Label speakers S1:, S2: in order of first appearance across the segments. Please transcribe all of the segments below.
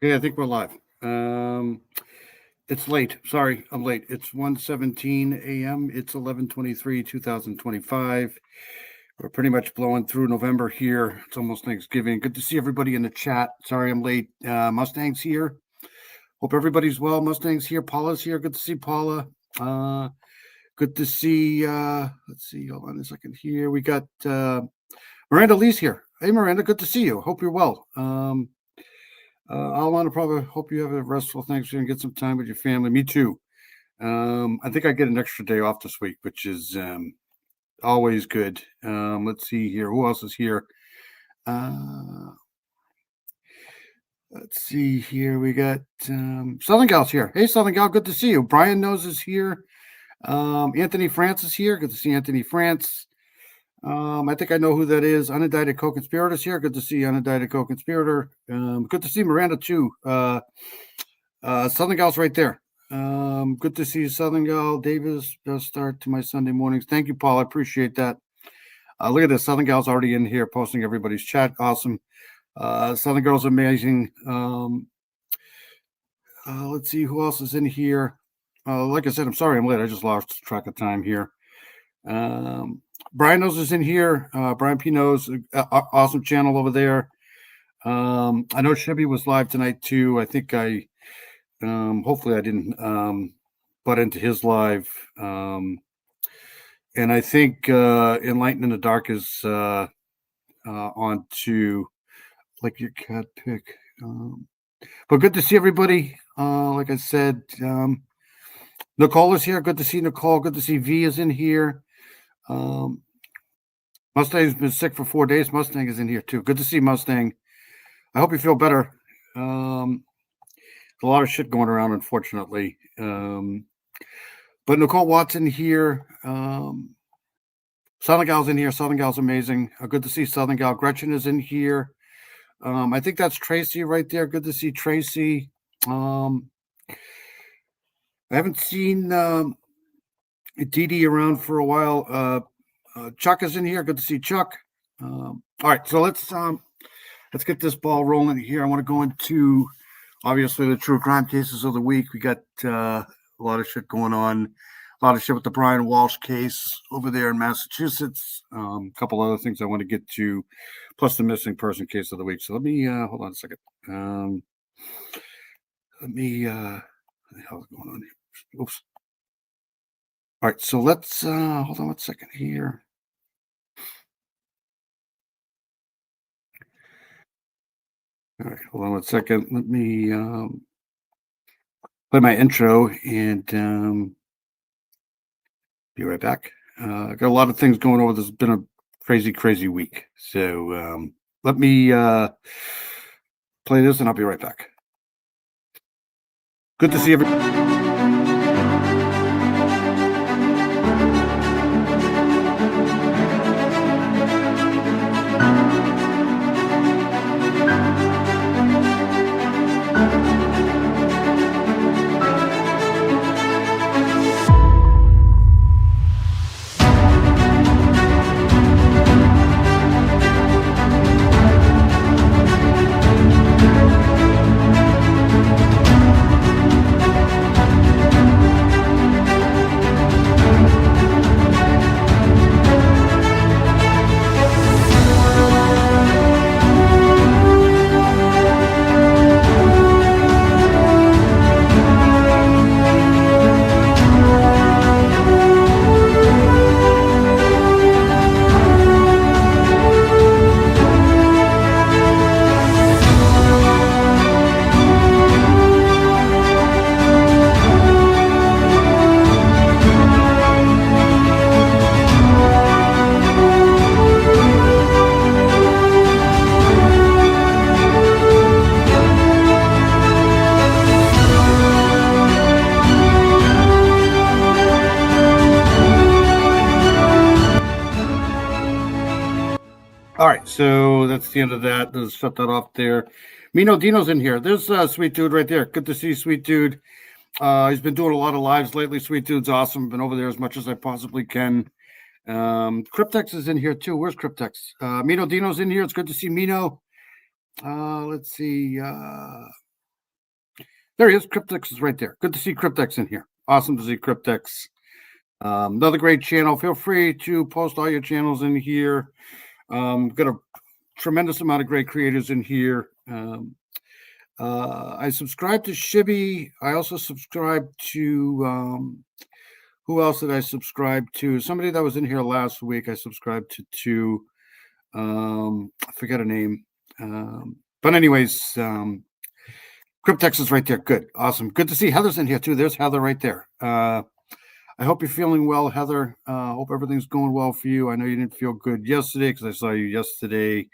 S1: Okay, I think we're live. It's late. Sorry, I'm late. It's 1:17 a.m. It's 11:23, 2025. We're pretty much blowing through November here. It's almost Thanksgiving. Good to see everybody in the chat. Sorry I'm late. Mustang's here. Hope everybody's well. Mustang's here. Paula's here. Good to see Paula. Good to see, let's see, hold on a second here. We got Miranda Lee's here. Hey, Miranda, good to see you. Hope you're well. I'll want to probably hope you have a restful Thanksgiving, get some time with your family. Me too. I think I get an extra day off this week, which is always good. Let's see here. Who else is here? Let's see here. We got Southern Gal's here. Hey, Southern Gal, good to see you. Brian Knows is here. Anthony France is here. Good to see Anthony France. I think I know who that is. Unindicted co-conspirators here. Good to see unindicted co-conspirator. Good to see Miranda too. Southern Gal's right there. Good to see you, Southern Gal. Davis, best start to my Sunday mornings. Thank you, Paul. I appreciate that. Look at this. Southern Gal's already in here posting everybody's chat. Awesome. Southern Gal's amazing. Let's see who else is in here. Like I said, I'm sorry I'm late. I just lost track of time here. Brian Knows is in here. Brian P. Knows, awesome channel over there. I know Shibby was live tonight too. I think hopefully I didn't butt into his live. And I think Enlighten in the Dark is on to like your cat pick. But good to see everybody. Like I said, Nicole is here. Good to see Nicole. Good to see V is in here. Mustang's been sick for 4 days. Mustang is in here too. Good to see Mustang. I hope you feel better. A lot of shit going around, unfortunately. But Nicole Watson here. Southern Gal's in here. Southern Gal's amazing. Good to see Southern Gal. Gretchen is in here. I think that's Tracy right there. Good to see Tracy. I haven't seen Dee Dee around for a while. Chuck is in here. Good to see Chuck. All right, so let's get this ball rolling here. I want to go into obviously the true crime cases of the week. We got a lot of shit going on. A lot of shit with the Brian Walsh case over there in Massachusetts. A couple other things I want to get to, plus the missing person case of the week. So let me hold on a second. What the hell is going on here? Oops. All right, so let's hold on one second here. All right, hold on one second. Let me play my intro and be right back. I got a lot of things going on. This has been a crazy, crazy week. So let me play this and I'll be right back. Good to see everybody. All right, so that's the end of that. Let's shut that off there. Mino Dino's in here. There's Sweet Dude right there. Good to see Sweet Dude. He's been doing a lot of lives lately. Sweet Dude's awesome. Been over there as much as I possibly can. Cryptex is in here too. Where's Cryptex? Mino Dino's in here. It's good to see Mino. Let's see. There he is. Cryptex is right there. Good to see Cryptex in here. Awesome to see Cryptex. Another great channel. Feel free to post all your channels in here. Got a tremendous amount of great creators in here. I subscribe to Shibby. I also subscribe to who else did I subscribe to? Somebody that was in here last week. I subscribed to I forget her name. But anyways, Cryptex is right there. Good. Awesome. Good to see Heather's in here too. There's Heather right there. I hope you're feeling well, Heather. Hope everything's going well for you. I know you didn't feel good yesterday because I saw you yesterday.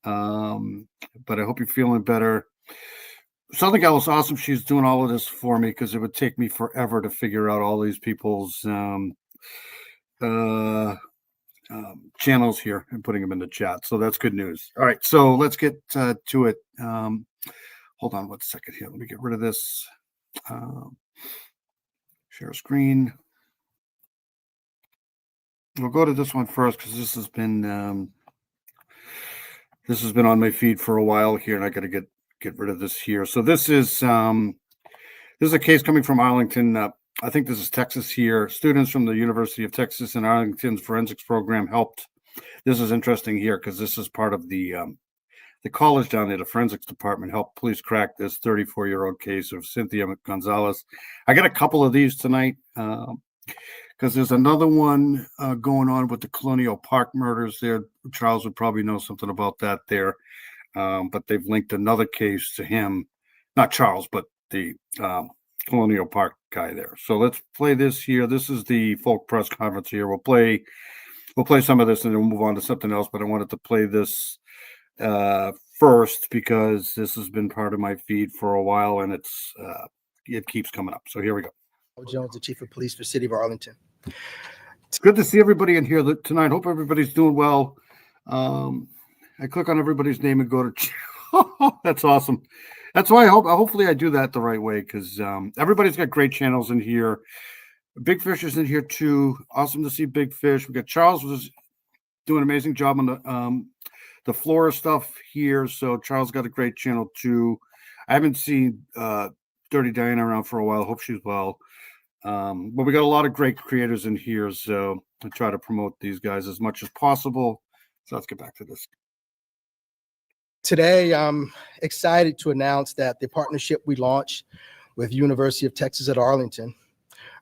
S1: But I hope you're feeling better. Southern Gal is awesome. She's doing all of this for me because it would take me forever to figure out all these people's channels here and putting them in the chat. So that's good news. All right. So let's get to it. Hold on 1 second here. Let me get rid of this. Share screen. We'll go to this one first because this has been on my feed for a while here, and I got to get rid of this here. So this is a case coming from Arlington. I think this is Texas here. Students from the University of Texas and Arlington's forensics program helped. This is interesting here because this is part of the college down there. The forensics department helped police crack this 34-year-old case of Cynthia Gonzalez. I got a couple of these tonight because there's another one going on with the Colonial Park murders there. Charles would probably know something about that there. But they've linked another case to him, not Charles, but the Colonial Park guy there. So let's play this here. This is the folk press conference here. We'll play some of this and then we'll move on to something else. But I wanted to play this first because this has been part of my feed for a while and it keeps coming up. So here we go.
S2: Jones, the Chief of Police for the City of Arlington.
S1: It's good to see everybody in here tonight. Hope everybody's doing well. I click on everybody's name and go to. That's awesome. That's why hopefully I do that the right way because everybody's got great channels in here. Big Fish is in here too. Awesome to see Big Fish. We got Charles was doing an amazing job on the Flora stuff here. So Charles got a great channel too. I haven't seen Dirty Diana around for a while. Hope she's well. But we got a lot of great creators in here, so I try to promote these guys as much as possible. So let's get back to this.
S2: Today, I'm excited to announce that the partnership we launched with University of Texas at Arlington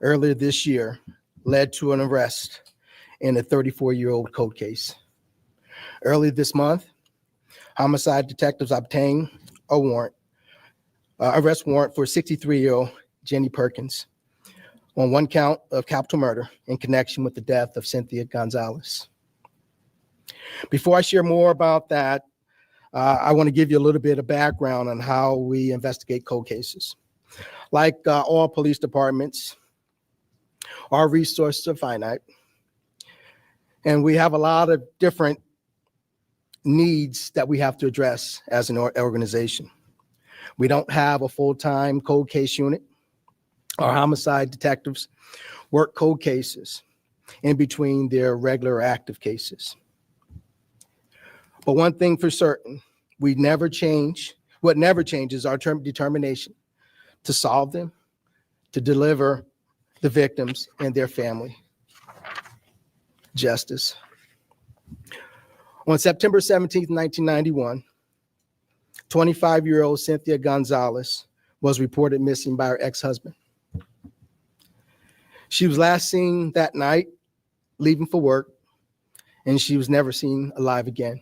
S2: earlier this year led to an arrest in a 34-year-old cold case. Earlier this month, homicide detectives obtained a arrest warrant for 63-year-old Jenny Perkins on one count of capital murder in connection with the death of Cynthia Gonzalez. Before I share more about that, I want to give you a little bit of background on how we investigate cold cases. Like all police departments, our resources are finite, and we have a lot of different needs that we have to address as an organization. We don't have a full-time cold case unit. Our homicide detectives work cold cases in between their regular active cases. But one thing for certain, we never change. What never changes is our determination to solve them, to deliver the victims and their family justice. On September 17th, 1991, 25-year-old Cynthia Gonzalez was reported missing by her ex-husband. She was last seen that night leaving for work, and she was never seen alive again.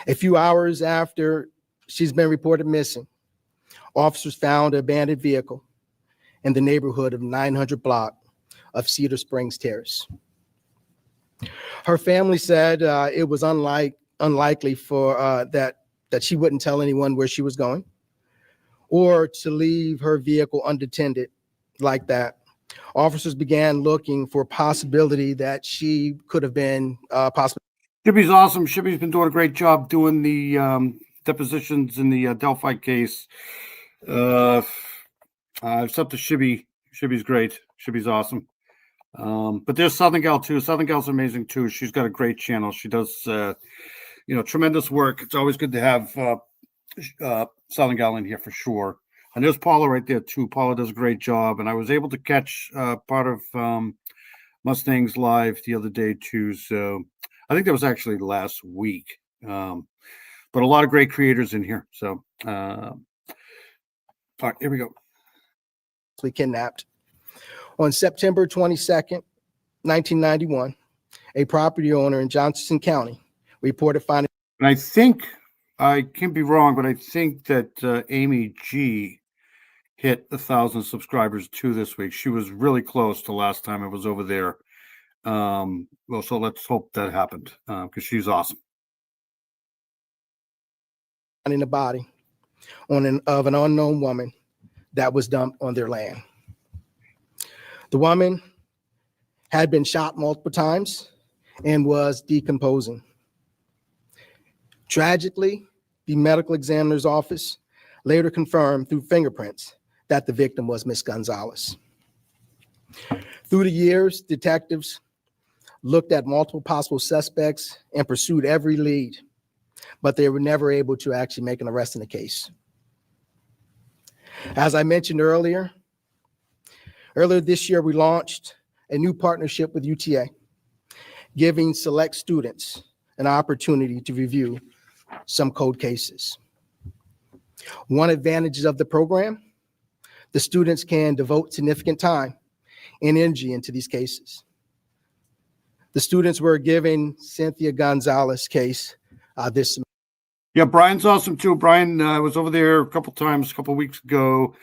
S2: A few hours after she's been reported missing, officers found an abandoned vehicle in the neighborhood of 900 block of Cedar Springs Terrace. Her family said it was unlikely for that she wouldn't tell anyone where she was going or to leave her vehicle unattended like that. Officers began looking for a possibility that she could have been possible.
S1: Shibby's awesome. Shibby's been doing a great job doing the depositions in the Delphi case. It's up to Shibby. Shibby's great. Shibby's awesome. But there's Southern Gal too. Southern Gal's amazing too. She's got a great channel. She does, tremendous work. It's always good to have Southern Gal in here for sure. And there's Paula right there too. Paula does a great job. And I was able to catch part of Mustangs Live the other day too. So I think that was actually last week. But a lot of great creators in here. So all right, here we go.
S2: Kidnapped. On September 22nd, 1991, a property owner in Johnson County reported finding.
S1: And I think, I can't be wrong, but I think that Amy G hit 1,000 subscribers too this week. She was really close to last time I was over there. Well, so let's hope that happened because she's awesome.
S2: Finding the body of an unknown woman that was dumped on their land. The woman had been shot multiple times and was decomposing. Tragically, the medical examiner's office later confirmed through fingerprints that the victim was Miss Gonzalez. Through the years, detectives looked at multiple possible suspects and pursued every lead, but they were never able to actually make an arrest in the case. As I mentioned earlier this year, we launched a new partnership with UTA, giving select students an opportunity to review some code cases. One advantage of the program, the students can devote significant time and energy into these cases. The students were given Cynthia Gonzalez case this semester.
S1: Yeah, Brian's awesome too. Brian was over there a couple times, a couple weeks ago.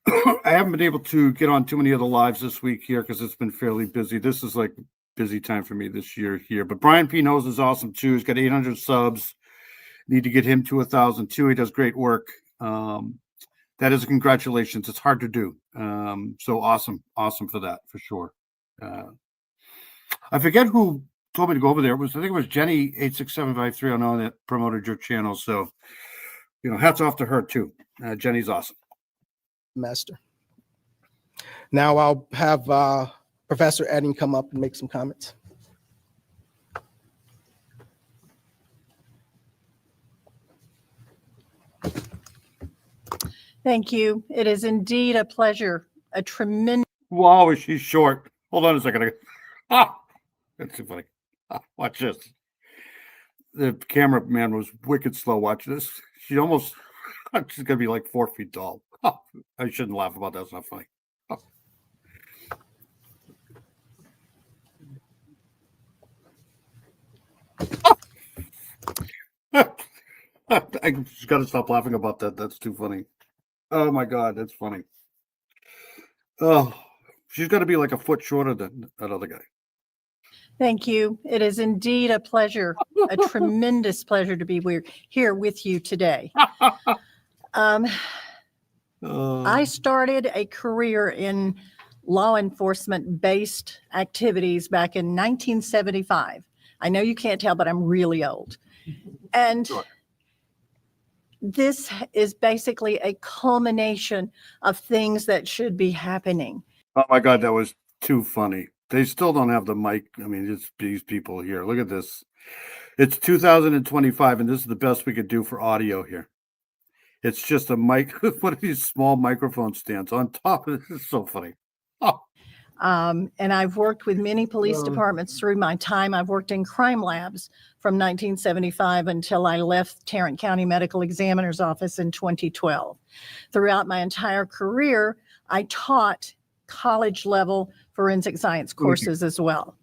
S1: I haven't been able to get on too many of the lives this week here because it's been fairly busy. This is like busy time for me this year here. But Brian P. Knows is awesome too. He's got 800 subs. Need to get him to 1,000 too. He does great work. That is a congratulations. It's hard to do. So awesome for that for sure. I forget who told me to go over there. I think it was Jenny 86753 that promoted your channel. So, hats off to her too. Jenny's awesome.
S2: Semester. Now I'll have Professor Edding come up and make some comments.
S3: Thank you. It is indeed a pleasure, a tremendous.
S1: Wow, she's short. Hold on a second. That's too funny. Watch this. The cameraman was wicked slow. Watch this. She's gonna be like 4 feet tall. I shouldn't laugh about that. It's not funny. I just got to stop laughing about that. That's too funny. Oh my God, that's funny. Oh, she's got to be like a foot shorter than that other guy.
S3: Thank you. It is indeed a pleasure, a tremendous pleasure to be here with you today. I started a career in law enforcement based activities back in 1975. I know you can't tell, but I'm really old. And sure. This is basically a culmination of things that should be happening.
S1: Oh my God, that was too funny. They still don't have the mic. I mean, it's these people here. Look at this. It's 2025, and this is the best we could do for audio here. It's just a mic, one of these small microphone stands on top of it. It's so funny. Oh.
S3: And I've worked with many police departments through my time. I've worked in crime labs from 1975 until I left Tarrant County Medical Examiner's Office in 2012. Throughout my entire career, I taught college level forensic science courses as well.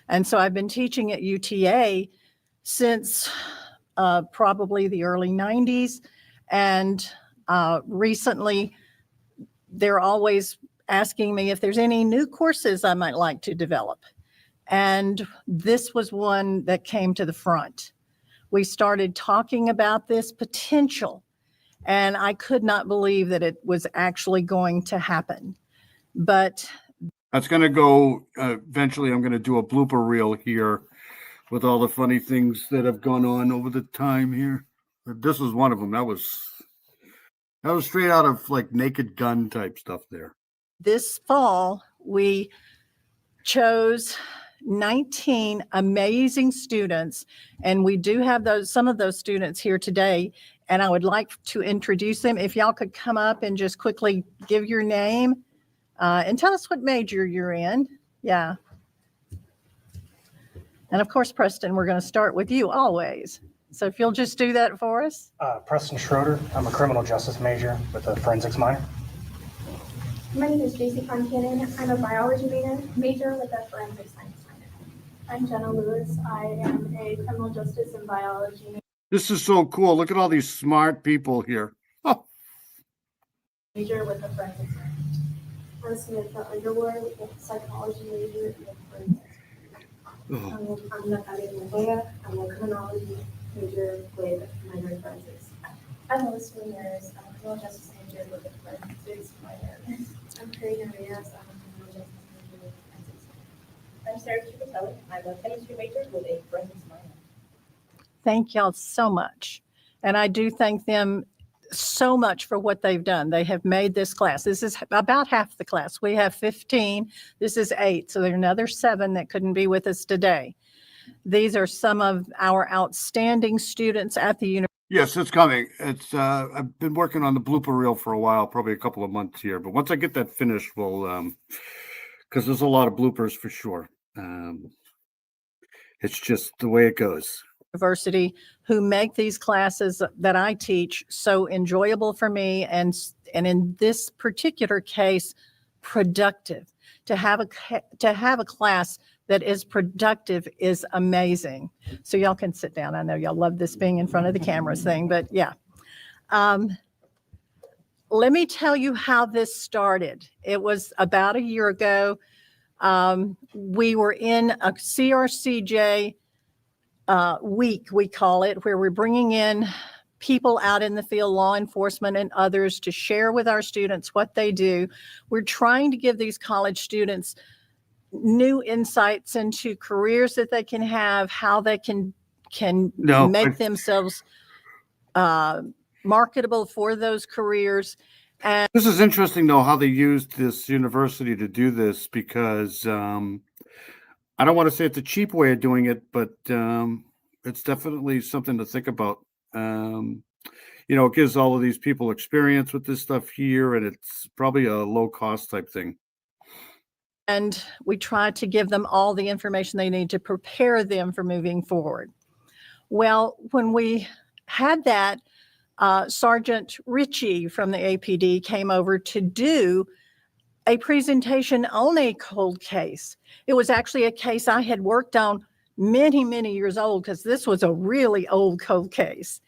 S3: And so I've been teaching at UTA since probably the early 90s. And recently, they're always asking me if there's any new courses I might like to develop. And this was one that came to the front. We started talking about this potential, and I could not believe that it was actually going to happen. But
S1: that's going to go eventually. I'm going to do a blooper reel here with all the funny things that have gone on over the time here. This was one of them. That was straight out of like Naked Gun type stuff there.
S3: This fall, we chose 19 amazing students, and we do have some of those students here today. and I would like to introduce them. If y'all could come up and just quickly give your name and tell us what major you're in. Yeah. And of course, Preston, we're going to start with you always. So if you'll just do that for us.
S4: Preston Schroeder. I'm a criminal justice major with a forensics minor.
S5: My name is JC Concannon. I'm a biology major with a forensic science minor. I'm Jenna Lewis. I am a criminal justice and biology
S1: This is so cool. Look at all these smart people here. Oh,
S5: major with a forensic science. I'm Samantha Underwood with a psychology major and a forensics.
S1: oh.
S5: I'm Natalia Montoya. I'm a criminology major with minor in forensics. I'm Melissa Ramirez. I'm a criminal justice major with a forensics minor. I'm Karina Reyes. I'm a criminal justice major with a forensics minor.
S6: I'm Sarah Chipatelli. I'm a chemistry major with a forensics minor.
S3: Thank y'all so much. And I do thank them so much for what they've done. They have made this class. This is about half the class. We have 15. This is 8. So there are another 7 that couldn't be with us today. These are some of our outstanding students at the university.
S1: Yes, it's coming. It's I've been working on the blooper reel for a while, probably a couple of months here. But once I get that finished, we'll because there's a lot of bloopers for sure. It's just the way it goes.
S3: University who make these classes that I teach so enjoyable for me, and in this particular case, productive. To have a class that is productive is amazing. So y'all can sit down. I know y'all love this being in front of the cameras thing, but yeah. Let me tell you how this started. It was about a year ago. We were in a CRCJ week, we call it, where we're bringing in people out in the field, law enforcement and others, to share with our students what they do. We're trying to give these college students new insights into careers that they can have, how they can make themselves marketable for those careers. And
S1: This is interesting, though, how they used this university to do this, because I don't want to say it's a cheap way of doing it, but it's definitely something to think about. It gives all of these people experience with this stuff here, and it's probably a low cost type thing.
S3: And we try to give them all the information they need to prepare them for moving forward. Well, when we had that, Sergeant Ritchie from the APD came over to do a presentation on a cold case. It was actually a case I had worked on many, many years old, because this was a really old cold case.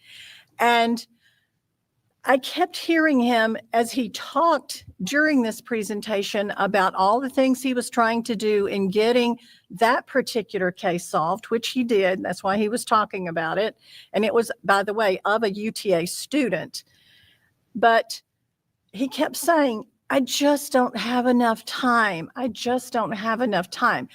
S3: And I kept hearing him as he talked during this presentation about all the things he was trying to do in getting that particular case solved, which he did. That's why he was talking about it. And it was, by the way, of a UTA student. But he kept saying, I just don't have enough time. I just don't have enough time.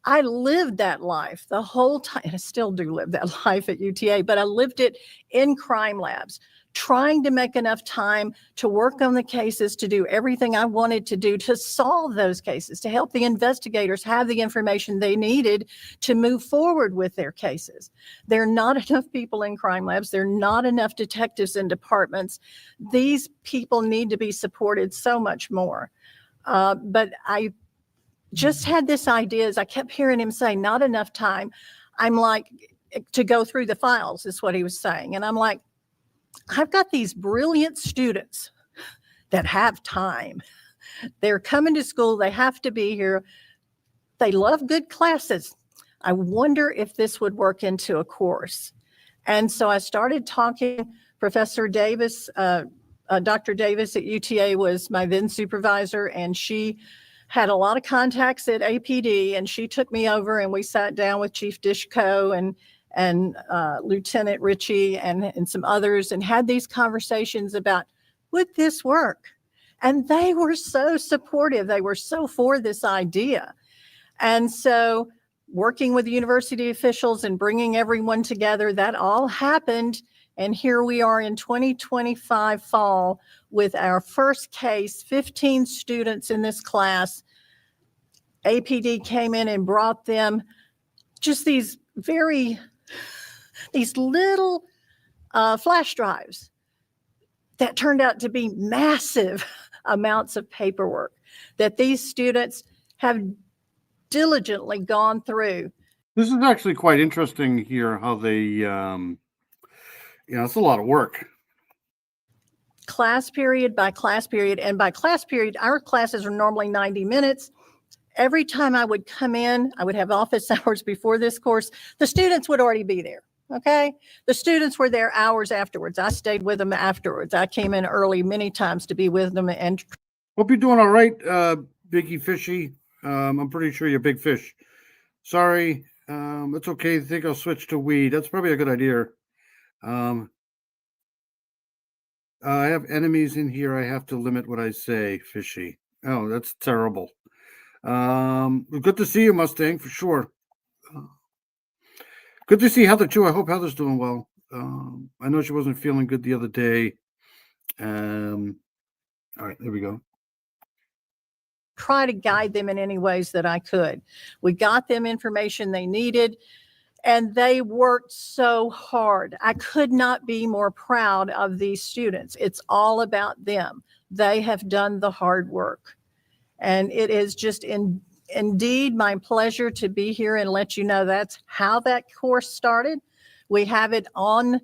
S3: I lived that life the whole time. And I still do live that life at UTA, but I lived it in crime labs, trying to make enough time to work on the cases, to do everything I wanted to do to solve those cases, to help the investigators have the information they needed to move forward with their cases. There are not enough people in crime labs. There are not enough detectives in departments. These people need to be supported so much more. But I just had this idea, as I kept hearing him say, not enough time. I'm like, to go through the files is what he was saying. And I'm like, I've got these brilliant students that have time. They're coming to school. They have to be here. They love good classes. I wonder if this would work into a course. And so I started talking. Professor Davis, Dr. Davis at UTA was my then supervisor, and she had a lot of contacts at APD, and she took me over and we sat down with Chief Dishko and Lieutenant Ritchie and some others, and had these conversations about, would this work? And they were so supportive. They were so for this idea. And so working with university officials and bringing everyone together, that all happened. And here we are in 2025 fall with our first case, 15 students in this class. APD came in and brought them just these little flash drives that turned out to be massive amounts of paperwork that these students have diligently gone through.
S1: This is actually quite interesting here how they, it's a lot of work.
S3: Class period by class period. And by class period, our classes are normally 90 minutes. Every time I would come in, I would have office hours before this course. The students would already be there. Okay. The students were there hours afterwards. I stayed with them afterwards. I came in early many times to be with them. And
S1: Hope you're doing all right, Biggie Fishy. I'm pretty sure you're Big Fish. Sorry. It's okay. I think I'll switch to weed. That's probably a good idea. I have enemies in here. I have to limit what I say, Fishy. Oh, that's terrible. Good to see you, Mustang, for sure. Good to see Heather too. I hope Heather's doing well. I know she wasn't feeling good the other day. All right, there we go.
S3: try to guide them in any ways that I could. We got them information they needed, and they worked so hard. I could not be more proud of these students. It's all about them. They have done the hard work. And it is just indeed my pleasure to be here and let you know that's how that course started. We have it on,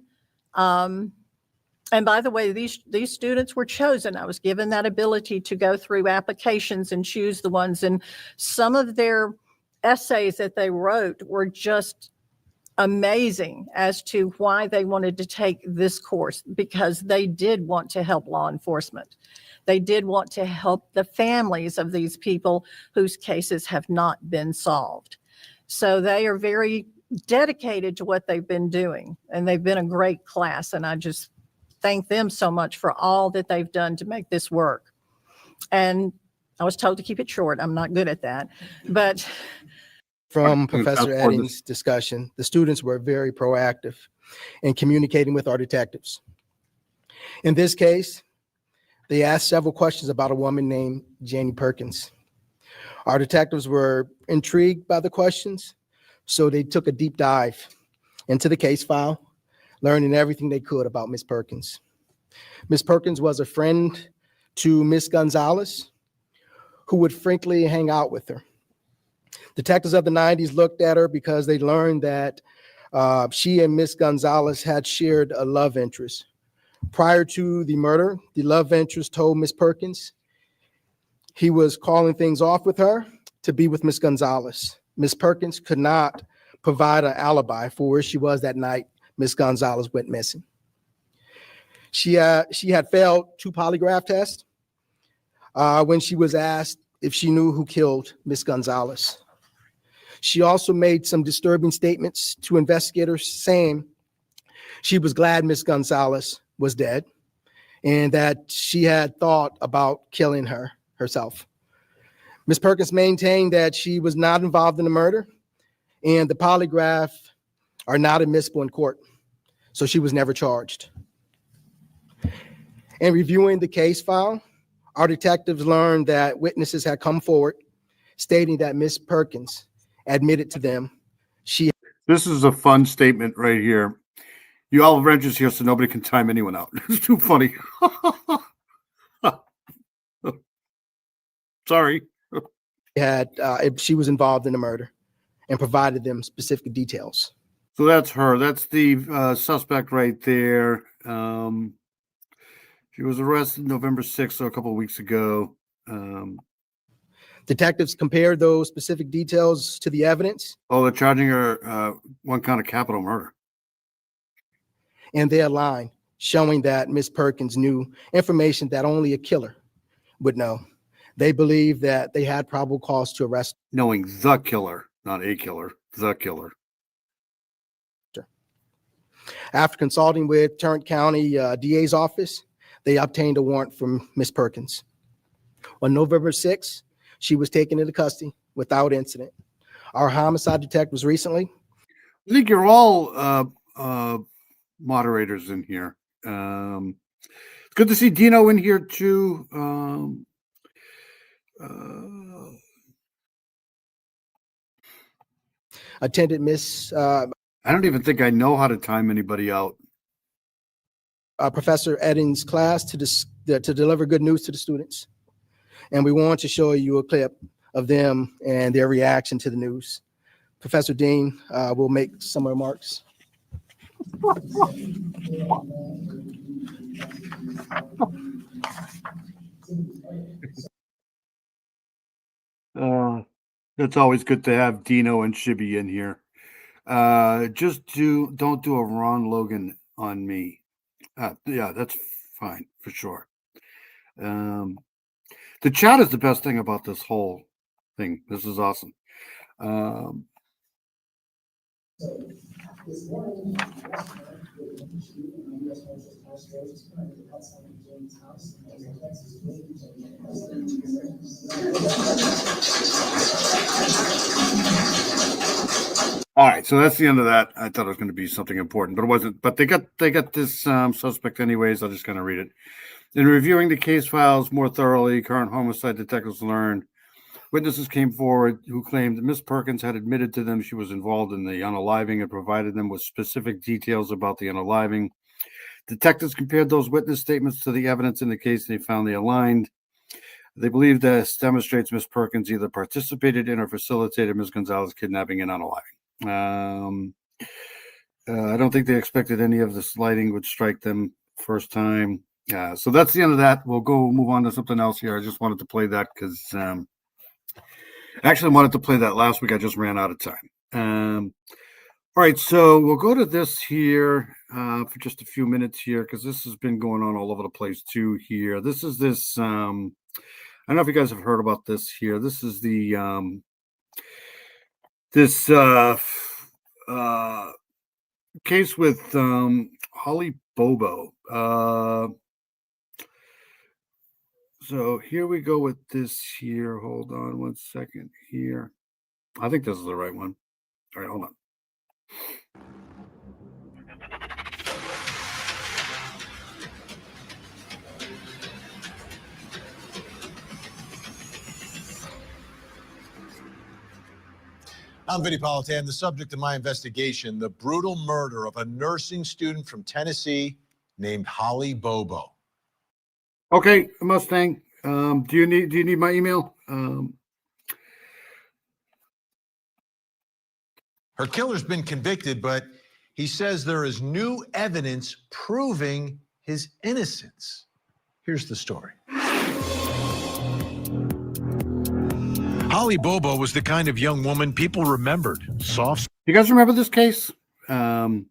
S3: and by the way, these students were chosen. I was given that ability to go through applications and choose the ones. And some of their essays that they wrote were just amazing as to why they wanted to take this course, because they did want to help law enforcement. They did want to help the families of these people whose cases have not been solved. So they are very dedicated to what they've been doing, and they've been a great class. And I just thank them so much for all that they've done to make this work. And I was told to keep it short. I'm not good at that, but
S2: From Professor Eddings' discussion, the students were very proactive in communicating with our detectives. In this case, they asked several questions about a woman named Janie Perkins. Our detectives were intrigued by the questions, so they took a deep dive into the case file, learning everything they could about Miss Perkins. Miss Perkins was a friend to Miss Gonzalez, who would frankly hang out with her. Detectives of the 90s looked at her because they learned that she and Miss Gonzalez had shared a love interest. Prior to the murder, the love interest told Miss Perkins he was calling things off with her to be with Miss Gonzalez. Miss Perkins could not provide an alibi for where she was that night Miss Gonzalez went missing. She had failed 2 polygraph tests when she was asked if she knew who killed Miss Gonzalez. She also made some disturbing statements to investigators, saying she was glad Miss Gonzalez was dead and that she had thought about killing her herself. Miss Perkins maintained that she was not involved in the murder, and the polygraph are not admissible in court, so she was never charged. In reviewing the case file, our detectives learned that witnesses had come forward stating that Miss Perkins admitted to them
S1: This is a fun statement right here. You all have wrenches here so nobody can time anyone out. It's too funny. Sorry.
S2: she was involved in the murder and provided them specific details.
S1: So that's her. That's the suspect right there. She was arrested November 6th, so a couple of weeks ago.
S2: Detectives compared those specific details to the evidence.
S1: Oh, they're charging her 1 count of capital murder.
S2: And they aligned, showing that Miss Perkins knew information that only a killer would know. They believed that they had probable cause to arrest.
S1: Knowing the killer, not a killer, the killer.
S2: After consulting with Tarrant County DA's office, they obtained a warrant from Miss Perkins. On November 6th, she was taken into custody without incident. Our homicide detectives recently.
S1: I think you're all moderators in here. It's good to see Dino in here too.
S2: Attended Miss.
S1: I don't even think I know how to time anybody out.
S2: Professor Edding's class to deliver good news to the students. And we want to show you a clip of them and their reaction to the news. Professor Dean will make some remarks.
S1: It's always good to have Dino and Shibby in here. Don't do a Ron Logan on me. Yeah, that's fine for sure. The chat is the best thing about this whole thing. This is awesome. All right, so that's the end of that. I thought it was going to be something important, but it wasn't. But they got this suspect anyways. I'll just kind of read it. In reviewing the case files more thoroughly, current homicide detectives learned witnesses came forward who claimed that Miss Perkins had admitted to them she was involved in the unaliving and provided them with specific details about the unaliving. Detectives compared those witness statements to the evidence in the case, and they found they aligned. They believe this demonstrates Miss Perkins either participated in or facilitated Ms. Gonzalez's kidnapping and unaliving. I don't think they expected any of this lighting would strike them first time. So that's the end of that. We'll move on to something else here. I just wanted to play that because actually I wanted to play that last week. I just ran out of time. All right, so we'll go to this here for just a few minutes here because this has been going on all over the place too here. This is this, I don't know if you guys have heard about this here. This is the, case with Holly Bobo. So here we go with this here. Hold on one second here. I think this is the right one. All right, hold on.
S7: I'm Vinnie Politan. The subject of my investigation, the brutal murder of a nursing student from Tennessee named Holly Bobo.
S1: Okay, Mustang. Do you need my email?
S7: Her killer's been convicted, but he says there is new evidence proving his innocence. Here's the story. Holly Bobo was the kind of young woman people remembered. Soft.
S1: You guys remember this case? All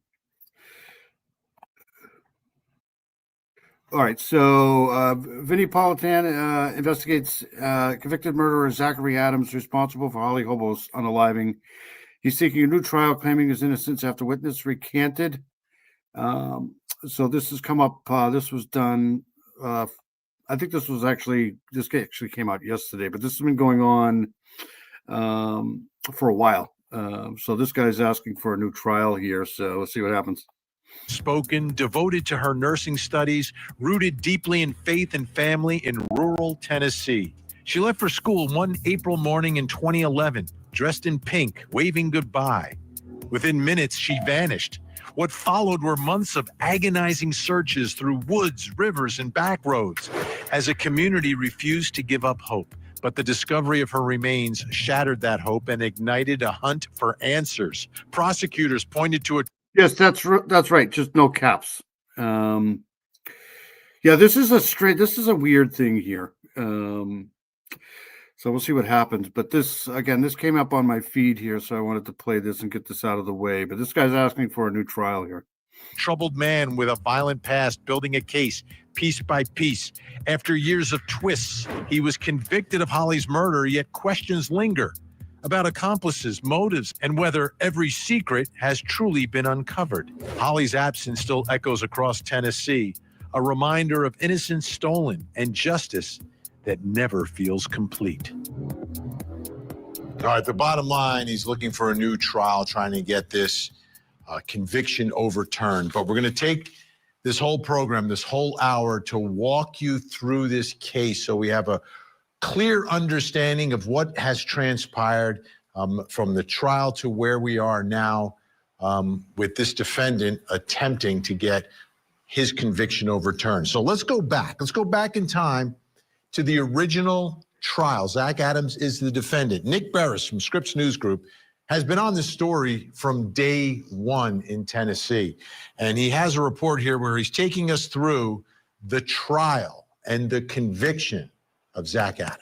S1: right, so Vinnie Politan investigates convicted murderer Zachary Adams responsible for Holly Bobo's unaliving. He's seeking a new trial, claiming his innocence after witness recanted. So this has come up. This was done. I think this case actually came out yesterday, but this has been going on for a while. So this guy's asking for a new trial here. So let's see what happens.
S7: Spoken, devoted to her nursing studies, rooted deeply in faith and family in rural Tennessee. She left for school one April morning in 2011, dressed in pink, waving goodbye. Within minutes, she vanished. What followed were months of agonizing searches through woods, rivers, and back roads as a community refused to give up hope. But the discovery of her remains shattered that hope and ignited a hunt for answers. Prosecutors pointed to a
S1: Yes, that's right. Just no caps. Yeah, this is a weird thing here. So we'll see what happens. But this came up on my feed here, so I wanted to play this and get this out of the way. But this guy's asking for a new trial here.
S7: troubled man with a violent past building a case piece by piece. After years of twists, he was convicted of Holly's murder, yet questions linger about accomplices, motives, and whether every secret has truly been uncovered. Holly's absence still echoes across Tennessee, a reminder of innocence stolen and justice that never feels complete. All right, the bottom line, he's looking for a new trial, trying to get this conviction overturned. But we're going to take this whole program, this whole hour, to walk you through this case so we have a clear understanding of what has transpired from the trial to where we are now with this defendant attempting to get his conviction overturned. So let's go back. Let's go back in time to the original trial. Zach Adams is the defendant. Nick Barris from Scripps News Group has been on this story from day one in Tennessee. And he has a report here where he's taking us through the trial and the conviction of Zach Adams.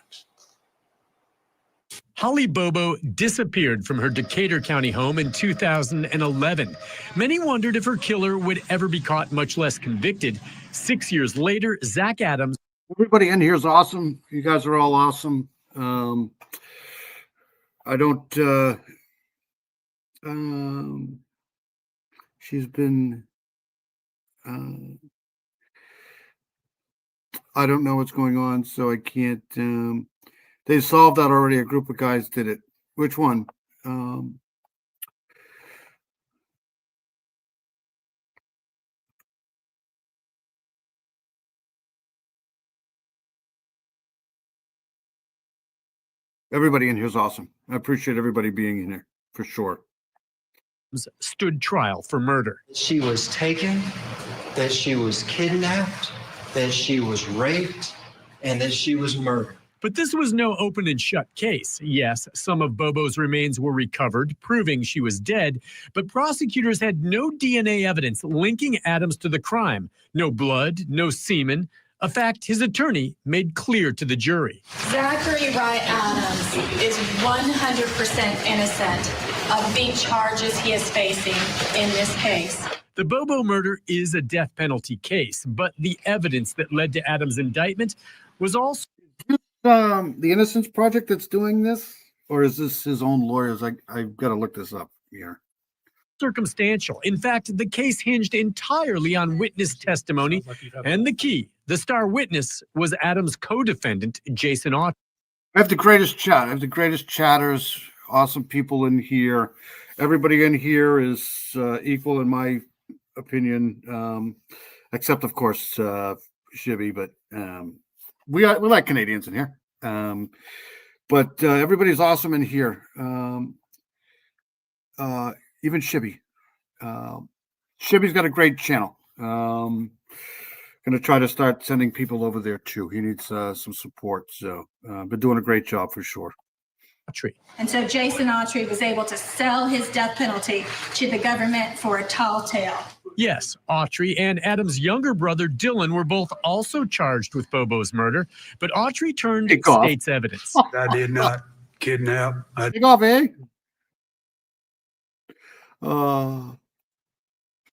S8: Holly Bobo disappeared from her Decatur County home in 2011. Many wondered if her killer would ever be caught, much less convicted. 6 years later, Zach Adams.
S1: Everybody in here is awesome. You guys are all awesome. I don't, she's been, I don't know what's going on, so I can't, they solved that already. A group of guys did it. Which one? Everybody in here is awesome. I appreciate everybody being in here for sure.
S8: Stood trial for murder.
S9: She was taken, that she was kidnapped, that she was raped, and that she was murdered.
S8: But this was no open and shut case. Yes, some of Bobo's remains were recovered, proving she was dead, but prosecutors had no DNA evidence linking Adams to the crime. No blood, no semen, a fact his attorney made clear to the jury.
S10: Zachary Wright Adams is 100% innocent of the charges he is facing in this case.
S8: The Bobo murder is a death penalty case, but the evidence that led to Adams' indictment was also
S1: The Innocence Project that's doing this, or is this his own lawyers? I've got to look this up here.
S8: circumstantial. In fact, the case hinged entirely on witness testimony, and the key, the star witness, was Adams' co-defendant, Jason Autry.
S1: I have the greatest chat. I have the greatest chatters, awesome people in here. Everybody in here is equal in my opinion, except of course Shibby, but we like Canadians in here. But everybody's awesome in here. Even Shibby. Shibby's got a great channel. Going to try to start sending people over there too. He needs some support. So, been doing a great job for sure.
S10: And so Jason Autry was able to sell his death penalty to the government for a tall tale.
S8: Yes, Autry and Adams' younger brother Dylan were both also charged with Bobo's murder, but Autry turned state's evidence.
S11: I did not kidnap.
S1: Take off, eh?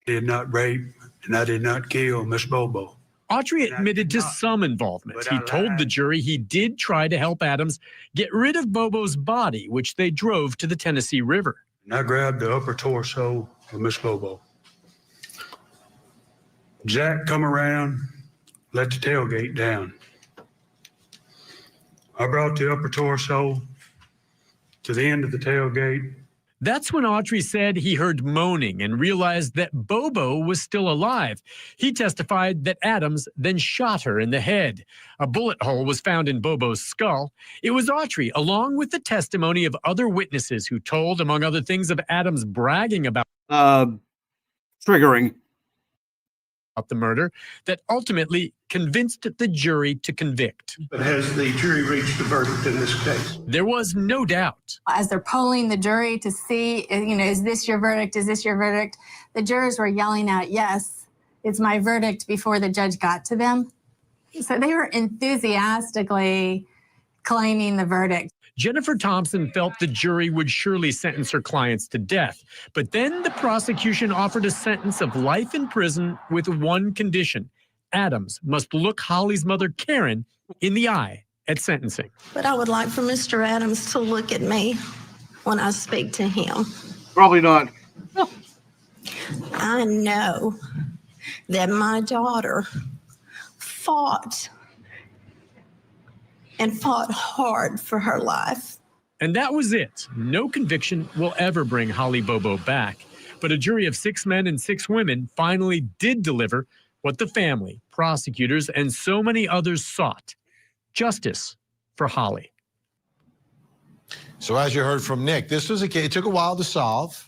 S11: Did not rape, and I did not kill Miss Bobo.
S8: Autry admitted to some involvement. He told the jury he did try to help Adams get rid of Bobo's body, which they drove to the Tennessee River.
S11: And I grabbed the upper torso of Miss Bobo. Zach come around, let the tailgate down. I brought the upper torso to the end of the tailgate.
S8: That's when Autry said he heard moaning and realized that Bobo was still alive. He testified that Adams then shot her in the head. A bullet hole was found in Bobo's skull. It was Autry, along with the testimony of other witnesses who told, among other things, of Adams bragging about
S1: triggering
S8: the murder, that ultimately convinced the jury to convict.
S11: But has the jury reached a verdict in this case?
S8: There was no doubt.
S12: As they're polling the jury to see, is this your verdict? Is this your verdict? The jurors were yelling out, yes, it's my verdict, before the judge got to them. So they were enthusiastically claiming the verdict.
S8: Jennifer Thompson felt the jury would surely sentence her clients to death. But then the prosecution offered a sentence of life in prison with one condition. Adams must look Holly's mother, Karen, in the eye at sentencing.
S13: But I would like for Mr. Adams to look at me when I speak to him.
S1: Probably not.
S13: I know that my daughter fought hard for her life.
S8: And that was it. No conviction will ever bring Holly Bobo back. But a jury of 6 men and 6 women finally did deliver what the family, prosecutors, and so many others sought: justice for Holly.
S7: So as you heard from Nick, this was a case, it took a while to solve,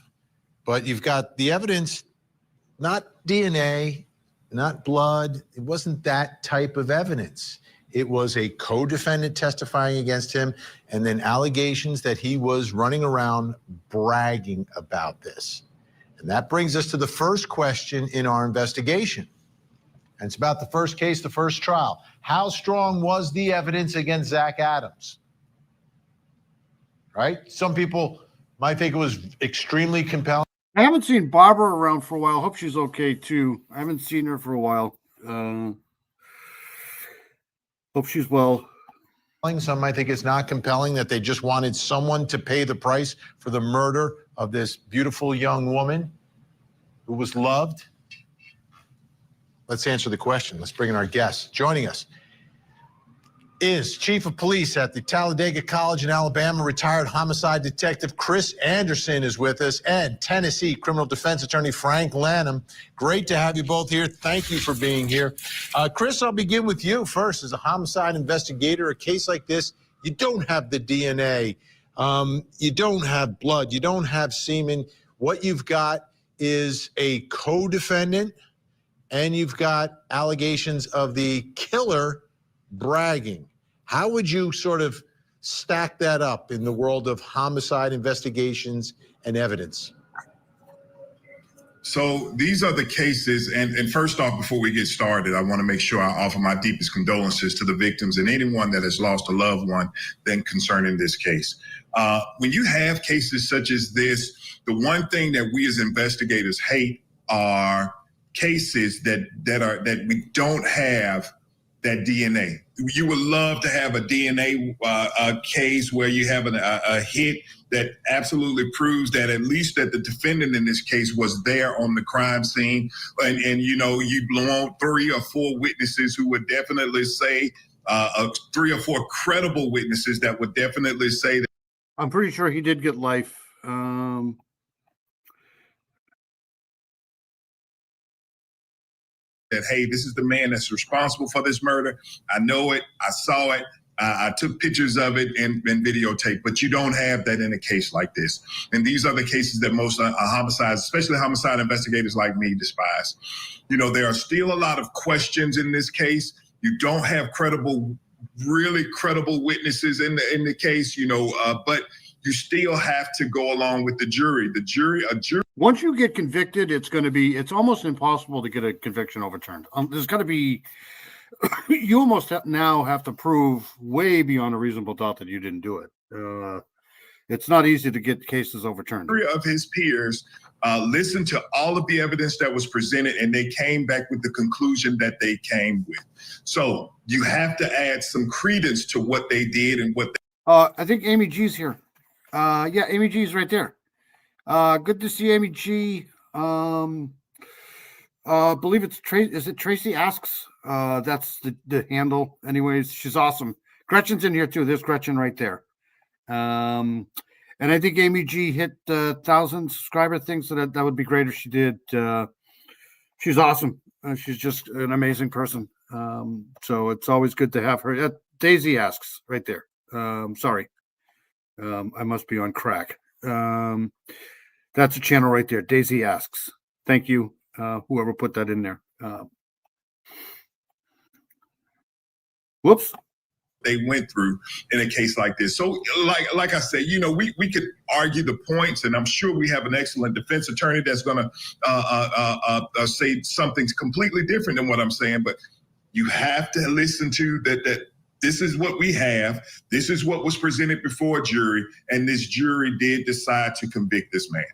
S7: but you've got the evidence, not DNA, not blood. It wasn't that type of evidence. It was a co-defendant testifying against him, and then allegations that he was running around bragging about this. And that brings us to the first question in our investigation. And it's about the first case, the first trial. How strong was the evidence against Zach Adams? Right? Some people might think it was extremely compelling.
S1: I haven't seen Barbara around for a while. Hope she's okay too. I haven't seen her for a while. Hope she's well.
S7: Some might think it's not compelling, that they just wanted someone to pay the price for the murder of this beautiful young woman who was loved. Let's answer the question. Let's bring in our guest. Joining us is Chief of Police at the Talladega College in Alabama, retired homicide detective Chris Anderson is with us, and Tennessee criminal defense attorney Frank Lanham. Great to have you both here. Thank you for being here. Chris, I'll begin with you first. As a homicide investigator, a case like this, you don't have the DNA. You don't have blood. You don't have semen. What you've got is a co-defendant, and you've got allegations of the killer bragging. How would you sort of stack that up in the world of homicide investigations and evidence?
S14: So these are the cases, and first off, before we get started, I want to make sure I offer my deepest condolences to the victims and anyone that has lost a loved one then concerning this case. When you have cases such as this, the one thing that we as investigators hate are cases that we don't have that DNA. You would love to have a DNA case where you have a hit that absolutely proves that at least that the defendant in this case was there on the crime scene. And you know, you blow on 3 or 4 witnesses who would definitely say, 3 or 4 credible witnesses that would definitely say that.
S1: I'm pretty sure he did get life.
S14: That, hey, this is the man that's responsible for this murder. I know it. I saw it. I took pictures of it and videotape, but you don't have that in a case like this. And these are the cases that most homicides, especially homicide investigators like me, despise. You know, there are still a lot of questions in this case. You don't have really credible witnesses in the case, you know, but you still have to go along with the jury. A jury.
S1: Once you get convicted, it's almost impossible to get a conviction overturned. There's got to be, you almost now have to prove way beyond a reasonable doubt that you didn't do it. It's not easy to get cases overturned.
S14: 3 of his peers listened to all of the evidence that was presented, and they came back with the conclusion that they came with. So you have to add some credence to what they did and what
S1: I think Amy G's here. Yeah, Amy G's right there. Good to see Amy G. Believe it's Tracy. Is it Tracy Asks? That's the handle. Anyways, she's awesome. Gretchen's in here too. There's Gretchen right there. And I think Amy G hit 1,000 subscriber thing, so that would be great if she did. She's awesome. She's just an amazing person. So it's always good to have her. Daisy Asks right there. Sorry. I must be on crack. That's a channel right there. Daisy Asks. Thank you, whoever put that in there. Whoops.
S14: They went through in a case like this. So like I said, you know, we could argue the points, and I'm sure we have an excellent defense attorney that's going to say something completely different than what I'm saying. But you have to listen to that this is what we have. This is what was presented before a jury, and this jury did decide to convict this man.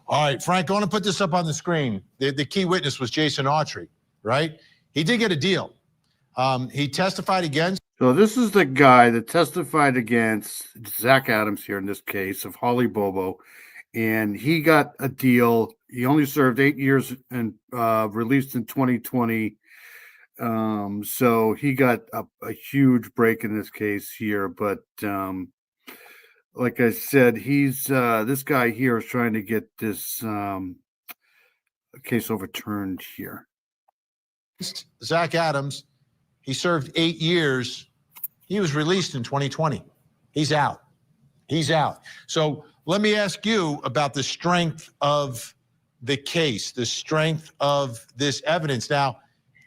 S7: All right, Frank, I want to put this up on the screen. The key witness was Jason Autry, right? He did get a deal. He testified against.
S1: So this is the guy that testified against Zach Adams here in this case of Holly Bobo, and he got a deal. He only served 8 years and released in 2020. So he got a huge break in this case here, but like I said, he's this guy here is trying to get this case overturned here.
S7: Zach Adams, he served 8 years. He was released in 2020. He's out. He's out. So let me ask you about the strength of the case, the strength of this evidence. Now,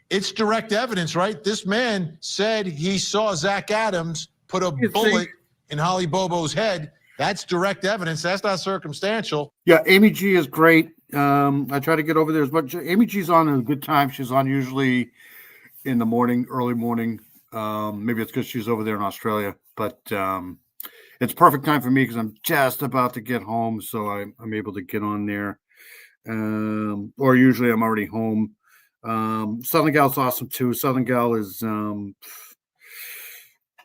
S7: It's direct evidence, right? This man said he saw Zach Adams put a bullet in Holly Bobo's head. That's direct evidence. That's not circumstantial.
S1: Yeah, Amy G is great. I try to get over there as much. Amy G's on a good time. She's on usually in the morning, early morning. Maybe it's because she's over there in Australia, but it's perfect time for me because I'm just about to get home, so I'm able to get on there. Or usually I'm already home. Southern Gal's awesome too. Southern Gal is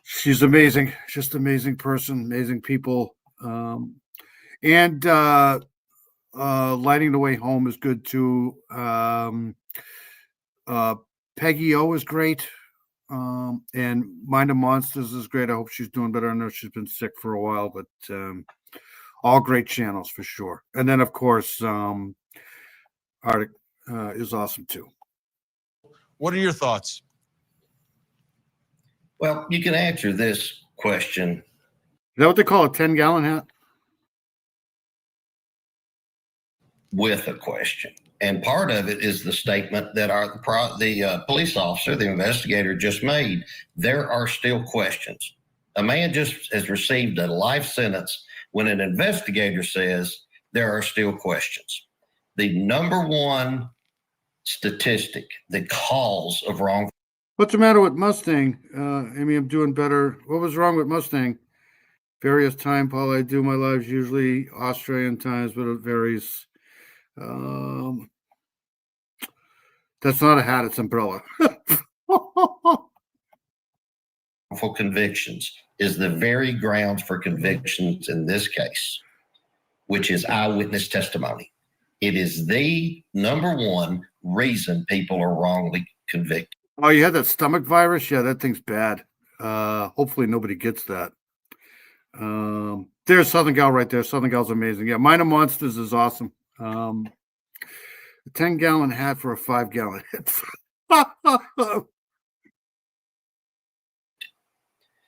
S1: she's amazing, just amazing person, amazing people. And Lighting the Way Home is good too. Peggy O is great. And Mind of Monsters is great. I hope she's doing better. I know she's been sick for a while, but all great channels for sure. And then of course Arctic is awesome too.
S7: What are your thoughts?
S15: Well, you can answer this question.
S1: Is that what they call a 10-gallon hat?
S15: With a question. And part of it is the statement that the police officer, the investigator, just made. There are still questions. A man just has received a life sentence when an investigator says there are still questions. The number one statistic, the cause of wrong.
S1: What's the matter with Mustang? Amy, I'm doing better. What was wrong with Mustang? Various time, Paul. I do my lives usually Australian times, but it varies. That's not a hat, it's umbrella.
S15: For convictions is the very grounds for convictions in this case, which is eyewitness testimony. It is the number one reason people are wrongly convicted.
S1: Oh, you had that stomach virus? Yeah, that thing's bad. Hopefully nobody gets that. There's Southern Gal right there. Southern Gal's amazing. Yeah, Mind of Monsters is awesome. A 10-gallon hat for a 5-gallon hit.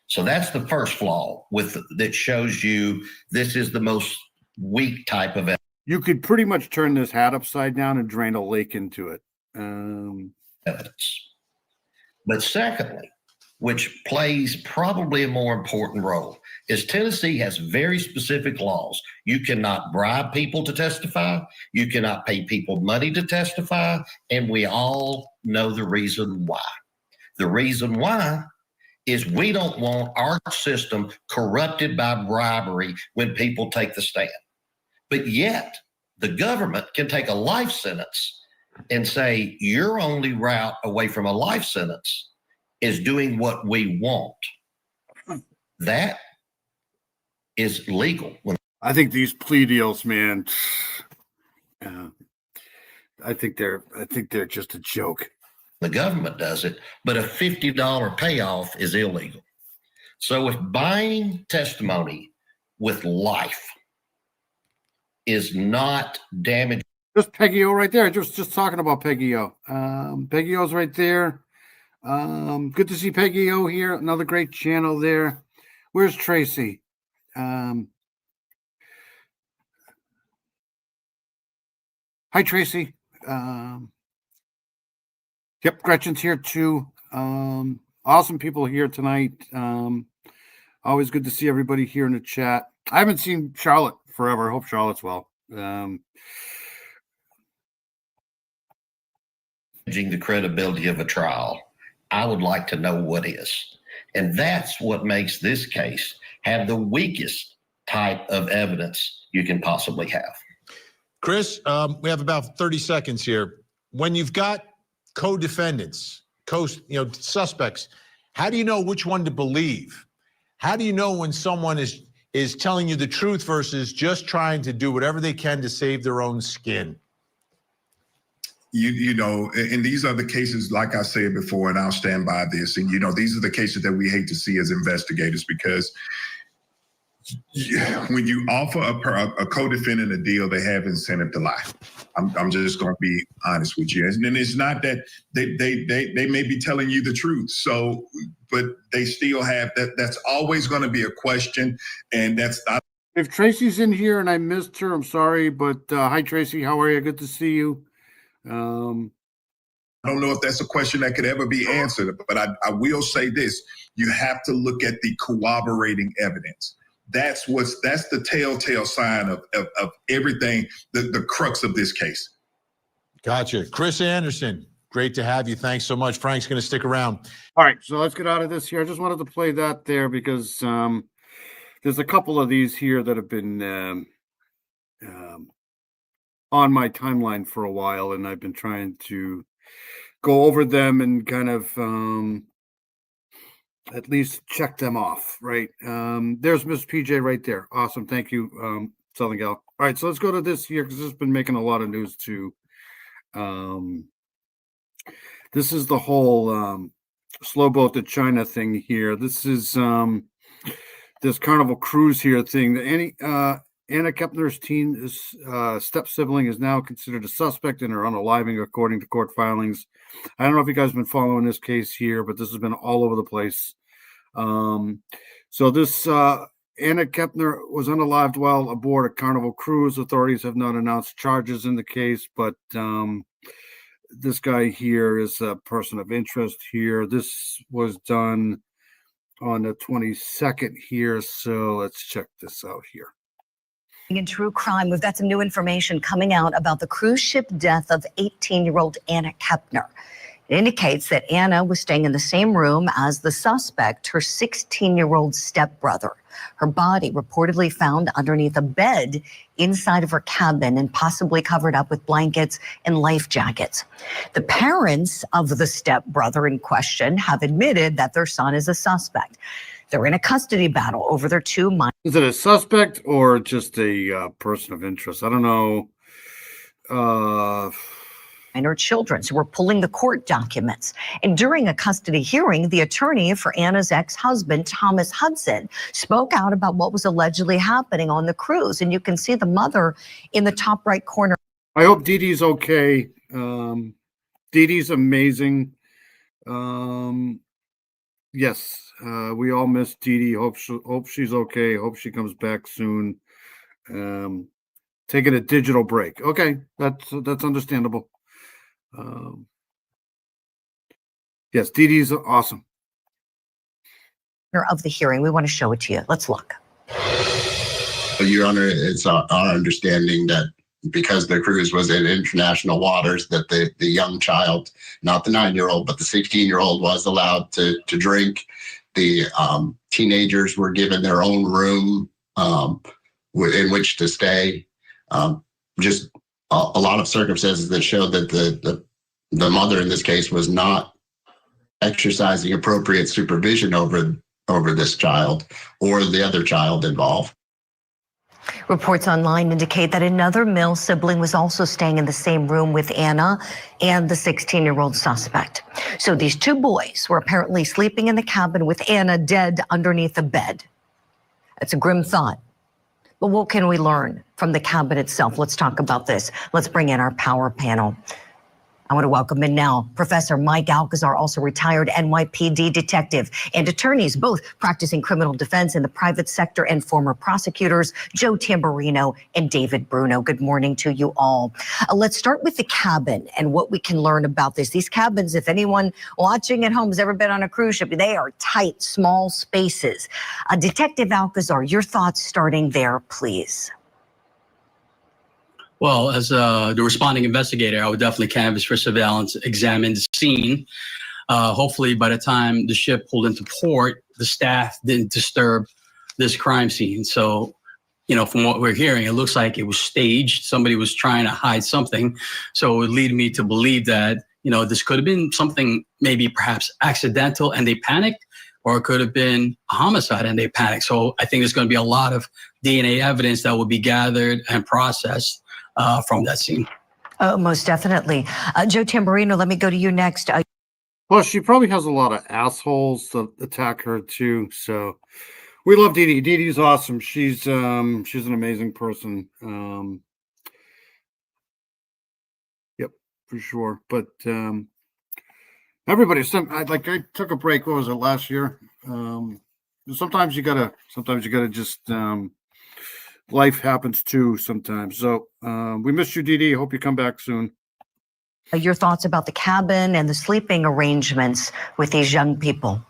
S15: So that's the first flaw that shows you this is the most weak type of evidence.
S1: You could pretty much turn this hat upside down and drain a lake into it.
S15: Evidence. But secondly, which plays probably a more important role, is Tennessee has very specific laws. You cannot bribe people to testify. You cannot pay people money to testify. And we all know the reason why. The reason why is we don't want our system corrupted by bribery when people take the stand. But yet, the government can take a life sentence and say, your only route away from a life sentence is doing what we want. That is legal.
S1: I think these plea deals, man, I think they're just a joke.
S15: The government does it, but a $50 payoff is illegal. So if buying testimony with life is not damaging.
S1: Just Peggy O right there. Just talking about Peggy O. Peggy O's right there. Good to see Peggy O here. Another great channel there. Where's Tracy? Hi, Tracy. Yep, Gretchen's here too. Awesome people here tonight. Always good to see everybody here in the chat. I haven't seen Charlotte forever. I hope Charlotte's well.
S15: The credibility of a trial. I would like to know what is. And that's what makes this case have the weakest type of evidence you can possibly have.
S7: Chris, we have about 30 seconds here. When you've got co-defendants, suspects, how do you know which one to believe? How do you know when someone is telling you the truth versus just trying to do whatever they can to save their own skin?
S14: You know, and these are the cases, like I said before, and I'll stand by this. And, these are the cases that we hate to see as investigators, because when you offer a co-defendant a deal, they have incentive to lie. I'm just going to be honest with you. And it's not that they may be telling you the truth. So, but they still have that. That's always going to be a question. And that's not.
S1: If Tracy's in here and I missed her, I'm sorry. But hi, Tracy. How are you? Good to see you. Not
S14: I don't know if that's a question that could ever be answered, but I will say this. You have to look at the corroborating evidence. That's the telltale sign of everything, the crux of this case.
S7: Gotcha. Chris Anderson, great to have you. Thanks so much. Frank's going to stick around.
S1: All right, so let's get out of this here. I just wanted to play that there because there's a couple of these here that have been on my timeline for a while, and I've been trying to go over them and kind of at least check them off, right? There's Miss PJ right there. Awesome. Thank you, Southern Gal. All right, so let's go to this here because this has been making a lot of news too. This is the whole slow boat to China thing here. This is this Carnival Cruise here thing. Anna Kepner's teen step sibling is now considered a suspect in her unaliving, according to court filings. I don't know if you guys have been following this case here, but this has been all over the place. So this Anna Kepner was unalived while aboard a Carnival Cruise. Authorities have not announced charges in the case, but this guy here is a person of interest here. This was done on the 22nd here, so let's check this out here.
S16: In true crime, we've got some new information coming out about the cruise ship death of 18-year-old Anna Kepner. It indicates that Anna was staying in the same room as the suspect, her 16-year-old stepbrother. Her body reportedly found underneath a bed inside of her cabin and possibly covered up with blankets and life jackets. The parents of the stepbrother in question have admitted that their son is a suspect. They're in a custody battle over their 2 minor.
S1: Is it a suspect or just a person of interest? I don't know.
S16: Minor children, so we're pulling the court documents. And during a custody hearing, the attorney for Anna's ex-husband, Thomas Hudson, spoke out about what was allegedly happening on the cruise. And you can see the mother in the top right corner.
S1: I hope Dee Dee's okay. Dee Dee's amazing. Yes, we all miss Dee Dee. Hope she's okay. Hope she comes back soon. Taking a digital break. Okay, that's understandable. Yes, Dee Dee's awesome.
S16: Of the hearing, we want to show it to you. Let's look.
S17: Your Honor, it's our understanding that because the cruise was in international waters, that the young child, not the 9-year-old, but the 16-year-old was allowed to drink. The teenagers were given their own room in which to stay. Just a lot of circumstances that showed that the mother in this case was not exercising appropriate supervision over this child or the other child involved.
S16: Reports online indicate that another male sibling was also staying in the same room with Anna and the 16-year-old suspect. So these two boys were apparently sleeping in the cabin with Anna dead underneath a bed. It's a grim thought. But what can we learn from the cabin itself? Let's talk about this. Let's bring in our power panel. I want to welcome in now Professor Mike Alcazar, also retired NYPD detective, and attorneys, both practicing criminal defense in the private sector, and former prosecutors, Joe Tamburino and David Bruno. Good morning to you all. Let's start with the cabin and what we can learn about this. These cabins, if anyone watching at home has ever been on a cruise ship, they are tight, small spaces. Detective Alcazar, your thoughts starting there, please.
S18: Well, as the responding investigator, I would definitely canvass for surveillance, examine the scene. Hopefully, by the time the ship pulled into port, the staff didn't disturb this crime scene. So, from what we're hearing, it looks like it was staged. Somebody was trying to hide something. So it would lead me to believe that, this could have been something maybe perhaps accidental and they panicked, or it could have been a homicide and they panicked. So I think there's going to be a lot of DNA evidence that will be gathered and processed from that scene.
S16: Most definitely. Joe Tamburino, let me go to you next.
S1: Well, she probably has a lot of assholes that attack her too. So we love Dee Dee. Dee Dee's awesome. She's an amazing person. Yep, for sure. But everybody, I took a break. What was it, last year? Sometimes you gotta just life happens too sometimes. So we miss you, Dee Dee. Hope you come back soon.
S16: Your thoughts about the cabin and the sleeping arrangements with these young people?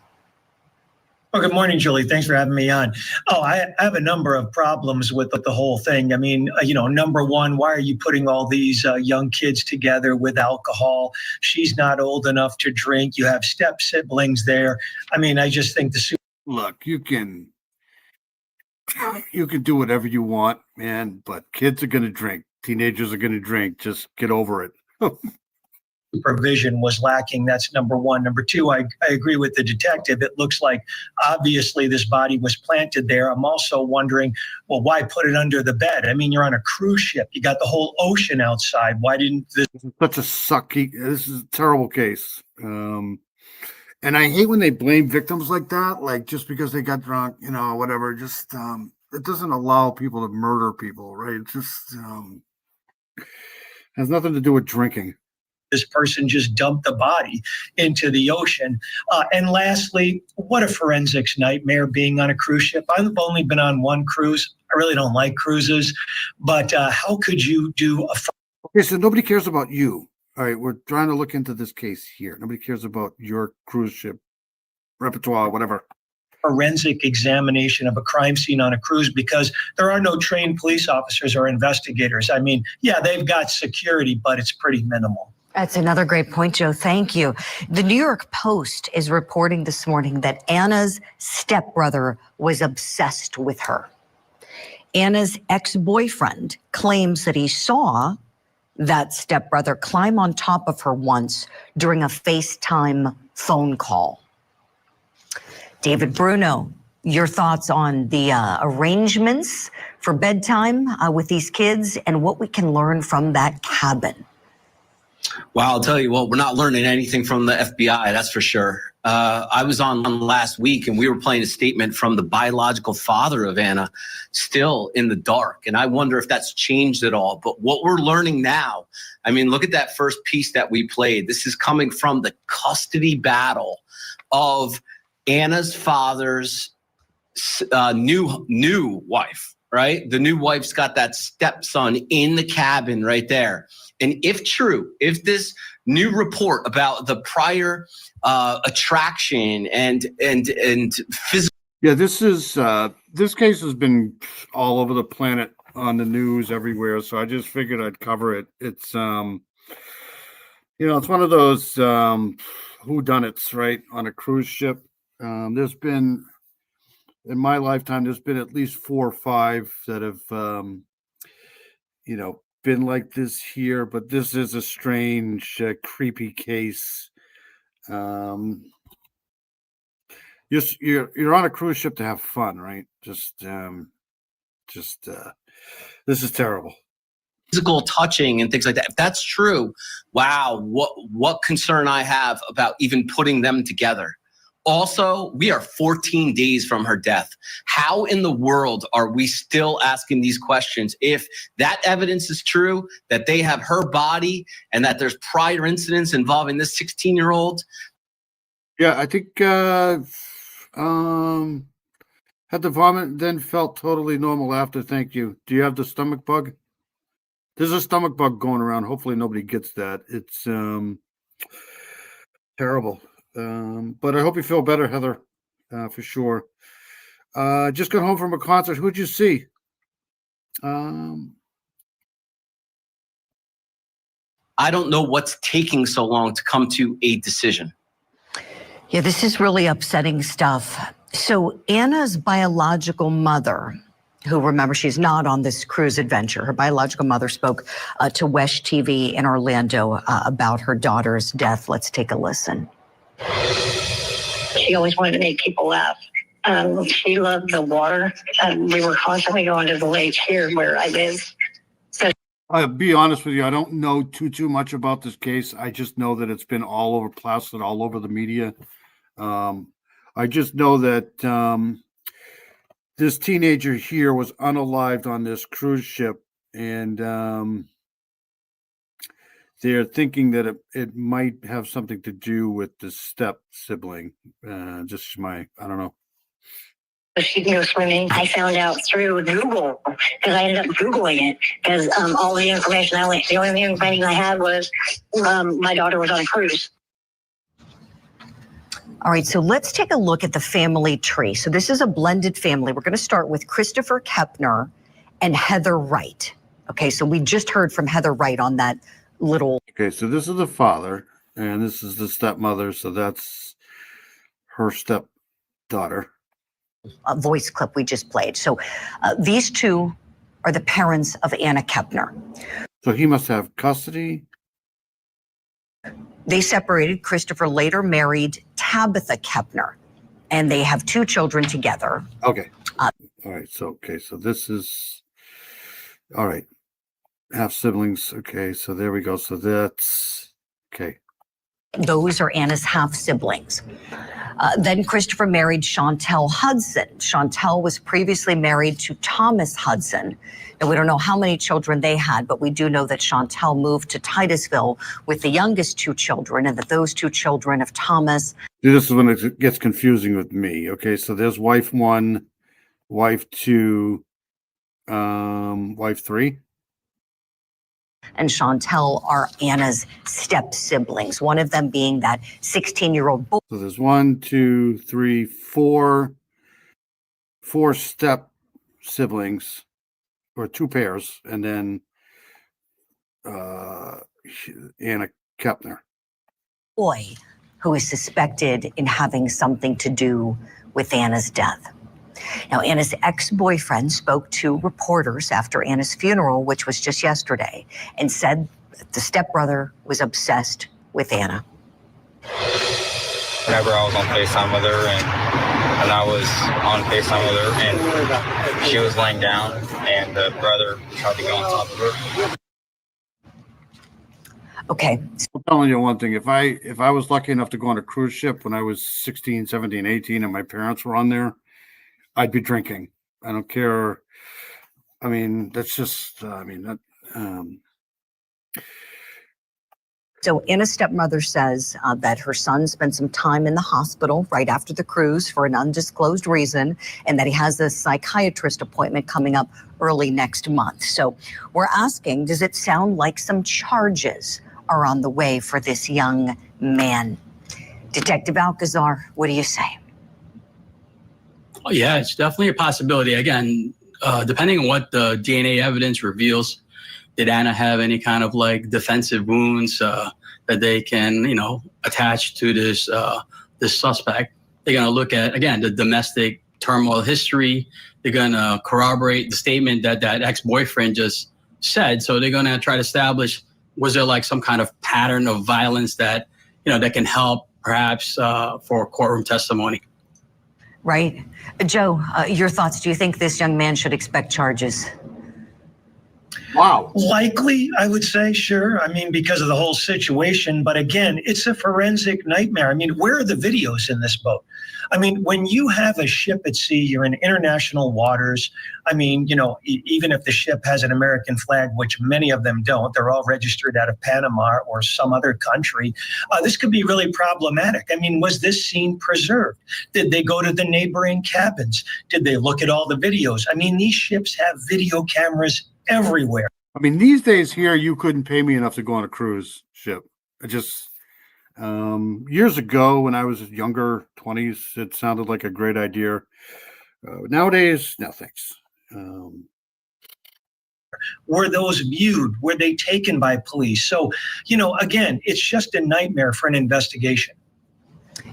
S19: Well, good morning, Julie. Thanks for having me on. Oh, I have a number of problems with the whole thing. I mean, number one, why are you putting all these young kids together with alcohol? She's not old enough to drink. You have step siblings there. I mean, I just think
S1: Look, you can do whatever you want, man, but kids are going to drink. Teenagers are going to drink. Just get over it.
S19: provision was lacking. That's number one. Number two, I agree with the detective. It looks like obviously this body was planted there. I'm also wondering, well, why put it under the bed? I mean, you're on a cruise ship. You got the whole ocean outside. Why didn't this?
S1: This is a terrible case. And I hate when they blame victims like that, like just because they got drunk, whatever. Just it doesn't allow people to murder people, right? It just has nothing to do with drinking.
S19: This person just dumped the body into the ocean. And lastly, what a forensics nightmare being on a cruise ship. I've only been on one cruise. I really don't like cruises, but how could you do a...
S1: Okay, so nobody cares about you. All right, we're trying to look into this case here. Nobody cares about your cruise ship repertoire, whatever.
S19: Forensic examination of a crime scene on a cruise because there are no trained police officers or investigators. I mean, yeah, they've got security, but it's pretty minimal.
S16: That's another great point, Joe. Thank you. The New York Post is reporting this morning that Anna's stepbrother was obsessed with her. Anna's ex-boyfriend claims that he saw that stepbrother climb on top of her once during a FaceTime phone call. David Bruno, your thoughts on the arrangements for bedtime with these kids and what we can learn from that cabin?
S20: Well, I'll tell you what, we're not learning anything from the FBI, that's for sure. I was on last week and we were playing a statement from the biological father of Anna, still in the dark. And I wonder if that's changed at all. But what we're learning now, I mean, look at that first piece that we played. This is coming from the custody battle of Anna's father's new wife, right? The new wife's got that stepson in the cabin right there. And if true, if this new report about the prior attraction and physical.
S1: Yeah, this case has been all over the planet on the news everywhere. So I just figured I'd cover it. It's, it's one of those whodunits, right? On a cruise ship. There's been, in my lifetime, there's been at least 4 or 5 that have, been like this here, but this is a strange, creepy case. You're on a cruise ship to have fun, right? This is terrible.
S20: Physical touching and things like that. If that's true, wow, what concern I have about even putting them together. Also, we are 14 days from her death. How in the world are we still asking these questions if that evidence is true, that they have her body and that there's prior incidents involving this 16-year-old?
S1: Yeah, I think had the vomit, then felt totally normal after. Thank you. Do you have the stomach bug? There's a stomach bug going around. Hopefully nobody gets that. It's terrible. But I hope you feel better, Heather, for sure. Just got home from a concert. Who'd you see?
S20: I don't know what's taking so long to come to a decision.
S16: Yeah, this is really upsetting stuff. So Anna's biological mother, who, remember, she's not on this cruise adventure. Her biological mother spoke to WESH TV in Orlando about her daughter's death. Let's take a listen.
S21: She always wanted to make people laugh. She loved the water. We were constantly going to the lake here where I live. So
S1: I'll be honest with you. I don't know too much about this case. I just know that it's been all over, plastered all over the media. I just know that this teenager here was unalived on this cruise ship, and they're thinking that it might have something to do with the step sibling. I don't know.
S21: she can go swimming. I found out through Google because I ended up Googling it because all the information the only information I had was my daughter was on a cruise.
S16: All right, so let's take a look at the family tree. So this is a blended family. We're going to start with Christopher Kepner and Heather Wright. Okay, so we just heard from Heather Wright on that little.
S1: Okay, so this is the father, and this is the stepmother. So that's her stepdaughter.
S16: Voice clip we just played. So these two are the parents of Anna Kepner.
S1: So he must have custody.
S16: They separated. Christopher later married Tabitha Kepner, and they have 2 children together.
S1: Okay. All right. So this is all right. Half siblings. Okay. So there we go. So that's okay.
S16: Those are Anna's half siblings. Then Christopher married Chantel Hudson. Chantel was previously married to Thomas Hudson. And we don't know how many children they had, but we do know that Chantel moved to Titusville with the youngest 2 children, and that those 2 children of Thomas.
S1: This is when it gets confusing with me. Okay. So there's wife 1, wife 2, wife 3.
S16: And Chantel are Anna's step siblings, one of them being that 16-year-old boy.
S1: So there's 1, 2, 3, 4 step siblings, or 2 pairs, and then Anna Kepner.
S16: Boy who is suspected in having something to do with Anna's death. Now, Anna's ex-boyfriend spoke to reporters after Anna's funeral, which was just yesterday, and said that the stepbrother was obsessed with Anna.
S4: Whenever I was on FaceTime with her and I was on FaceTime with her and she was laying down and the brother tried to go on top of her.
S16: Okay.
S1: I'm telling you one thing, if I was lucky enough to go on a cruise ship when I was 16, 17, 18 and my parents were on there, I'd be drinking. I don't care. I mean, that's just,
S16: So Anna's stepmother says that her son spent some time in the hospital right after the cruise for an undisclosed reason, and that he has a psychiatrist appointment coming up early next month. So we're asking, does it sound like some charges are on the way for this young man? Detective Alcazar, what do you say?
S18: Oh, yeah, it's definitely a possibility. Again, depending on what the DNA evidence reveals, did Anna have any kind of like defensive wounds that they can, attach to this suspect? They're going to look at, again, the domestic turmoil history. They're going to corroborate the statement that ex-boyfriend just said. So they're going to try to establish, was there like some kind of pattern of violence that, that can help perhaps for courtroom testimony?
S16: Right. Joe, your thoughts? Do you think this young man should expect charges?
S1: Wow.
S19: Likely, I would say, sure. I mean, because of the whole situation. But again, it's a forensic nightmare. I mean, where are the videos in this boat? I mean, when you have a ship at sea, you're in international waters. I mean, even if the ship has an American flag, which many of them don't, they're all registered out of Panama or some other country. This could be really problematic. I mean, was this scene preserved? Did they go to the neighboring cabins? Did they look at all the videos? I mean, these ships have video cameras everywhere.
S1: I mean, these days here, you couldn't pay me enough to go on a cruise ship. I just, years ago when I was younger, 20s, it sounded like a great idea. Nowadays, no thanks.
S19: Were those viewed? Were they taken by police? So, again, it's just a nightmare for an investigation.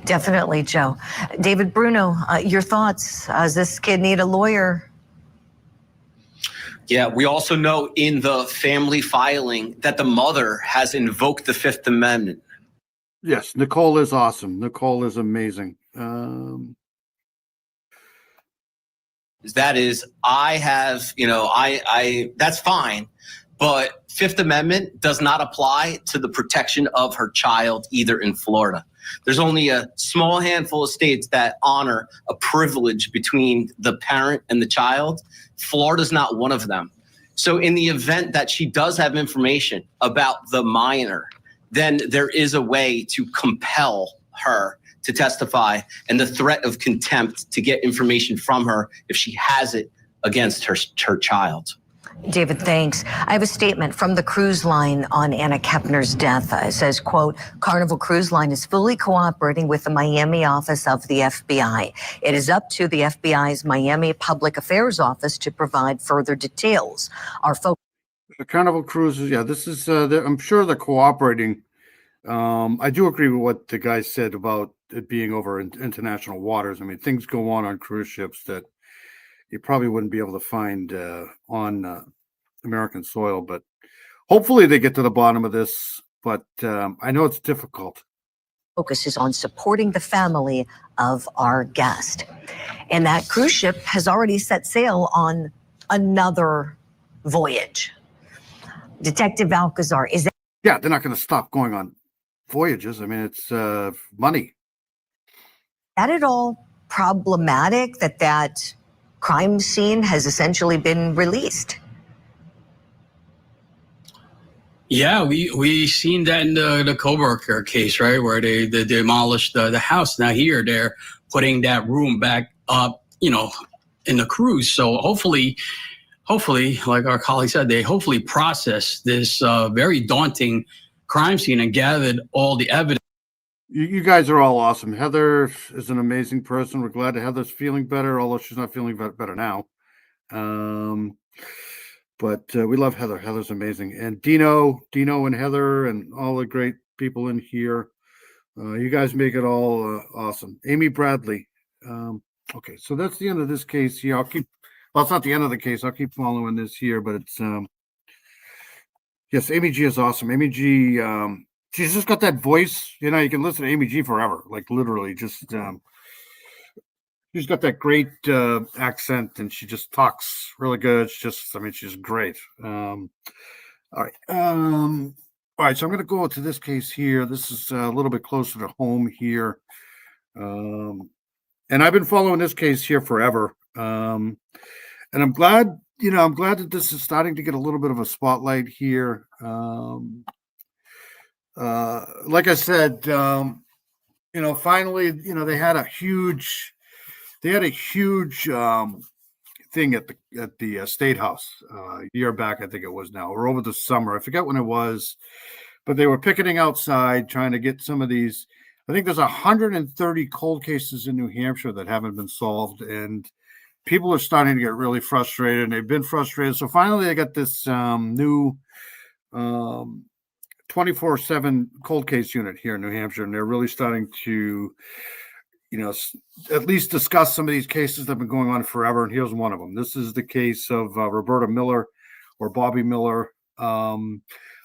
S16: Definitely, Joe. David Bruno, your thoughts? Does this kid need a lawyer?
S20: Yeah, we also know in the family filing that the mother has invoked the Fifth Amendment.
S1: Yes, Nicole is awesome. Nicole is amazing.
S20: That is, I have, that's fine, but Fifth Amendment does not apply to the protection of her child either in Florida. There's only a small handful of states that honor a privilege between the parent and the child. Florida's not one of them. So in the event that she does have information about the minor, then there is a way to compel her to testify and the threat of contempt to get information from her if she has it against her child.
S16: David, thanks. I have a statement from the cruise line on Anna Kepner's death. It says, quote, Carnival Cruise Line is fully cooperating with the Miami office of the FBI. It is up to the FBI's Miami Public Affairs Office to provide further details. Our focus.
S1: The Carnival Cruises, yeah, this is, I'm sure they're cooperating. I do agree with what the guy said about it being over in international waters. I mean, things go on cruise ships that you probably wouldn't be able to find on American soil, but hopefully they get to the bottom of this. But I know it's difficult.
S16: Focus is on supporting the family of our guest. And that cruise ship has already set sail on another voyage. Detective Alcazar, is that?
S1: Yeah, they're not going to stop going on voyages. I mean, it's money.
S16: That at all problematic that crime scene has essentially been released?
S18: Yeah, we seen that in the Coburger case, right, where they demolished the house. Now here they're putting that room back up, in the cruise. So hopefully, like our colleague said, they hopefully process this very daunting crime scene and gathered all the evidence.
S1: You guys are all awesome. Heather is an amazing person. We're glad that Heather's feeling better, although she's not feeling better now. But we love Heather. Heather's amazing. And Dino and Heather and all the great people in here. You guys make it all awesome. Amy Bradley. Okay, so that's the end of this case here. It's not the end of the case. I'll keep following this here, but it's, yes, Amy G is awesome. Amy G, she's just got that voice. You can listen to Amy G forever. Like literally just, she's got that great accent and she just talks really good. She's great. All right. All right. So I'm going to go to this case here. This is a little bit closer to home here. And I've been following this case here forever. And I'm glad, that this is starting to get a little bit of a spotlight here. Like I said, finally, they had a huge thing at the State House a year back, I think it was now, or over the summer. I forget when it was, but they were picketing outside trying to get some of these. I think there's 130 cold cases in New Hampshire that haven't been solved, and people are starting to get really frustrated, and they've been frustrated. So finally, they got this new 24/7 cold case unit here in New Hampshire, and they're really starting to, at least discuss some of these cases that have been going on forever. And here's one of them. This is the case of Roberta Miller, or Bobbie Miller. I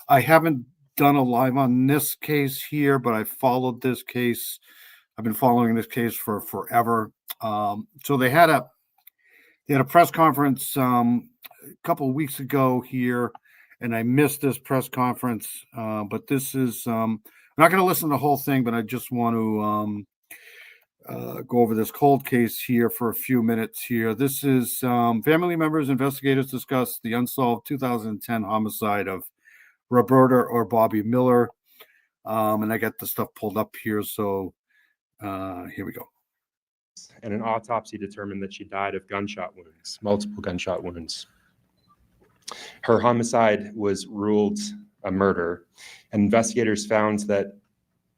S1: haven't done a live on this case here, but I followed this case. I've been following this case for forever. So they had a press conference a couple of weeks ago here, and I missed this press conference. But this is I'm not going to listen to the whole thing, but I just want to go over this cold case here for a few minutes here. This is family members, investigators discuss the unsolved 2010 homicide of Roberta or Bobbie Miller. And I got the stuff pulled up here. So here we go.
S5: And an autopsy determined that she died of gunshot wounds, multiple gunshot wounds. Her homicide was ruled a murder, and investigators found that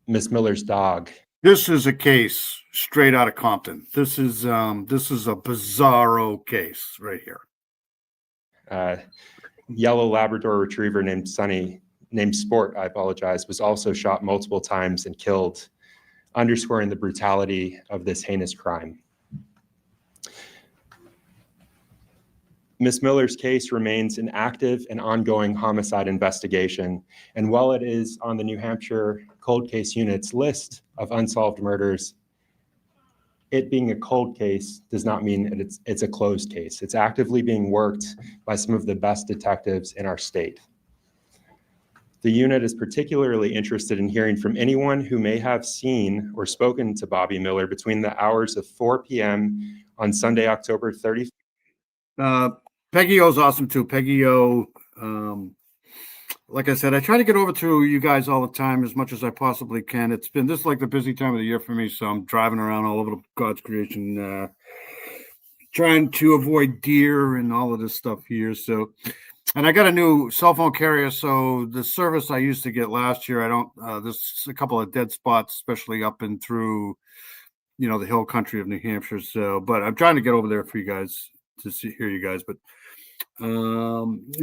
S5: Miss Miller's dog.
S1: This is a case straight out of Compton. This is a bizarro case right here.
S5: Yellow Labrador Retriever named Sport, was also shot multiple times and killed, underscoring the brutality of this heinous crime. Ms. Miller's case remains an active and ongoing homicide investigation, and while it is on the New Hampshire Cold Case Unit's list of unsolved murders, it being a cold case does not mean that it's a closed case. It's actively being worked by some of the best detectives in our state. The unit is particularly interested in hearing from anyone who may have seen or spoken to Bobbie Miller between the hours of 4 p.m. on Sunday, October 30th.
S1: Peggy O's awesome too. Peggy O, like I said, I try to get over to you guys all the time as much as I possibly can. It's been this is like the busy time of the year for me, so I'm driving around all over God's creation, trying to avoid deer and all of this stuff here. So, and I got a new cell phone carrier, so the service I used to get last year, I don't. There's a couple of dead spots, especially up and through, the hill country of New Hampshire. So, but I'm trying to get over there for you guys to hear you guys. But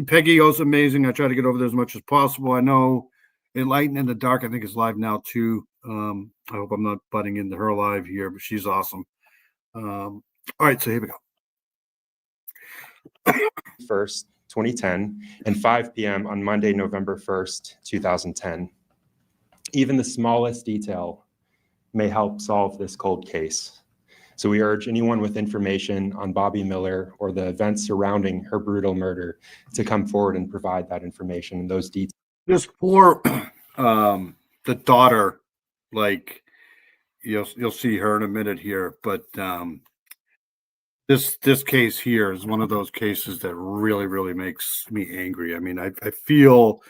S1: Peggy O's amazing. I try to get over there as much as possible. I know Enlighten in the Dark, I think, is live now too. I hope I'm not butting into her live here, but she's awesome. All right, so here we go.
S5: 1st, 2010, and 5 p.m. on Monday, November 1st, 2010. Even the smallest detail may help solve this cold case. So we urge anyone with information on Bobbie Miller or the events surrounding her brutal murder to come forward and provide that information and those details.
S1: This poor, the daughter, like you'll see her in a minute here, but this case here is one of those cases that really, really makes me angry. I mean, I feel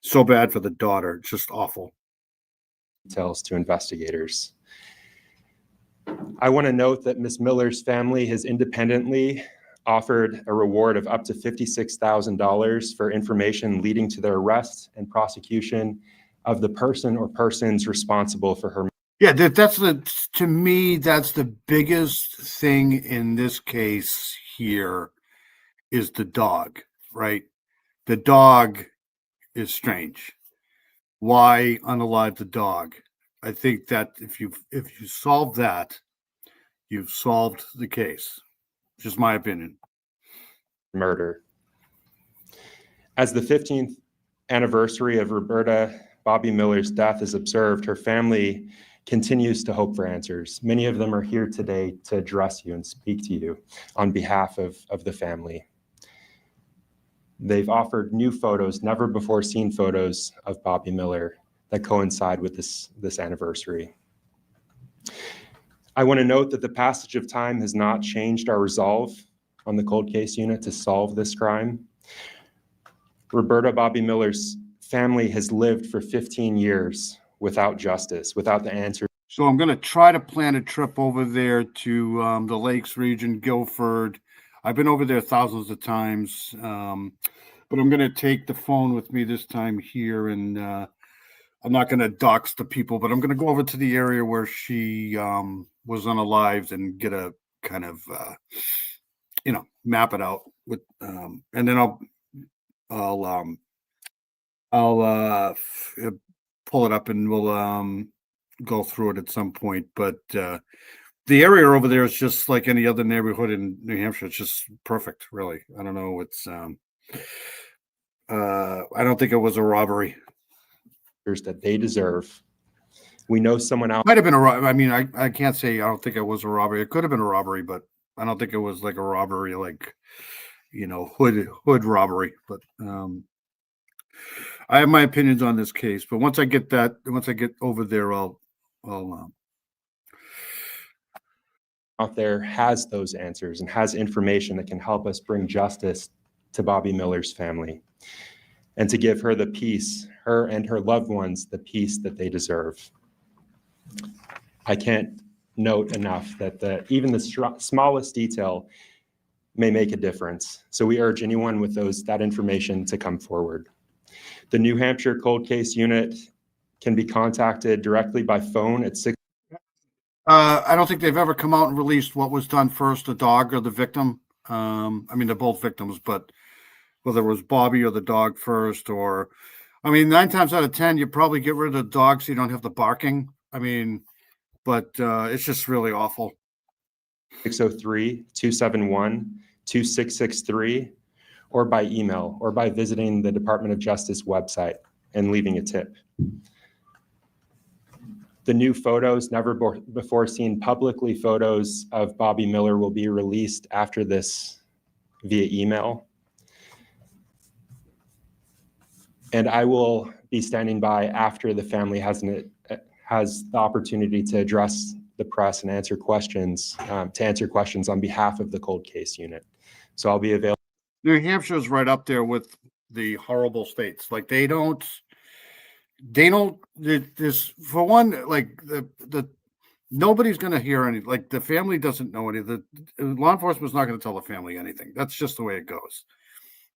S1: so bad for the daughter. It's just awful.
S5: Details to investigators. I want to note that Ms. Miller's family has independently offered a reward of up to $56,000 for information leading to the arrest and prosecution of the person or persons responsible for her.
S1: Yeah, to me, that's the biggest thing in this case here is the dog, right? The dog is strange. Why unalive the dog? I think that if you solve that, you've solved the case. Just my opinion.
S5: Murder. As the 15th anniversary of Roberta Bobbie Miller's death is observed, her family continues to hope for answers. Many of them are here today to address you and speak to you on behalf of the family. They've offered new photos, never before seen photos of Bobbie Miller that coincide with this anniversary. I want to note that the passage of time has not changed our resolve on the cold case unit to solve this crime. Roberta Bobbie Miller's family has lived for 15 years without justice, without the answer.
S1: So I'm going to try to plan a trip over there to the Lakes region, Guilford. I've been over there thousands of times, but I'm going to take the phone with me this time here, and I'm not going to dox the people, but I'm going to go over to the area where she was unalived and get a kind of, map it out with, and then I'll pull it up and we'll go through it at some point. But the area over there is just like any other neighborhood in New Hampshire. It's just perfect, really. I don't know. It's I don't think it was a robbery.
S5: That they deserve. We know someone else.
S1: Might have been a robbery. I mean, I can't say I don't think it was a robbery. It could have been a robbery, but I don't think it was like a robbery, like, hood robbery. But I have my opinions on this case. But once I get over there, I'll
S5: out there has those answers and has information that can help us bring justice to Bobbie Miller's family and to give her the peace, her and her loved ones, the peace that they deserve. I can't note enough that even the smallest detail may make a difference. So we urge anyone with that information to come forward. The New Hampshire Cold Case Unit can be contacted directly by phone at 6.
S1: I don't think they've ever come out and released what was done first, the dog or the victim. I mean, they're both victims, but whether it was Bobbie or the dog first, or, 9 times out of 10, you probably get rid of the dog so you don't have the barking. But it's just really awful.
S5: 603-271-2663, or by email, or by visiting the Department of Justice website and leaving a tip. The new photos, never before seen publicly photos of Bobbie Miller, will be released after this via email. And I will be standing by after the family has the opportunity to address the press and answer questions, on behalf of the cold case unit. So I'll be available.
S1: New Hampshire is right up there with the horrible states. Like they don't, this for one, like the nobody's going to hear any, like the family doesn't know any, the law enforcement's not going to tell the family anything. That's just the way it goes.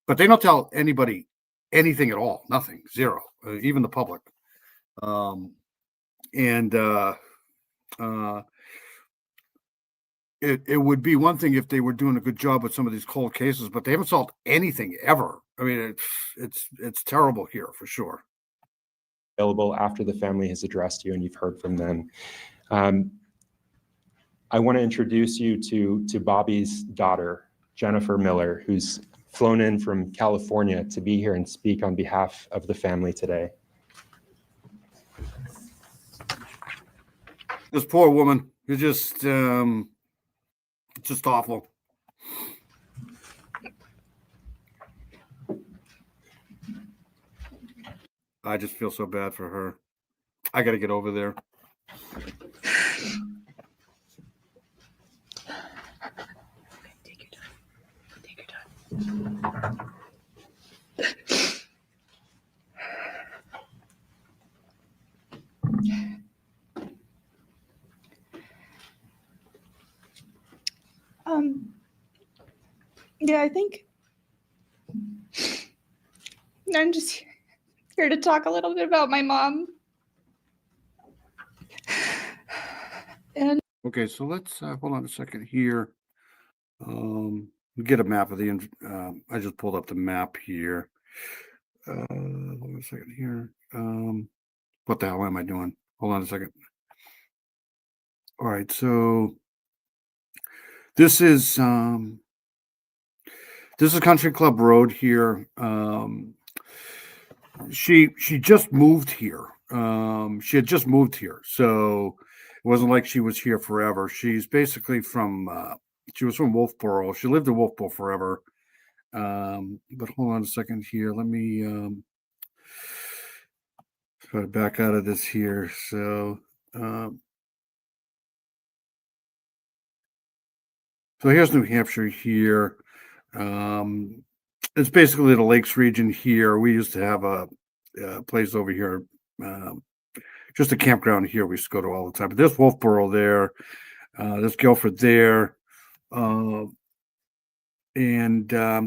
S1: But they don't tell anybody anything at all, nothing, zero, even the public. It would be one thing if they were doing a good job with some of these cold cases, but they haven't solved anything ever. I mean, it's terrible here for sure.
S5: Available after the family has addressed you and you've heard from them. I want to introduce you to Bobbie's daughter, Jennifer Miller, who's flown in from California to be here and speak on behalf of the family today.
S1: This poor woman, you're just awful. I just feel so bad for her. I got to get over there.
S6: Take your time. Take your time.
S22: Yeah, I think I'm just here to talk a little bit about my mom. And
S1: Okay, so let's hold on a second here. Get a map of the. I just pulled up the map here. Hold on a second here. What the hell am I doing? Hold on a second. All right, so this is Country Club Road here. She just moved here. She had just moved here, so it wasn't like she was here forever. She's basically from she was from Wolfboro. She lived in Wolfboro forever. But hold on a second here. Let me try to back out of this here. So so here's New Hampshire here. It's basically the Lakes region here. We used to have a place over here, just a campground here we used to go to all the time. But there's Wolfboro there. There's Guilford there. And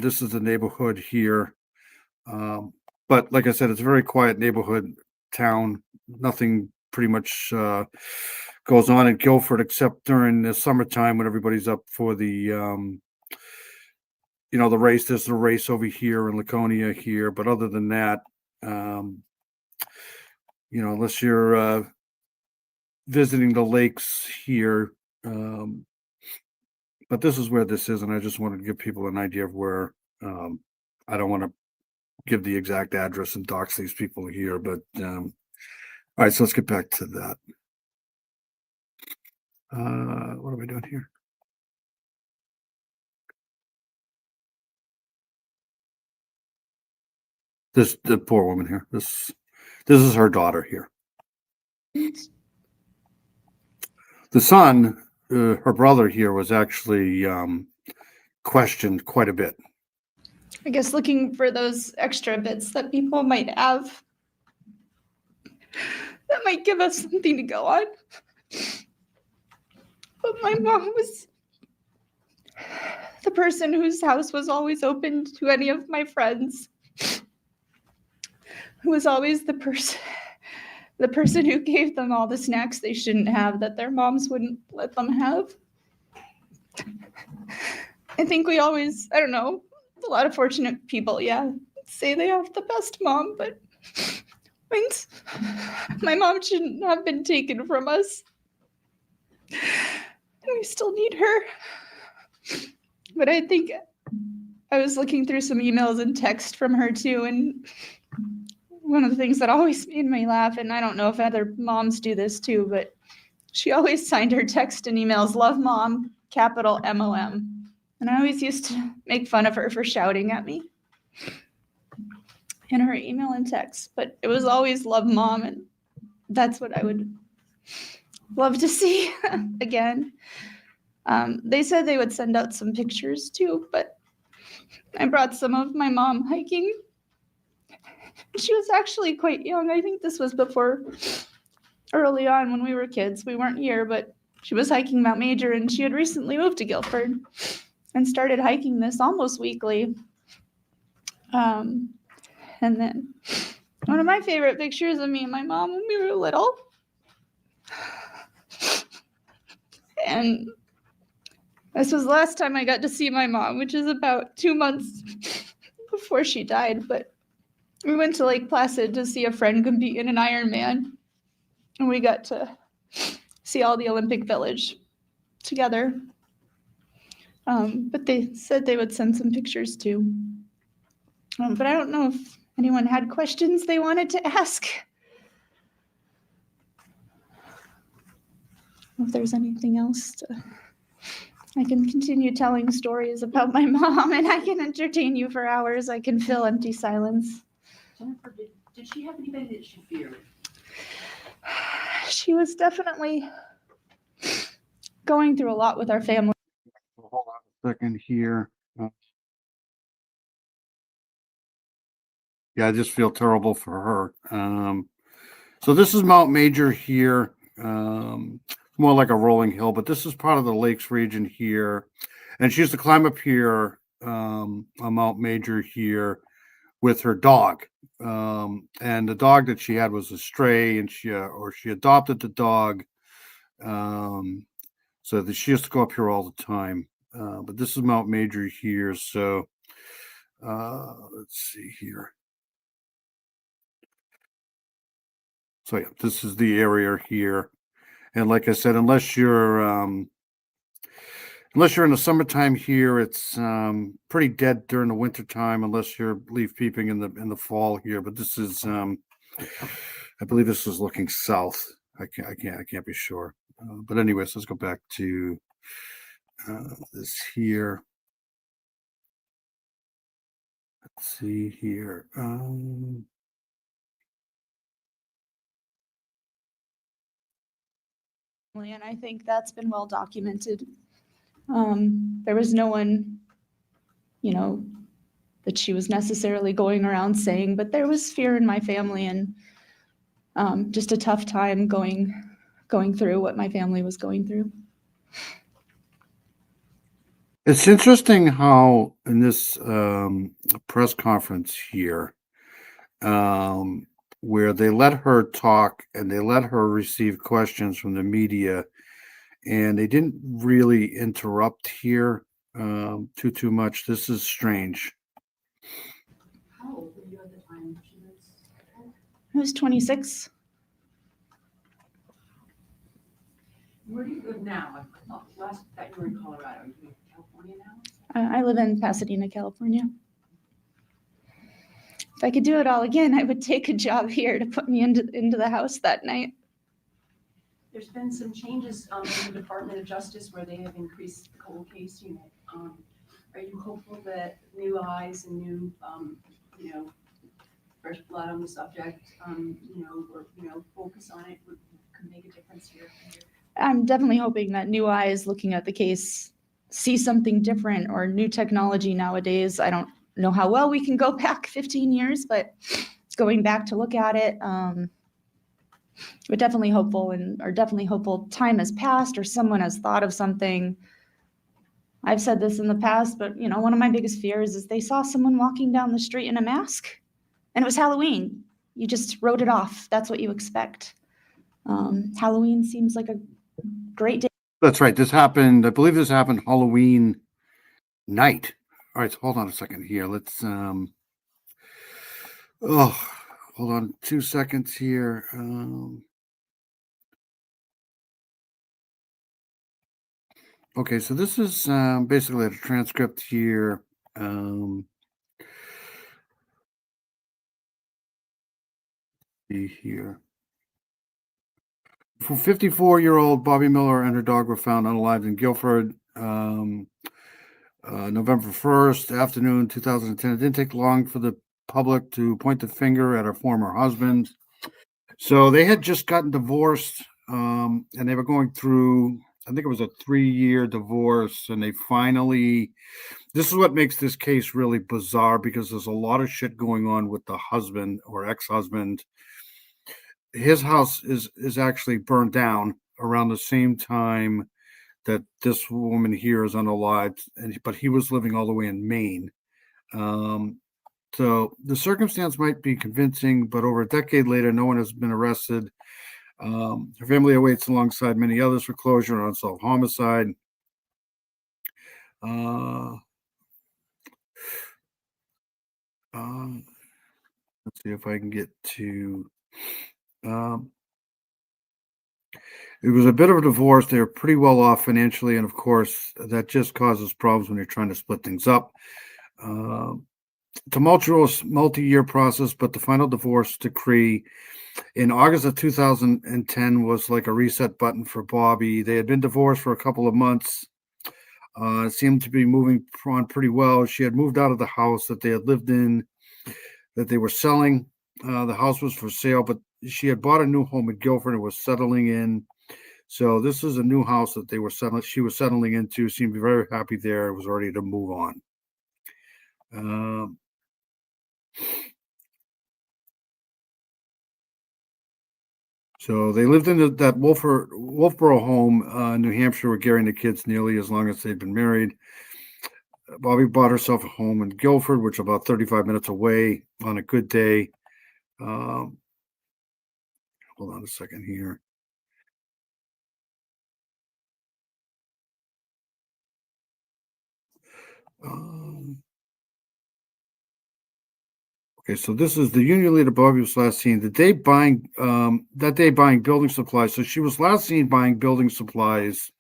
S1: this is the neighborhood here. But like I said, it's a very quiet neighborhood town. Nothing pretty much goes on in Guilford except during the summertime when everybody's up for the the race. There's the race over here in Laconia here, but other than that, unless you're visiting the lakes here, but this is where this is, and I just wanted to give people an idea of where. I don't want to give the exact address and dox these people here, but all right, so let's get back to that. What am I doing here? The poor woman here. This is her daughter here. The son, her brother here, was actually questioned quite a bit.
S22: I guess looking for those extra bits that people might have that might give us something to go on. But my mom was the person whose house was always open to any of my friends, who was always the person who gave them all the snacks they shouldn't have that their moms wouldn't let them have. I think we always, I don't know, a lot of fortunate people, say they have the best mom, but my mom shouldn't have been taken from us. And we still need her. But I think I was looking through some emails and text from her too, and one of the things that always made me laugh, and I don't know if other moms do this too, but she always signed her text and emails, "Love Mom," capital MOM. And I always used to make fun of her for shouting at me in her email and text, but it was always "Love Mom," and that's what I would love to see again. They said they would send out some pictures too, but I brought some of my mom hiking She was actually quite young. I think this was before, early on when we were kids. We weren't here, but she was hiking Mount Major, and she had recently moved to Guilford and started hiking this almost weekly. And then one of my favorite pictures of me and my mom when we were little. And this was the last time I got to see my mom, which is about 2 months before she died. But we went to Lake Placid to see a friend compete in an Ironman. And we got to see all the Olympic Village together. But they said they would send some pictures too. But I don't know if anyone had questions they wanted to ask. If there's anything else, I can continue telling stories about my mom, and I can entertain you for hours. I can fill empty silence.
S6: Jennifer, did she have anybody that she feared?
S22: She was definitely going through a lot with our family.
S1: Hold on a second here. Yeah, I just feel terrible for her. So this is Mount Major here. More like a rolling hill, but this is part of the Lakes region here. And she used to climb up here on Mount Major here with her dog. And the dog that she had was a stray, and she adopted the dog. So that she used to go up here all the time. But this is Mount Major here. So let's see here. So yeah, this is the area here. And like I said, unless you're in the summertime here, it's pretty dead during the winter time, unless you're leaf peeping in the fall here. But this is, I believe this is looking south. I can't be sure. But anyways, let's go back to this here. Let's see here.
S22: And I think that's been well documented. There was no one, that she was necessarily going around saying, but there was fear in my family, and just a tough time going through what my family was going through.
S1: It's interesting how in this press conference here, where they let her talk and they let her receive questions from the media, and they didn't really interrupt here too much. This is strange.
S6: How old were you at the time?
S22: I was 26.
S6: Where do you live now? Last that you were in Colorado. Are you in California now?
S22: I live in Pasadena, California. If I could do it all again, I would take a job here to put me into the house that night.
S6: There's been some changes in the Department of Justice where they have increased the cold case unit. Are you hopeful that new eyes and new, fresh blood on the subject, or focus on it could make a difference here?
S22: I'm definitely hoping that new eyes looking at the case see something different, or new technology nowadays. I don't know how well we can go back 15 years, but going back to look at it, we're definitely hopeful, and are definitely hopeful time has passed or someone has thought of something. I've said this in the past, but one of my biggest fears is they saw someone walking down the street in a mask, and it was Halloween. You just wrote it off. That's what you expect. Halloween seems like a great day.
S1: That's right. This happened, I believe this happened Halloween night. All right, so hold on a second here. Let's hold on 2 seconds here. Okay, so this is basically a transcript here. See here. 54-year-old Bobbie Miller and her dog were found unalived in Guilford November 1st, afternoon 2010. It didn't take long for the public to point the finger at her former husband. So they had just gotten divorced, and they were going through, I think it was a 3-year divorce, and they finally this is what makes this case really bizarre, because there's a lot of shit going on with the husband or ex-husband. His house is actually burned down around the same time that this woman here is unalived, but he was living all the way in Maine. So the circumstance might be convincing, but over a decade later, no one has been arrested. Her family awaits alongside many others for closure on unsolved homicide. Let's see if I can get to. It was a bit of a divorce. They were pretty well off financially, and of course, that just causes problems when you're trying to split things up. Tumultuous multi-year process, but the final divorce decree in August of 2010 was like a reset button for Bobbie. They had been divorced for a couple of months. It seemed to be moving on pretty well. She had moved out of the house that they had lived in, that they were selling. The house was for sale, but she had bought a new home in Guilford and was settling in. So this is a new house that they were settling. She was settling into. Seemed to be very happy there. Was ready to move on. So they lived in that Wolfboro home, New Hampshire, with Gary and the kids nearly as long as they'd been married. Bobbie bought herself a home in Guilford, which is about 35 minutes away on a good day. Hold on a second here. Okay, so this is the union leader. Bobbie was last seen the day buying building supplies. So she was last seen buying building supplies,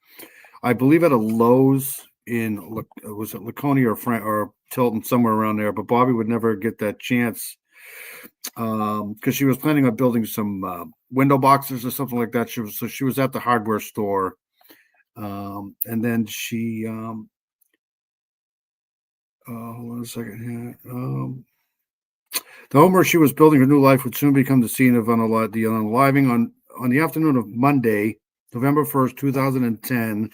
S1: I believe, at a Lowe's in was it Laconia or Tilton, somewhere around there. But Bobbie would never get that chance because she was planning on building some window boxes or something like that. She was at the hardware store, and then she hold on a second here. The home where she was building her new life would soon become the scene of the unaliving. On the afternoon of Monday, November 1st, 2010,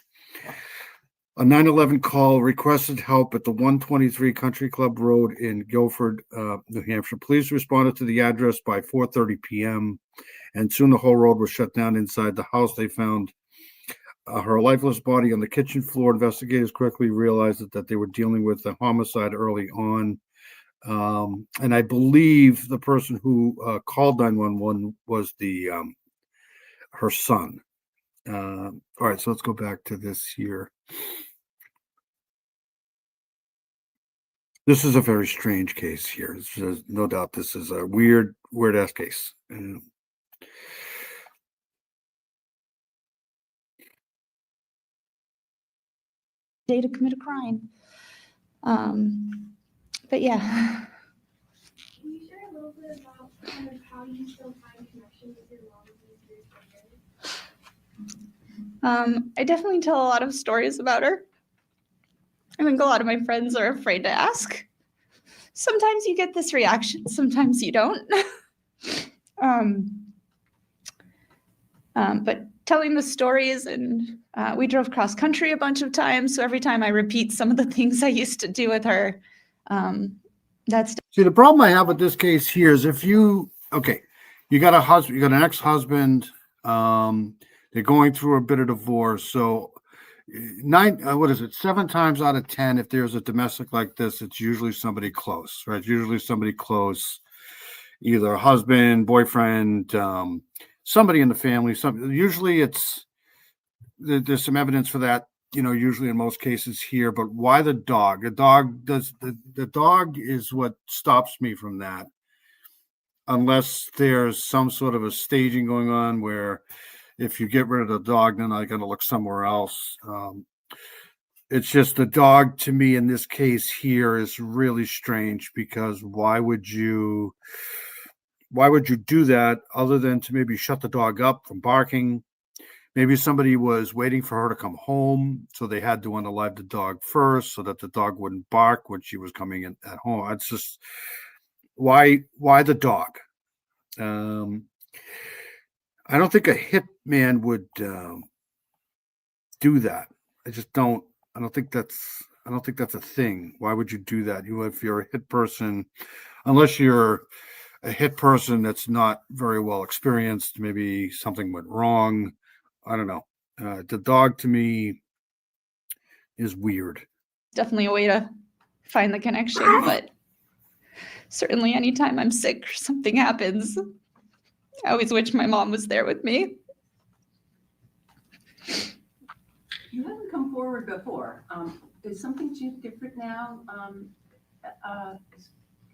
S1: a 911 call requested help at the 123 Country Club Road in Guilford, New Hampshire. Police responded to the address by 4:30 p.m., and soon the whole road was shut down. Inside the house, they found her lifeless body on the kitchen floor. Investigators quickly realized that they were dealing with a homicide early on. And I believe the person who called 911 was her son. All right, so let's go back to this here. This is a very strange case here. There's no doubt this is a weird ass case.
S22: Day to commit a crime. But yeah.
S2: Can you share a little bit about kind of how you still find connections with your mom these years later?
S22: I definitely tell a lot of stories about her. I think a lot of my friends are afraid to ask. Sometimes you get this reaction, sometimes you don't. But telling the stories, and we drove cross country a bunch of times, so every time I repeat some of the things I used to do with her, that's
S1: See, the problem I have with this case here is you got a husband, you got an ex-husband, they're going through a bit of divorce. So 7 times out of 10, if there's a domestic like this, it's usually somebody close, right? Usually somebody close, either a husband, boyfriend, somebody in the family. Usually there's some evidence for that, usually in most cases here. But why the dog? The dog is what stops me from that, unless there's some sort of a staging going on where if you get rid of the dog, then I got to look somewhere else. It's just the dog to me in this case here is really strange, because why would you do that other than to maybe shut the dog up from barking? Maybe somebody was waiting for her to come home, so they had to unalive the dog first so that the dog wouldn't bark when she was coming in at home. It's just why the dog? I don't think a hitman would do that. I don't think that's I don't think that's a thing. Why would you do that? If you're a hit person, unless you're a hit person that's not very well experienced, maybe something went wrong. I don't know. The dog to me is weird.
S22: Definitely a way to find the connection, but certainly anytime I'm sick or something happens, I always wish my mom was there with me.
S6: You haven't come forward before. Is something different now? Can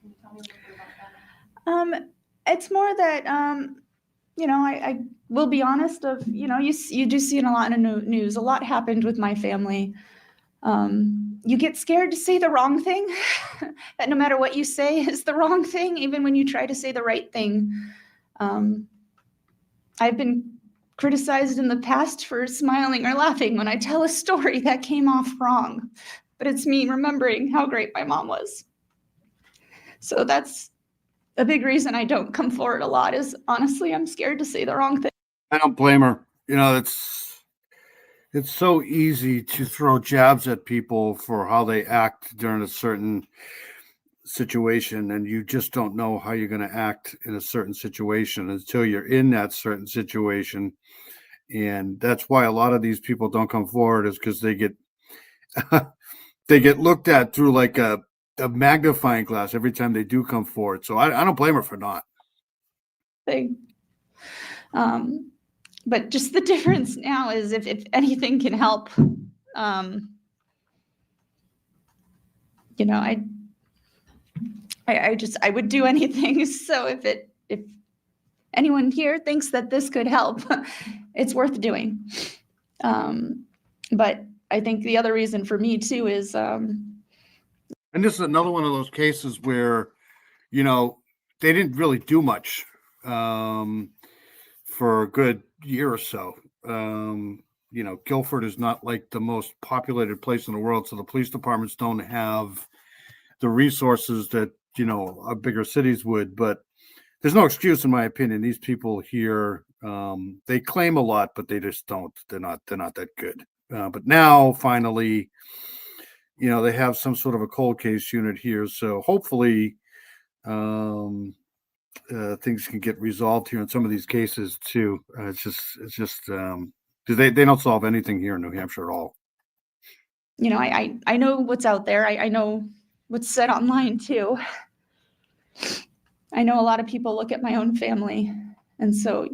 S6: you tell me a little bit about that?
S22: It's more that, I will be honest of, you do see in a lot of news, a lot happened with my family. You get scared to say the wrong thing, that no matter what you say is the wrong thing, even when you try to say the right thing. I've been criticized in the past for smiling or laughing when I tell a story that came off wrong, but it's me remembering how great my mom was. So that's a big reason I don't come forward a lot, is honestly, I'm scared to say the wrong thing.
S1: I don't blame her. It's so easy to throw jabs at people for how they act during a certain situation, and you just don't know how you're going to act in a certain situation until you're in that certain situation. And that's why a lot of these people don't come forward, is because they get they get looked at through like a magnifying glass every time they do come forward. So I don't blame her for not.
S22: But just the difference now is if anything can help, I would do anything. So if anyone here thinks that this could help, it's worth doing. But I think the other reason for me too is,
S1: and this is another one of those cases where, they didn't really do much for a good year or so. Guilford is not like the most populated place in the world, so the police departments don't have the resources that our bigger cities would. But there's no excuse, in my opinion. These people here, they claim a lot, but they just don't. They're not that good. But now, finally, they have some sort of a cold case unit here, so hopefully things can get resolved here in some of these cases too. It's just they don't solve anything here in New Hampshire at all.
S22: I know what's out there. I know what's said online too. I know a lot of people look at my own family, and so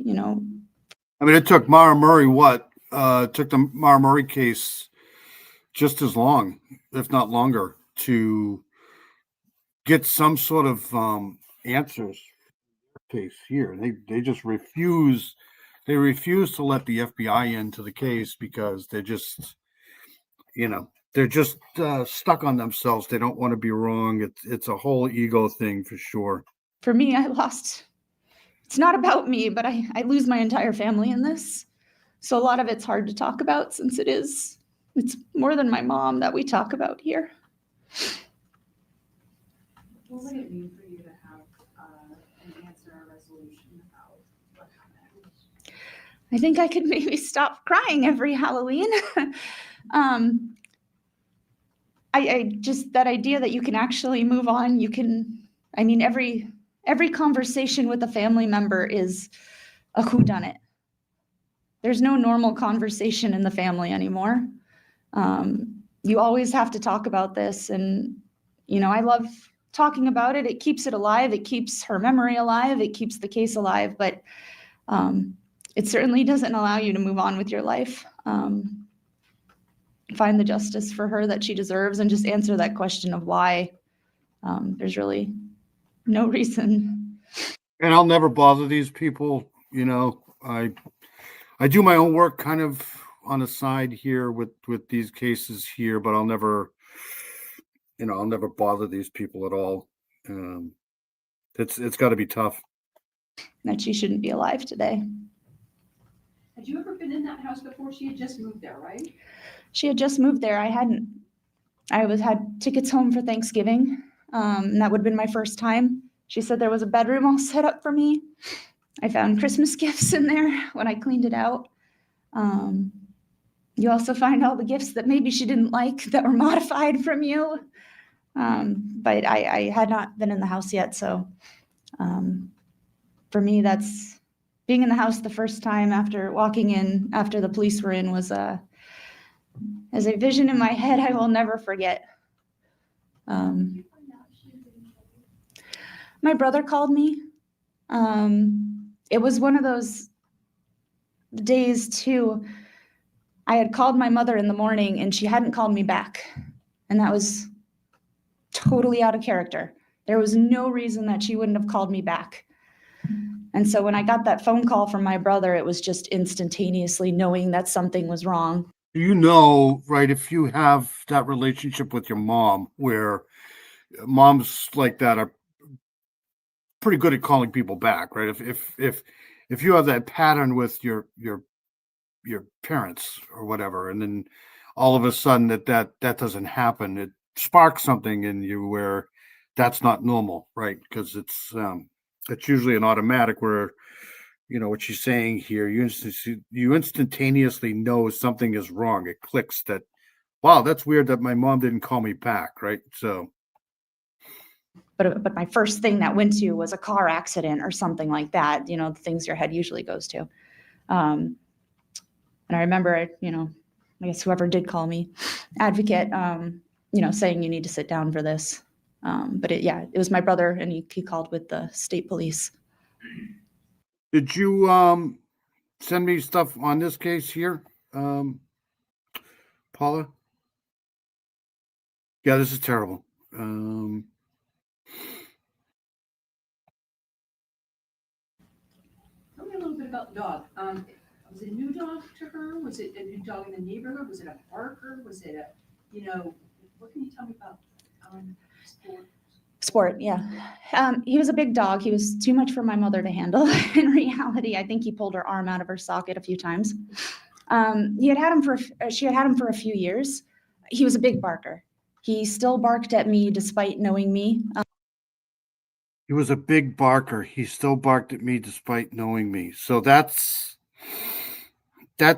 S1: it took Mara Murray took the Mara Murray case just as long, if not longer, to get some sort of answers case here. They just refuse. They refuse to let the FBI into the case because they're just, stuck on themselves. They don't want to be wrong. It's a whole ego thing for sure.
S22: For me, it's not about me, but I lose my entire family in this. So a lot of it's hard to talk about, since it's more than my mom that we talk about here.
S6: What would it mean for you to have an answer or resolution about what happened?
S22: I think I could maybe stop crying every Halloween. I just, that idea that you can actually move on. Every conversation with a family member is a whodunit. There's no normal conversation in the family anymore. You always have to talk about this, and I love talking about it. It keeps it alive. It keeps her memory alive. It keeps the case alive, but it certainly doesn't allow you to move on with your life. Find the justice for her that she deserves, and just answer that question of why. There's really no reason.
S1: And I'll never bother these people. I do my own work kind of on the side here with these cases here, but I'll never bother these people at all. It's got to be tough.
S22: That she shouldn't be alive today.
S6: Had you ever been in that house before? She had just moved there, right?
S22: She had just moved there. I hadn't. I had tickets home for Thanksgiving. And that would have been my first time. She said there was a bedroom all set up for me. I found Christmas gifts in there when I cleaned it out. You also find all the gifts that maybe she didn't like that were modified from you. But I had not been in the house yet, so for me, that's being in the house the first time after walking in after the police were in was as a vision in my head I will never forget. My brother called me. It was one of those days too. I had called my mother in the morning and she hadn't called me back. And that was totally out of character. There was no reason that she wouldn't have called me back. And so when I got that phone call from my brother, it was just instantaneously knowing that something was wrong.
S1: You know, right, if you have that relationship with your mom where moms like that are pretty good at calling people back, right? If you have that pattern with your parents or whatever, and then all of a sudden that doesn't happen, it sparks something in you where that's not normal, right? Because it's usually an automatic where, you know, what she's saying here, you instantaneously know something is wrong. It clicks that, wow, that's weird that my mom didn't call me back, right? So
S22: But my first thing that went to was a car accident or something like that, you know, the things your head usually goes to. And I remember, you know, I guess whoever did call me, advocate, you know, saying you need to sit down for this. But it was my brother, and he called with the state police.
S1: did you send me stuff on this case here, Paula? Yeah, this is terrible.
S6: Tell me a little bit about the dog. Was it a new dog to her? Was it a new dog in the neighborhood? Was it a barker? Was it a, you know, what can you tell me about
S22: Sport, yeah. He was a big dog. He was too much for my mother to handle. In reality, I think he pulled her arm out of her socket a few times. She had had him for a few years. He was a big barker. He still barked at me despite knowing me.
S1: He was a big barker. He still barked at me despite knowing me. So that's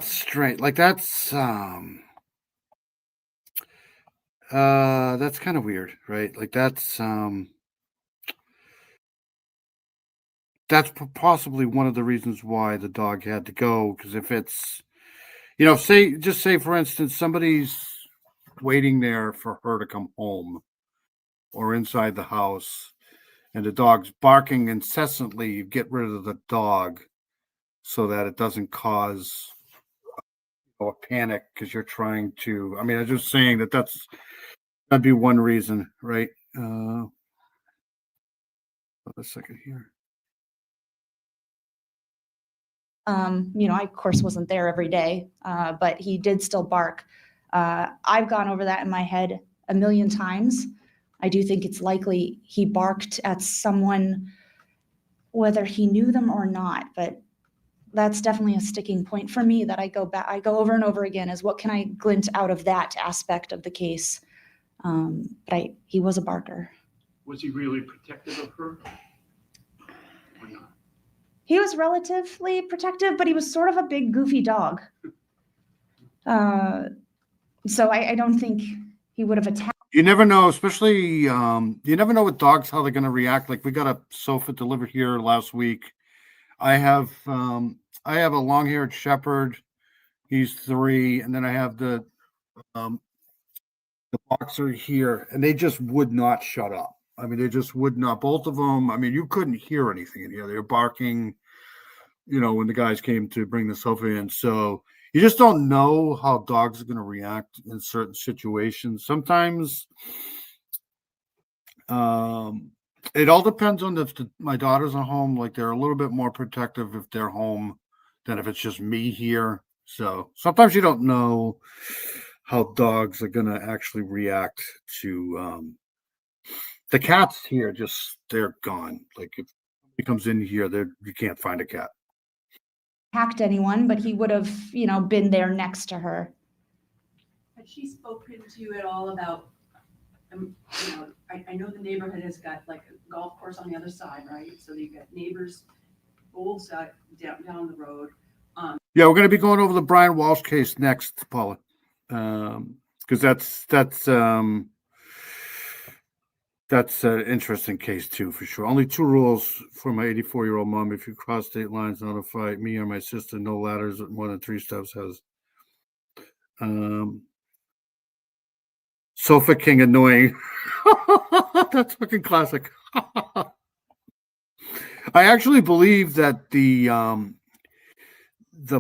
S1: strange. Like that's kind of weird, right? Like that's possibly one of the reasons why the dog had to go. Because if it's, you know, say for instance, somebody's waiting there for her to come home or inside the house, and the dog's barking incessantly, you get rid of the dog so that it doesn't cause a panic because you're trying to. I mean, I'm just saying that'd be one reason, right? A second here.
S22: You know, I of course wasn't there every day, but he did still bark. I've gone over that in my head a million times. I do think it's likely he barked at someone, whether he knew them or not, but that's definitely a sticking point for me that I go over and over again is what can I glint out of that aspect of the case? But he was a barker.
S11: Was he really protective of her? Or not?
S22: He was relatively protective, but he was sort of a big, goofy dog. So I don't think he would have attacked.
S1: You never know, especially you never know with dogs how they're going to react. Like we got a sofa delivered here last week. I have a long-haired shepherd. He's 3, and then I have the boxer here, and they just would not shut up. I mean, they just would not. Both of them. I mean, you couldn't hear anything in here. They were barking, you know, when the guys came to bring the sofa in. So you just don't know how dogs are going to react in certain situations. Sometimes it all depends on if my daughters are home. Like they're a little bit more protective if they're home than if it's just me here. So sometimes you don't know how dogs are going to actually react to the cats here. Just they're gone. Like if he comes in here, you can't find a cat.
S22: Attacked anyone, but he would have, you know, been there next to her.
S6: Had she spoken to you at all about, you know, I know the neighborhood has got like a golf course on the other side, right? So you got neighbors, both sides down the road.
S1: Yeah, we're going to be going over the Brian Walsh case next, Paula, because that's an interesting case too, for sure. Only 2 rules for my 84-year-old mom: if you cross state lines, notify me or my sister. No ladders at more than 3 steps. Has Sofa King annoying. That's fucking classic. I actually believe that the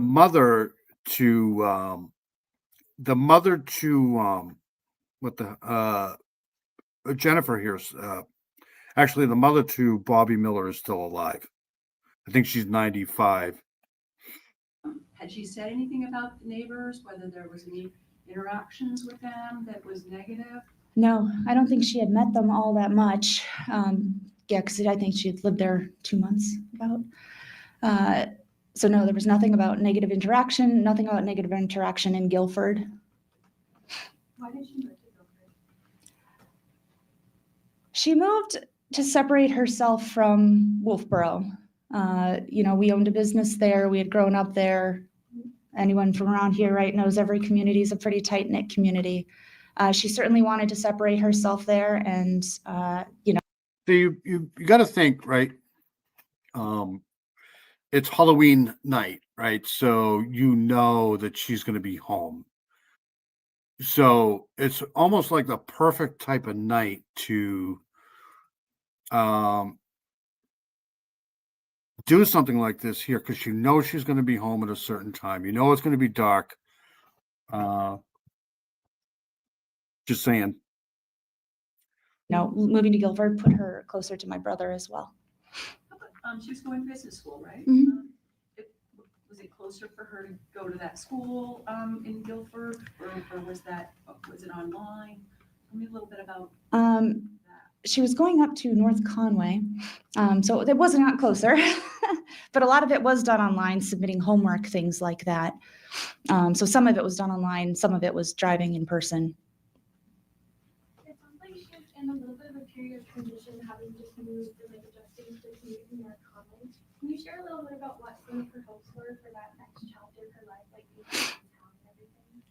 S1: mother to what the Jennifer here's actually the mother to Bobbie Miller is still alive. I think she's 95.
S6: Had she said anything about the neighbors, whether there was any interactions with them that was negative?
S22: No, I don't think she had met them all that much. Yeah, because I think she had lived there 2 months about. So no, there was nothing about negative interaction, nothing about negative interaction in Guilford.
S6: Why did she move to Guilford?
S22: She moved to separate herself from Wolfboro. We owned a business there. We had grown up there. Anyone from around here, right, knows every community is a pretty tight-knit community. She certainly wanted to separate herself there, and
S1: So you got to think, right? It's Halloween night, right? So that she's going to be home. So it's almost like the perfect type of night to do something like this here, because she's going to be home at a certain time. It's going to be dark. Just saying.
S22: Moving to Guilford put her closer to my brother as well.
S6: She was going to business school, right?
S22: Mhm.
S6: Was it closer for her to go to that school in Guilford, or was it online? Tell me a little bit about.
S22: She was going up to North Conway, so it was not closer, but a lot of it was done online, submitting homework, things like that. So some of it was done online, some of it was driving in person.
S2: It sounds like she's in a little bit of a period of transition, having just moved and adjusting to the community in North Conway. Can you share a little bit about what some of her hopes were for that next chapter of her life, like being in town and everything?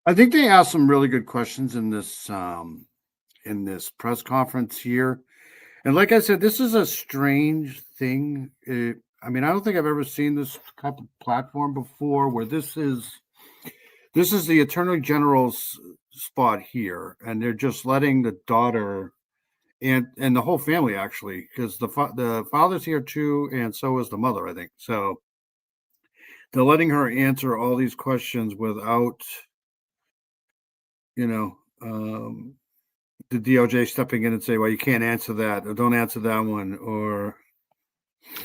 S1: I think they asked some really good questions in this press conference here. And like I said, this is a strange thing. I don't think I've ever seen this type of platform before, where this is the Attorney General's spot here, and they're just letting the daughter and the whole family, actually, because the father's here too, and so is the mother, I think. So they're letting her answer all these questions without the DOJ stepping in and say, well, you can't answer that, or don't answer that one, or.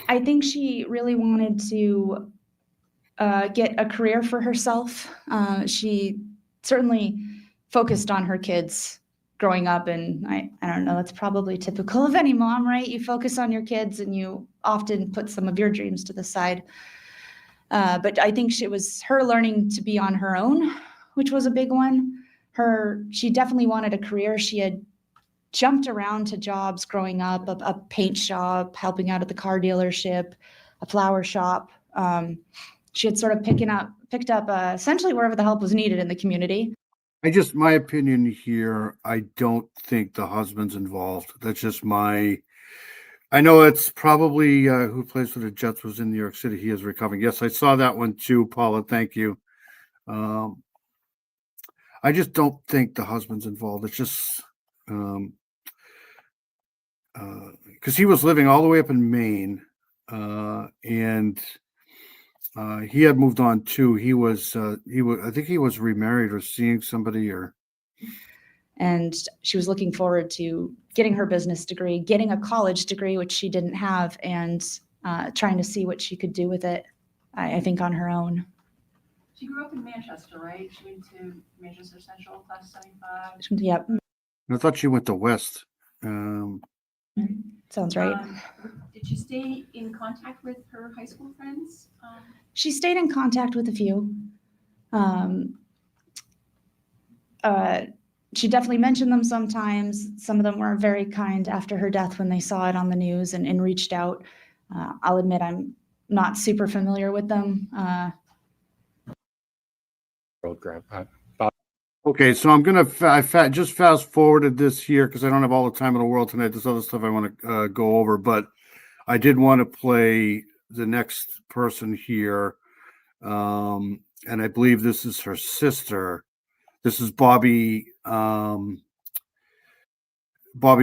S22: I think she really wanted to get a career for herself. She certainly focused on her kids growing up, and I don't know, that's probably typical of any mom, right? You focus on your kids and you often put some of your dreams to the side. But I think it was her learning to be on her own, which was a big one. She definitely wanted a career. She had jumped around to jobs growing up, a paint shop, helping out at the car dealership, a flower shop. She had sort of picked up essentially wherever the help was needed in the community.
S1: My opinion here, I don't think the husband's involved. That's just I know it's probably who plays for the Jets was in New York City. He is recovering. Yes, I saw that one too, Paula. Thank you. I just don't think the husband's involved. It's just because he was living all the way up in Maine, and he had moved on too. I think he was remarried or seeing somebody,
S22: and she was looking forward to getting her business degree, getting a college degree, which she didn't have, and trying to see what she could do with it, I think, on her own.
S6: She grew up in Manchester, right? She went to Manchester Central, class 75.
S22: Yep.
S1: I thought she went to West.
S22: Sounds right.
S6: Did she stay in contact with her high school friends?
S22: She stayed in contact with a few. She definitely mentioned them sometimes. Some of them were very kind after her death when they saw it on the news and reached out. I'll admit I'm not super familiar with them.
S1: Okay, so I'm gonna just fast forwarded this here because I don't have all the time in the world tonight. There's other stuff I want to go over, but I did want to play the next person here, and I believe this is her sister. This is Bobbie, Bobbie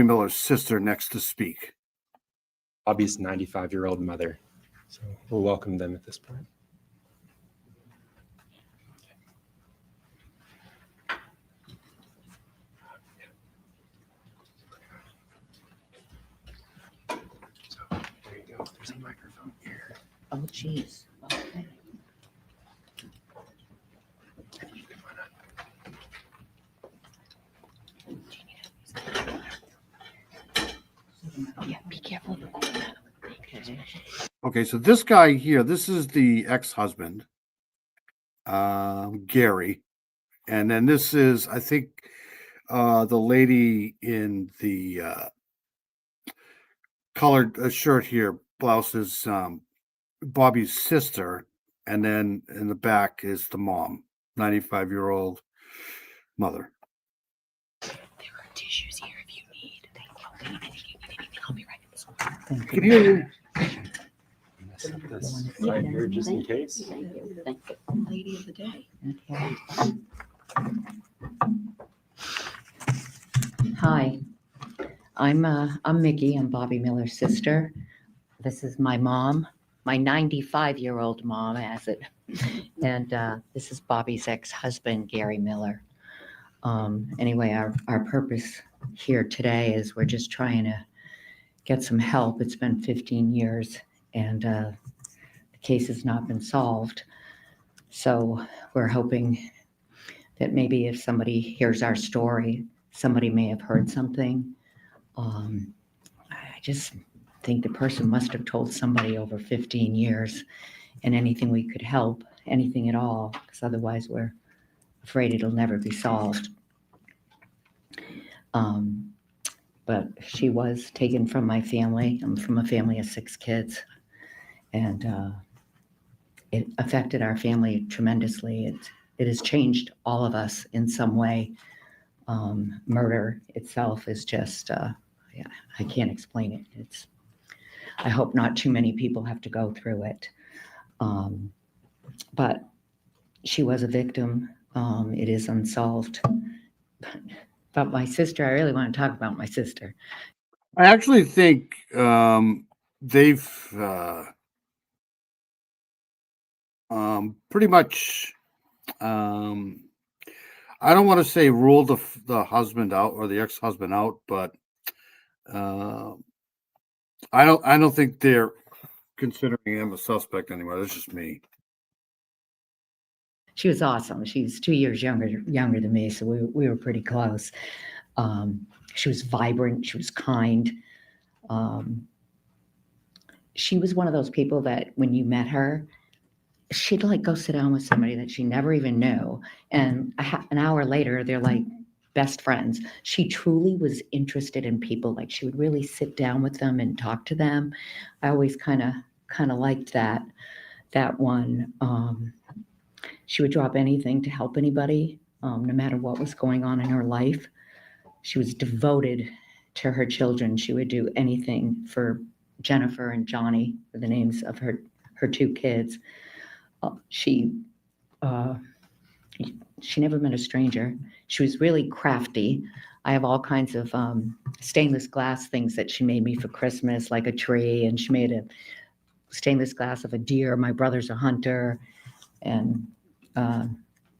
S1: Miller's sister, next to speak.
S5: Bobbie's 95-year-old mother. So we'll welcome them at this point. So there you go. There's a microphone here.
S3: Oh, geez. Okay. Yeah, be careful. Okay.
S1: Okay, so this guy here, this is the ex-husband, Gary, and then this is, I think, the lady in the colored shirt here, blouse is Bobbie's sister, and then in the back is the mom, 95-year-old mother.
S3: There are tissues here if you need. I'll be right in this corner.
S1: I can hear you.
S5: Set this right here just in case.
S3: Thank you. Thank you. Lady of the day. Okay. Hi, I'm Mickey. I'm Bobbie Miller's sister. This is my mom, my 95-year-old mom, and this is Bobbie's ex-husband, Gary Miller. Anyway, our purpose here today is we're just trying to get some help. It's been 15 years, and the case has not been solved. So we're hoping that maybe if somebody hears our story, somebody may have heard something. I just think the person must have told somebody over 15 years, and anything we could help, anything at all, because otherwise we're afraid it'll never be solved. But she was taken from my family. I'm from a family of 6 kids, and it affected our family tremendously. It has changed all of us in some way. Murder itself is just, yeah, I can't explain it. I hope not too many people have to go through it. But she was a victim. It is unsolved. But my sister, I really want to talk about my sister.
S1: I actually think they've pretty much, I don't want to say ruled the husband out or the ex-husband out, but I don't think they're considering him a suspect anymore. That's just me.
S3: She was awesome. She's 2 years younger than me, so we were pretty close. She was vibrant. She was kind. She was one of those people that when you met her, she'd like go sit down with somebody that she never even knew, and an hour later they're like best friends. She truly was interested in people. Like she would really sit down with them and talk to them. I always kind of liked that one. She would drop anything to help anybody, no matter what was going on in her life. She was devoted to her children. She would do anything for Jennifer and Johnny, for the names of her 2 kids. She never met a stranger. She was really crafty. I have all kinds of stainless glass things that she made me for Christmas, like a tree, and she made a stainless glass of a deer. My brother's a hunter, and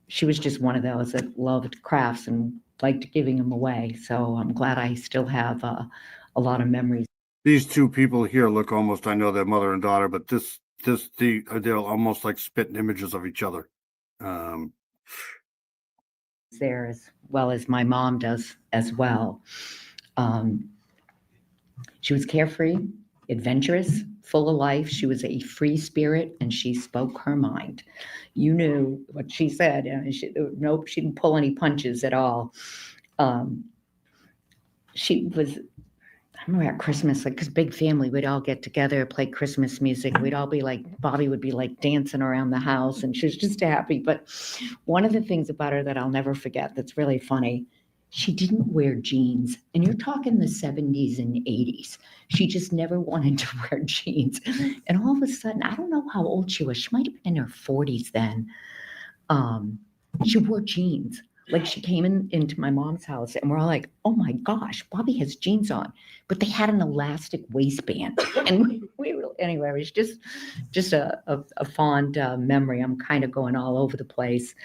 S3: she was just one of those that loved crafts and liked giving them away. So I'm glad I still have a lot of memories.
S1: These 2 people here look almost, I know they're mother and daughter, but they're almost like spitting images of each other.
S3: There as well as my mom does as well. She was carefree, adventurous, full of life. She was a free spirit, and she spoke her mind. You knew what she said. She didn't pull any punches at all. She was, I remember at Christmas, like, because big family, we'd all get together, play Christmas music. We'd all be like, Bobbie would be like dancing around the house and she was just happy. But one of the things about her that I'll never forget that's really funny, she didn't wear jeans. And you're talking the 70s and 80s. She just never wanted to wear jeans. And all of a sudden, I don't know how old she was. She might have been in her 40s then. She wore jeans. Like she came into my mom's house and we're all like, oh my gosh, Bobbie has jeans on, but they had an elastic waistband. And we were, anyway, it was just a fond memory. I'm kind of going all over the place.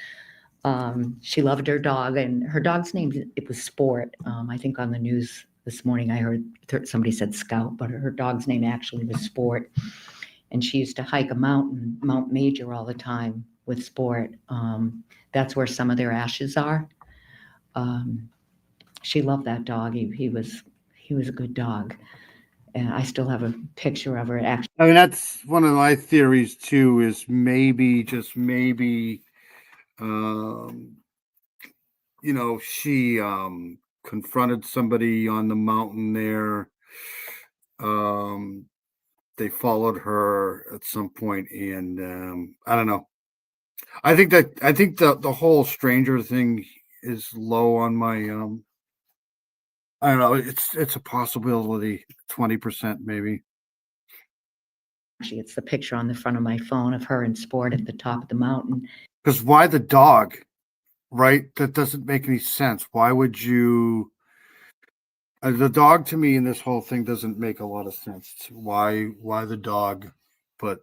S3: She loved her dog, and her dog's name, it was Sport. I think on the news this morning, I heard somebody said Scout, but her dog's name actually was Sport. And she used to hike a mountain, Mount Major, all the time with Sport. That's where some of their ashes are. She loved that dog. He was a good dog. And I still have a picture of her. Actually,
S1: I mean, that's one of my theories too, is maybe, just maybe, she confronted somebody on the mountain there. They followed her at some point, and I don't know. I think the whole stranger thing is low on my I don't know, it's a possibility, 20% maybe.
S3: it's the picture on the front of my phone of her and Sport at the top of the mountain.
S1: Because why the dog, right? That doesn't make any sense. Why would you? The dog to me in this whole thing doesn't make a lot of sense. Why the dog? But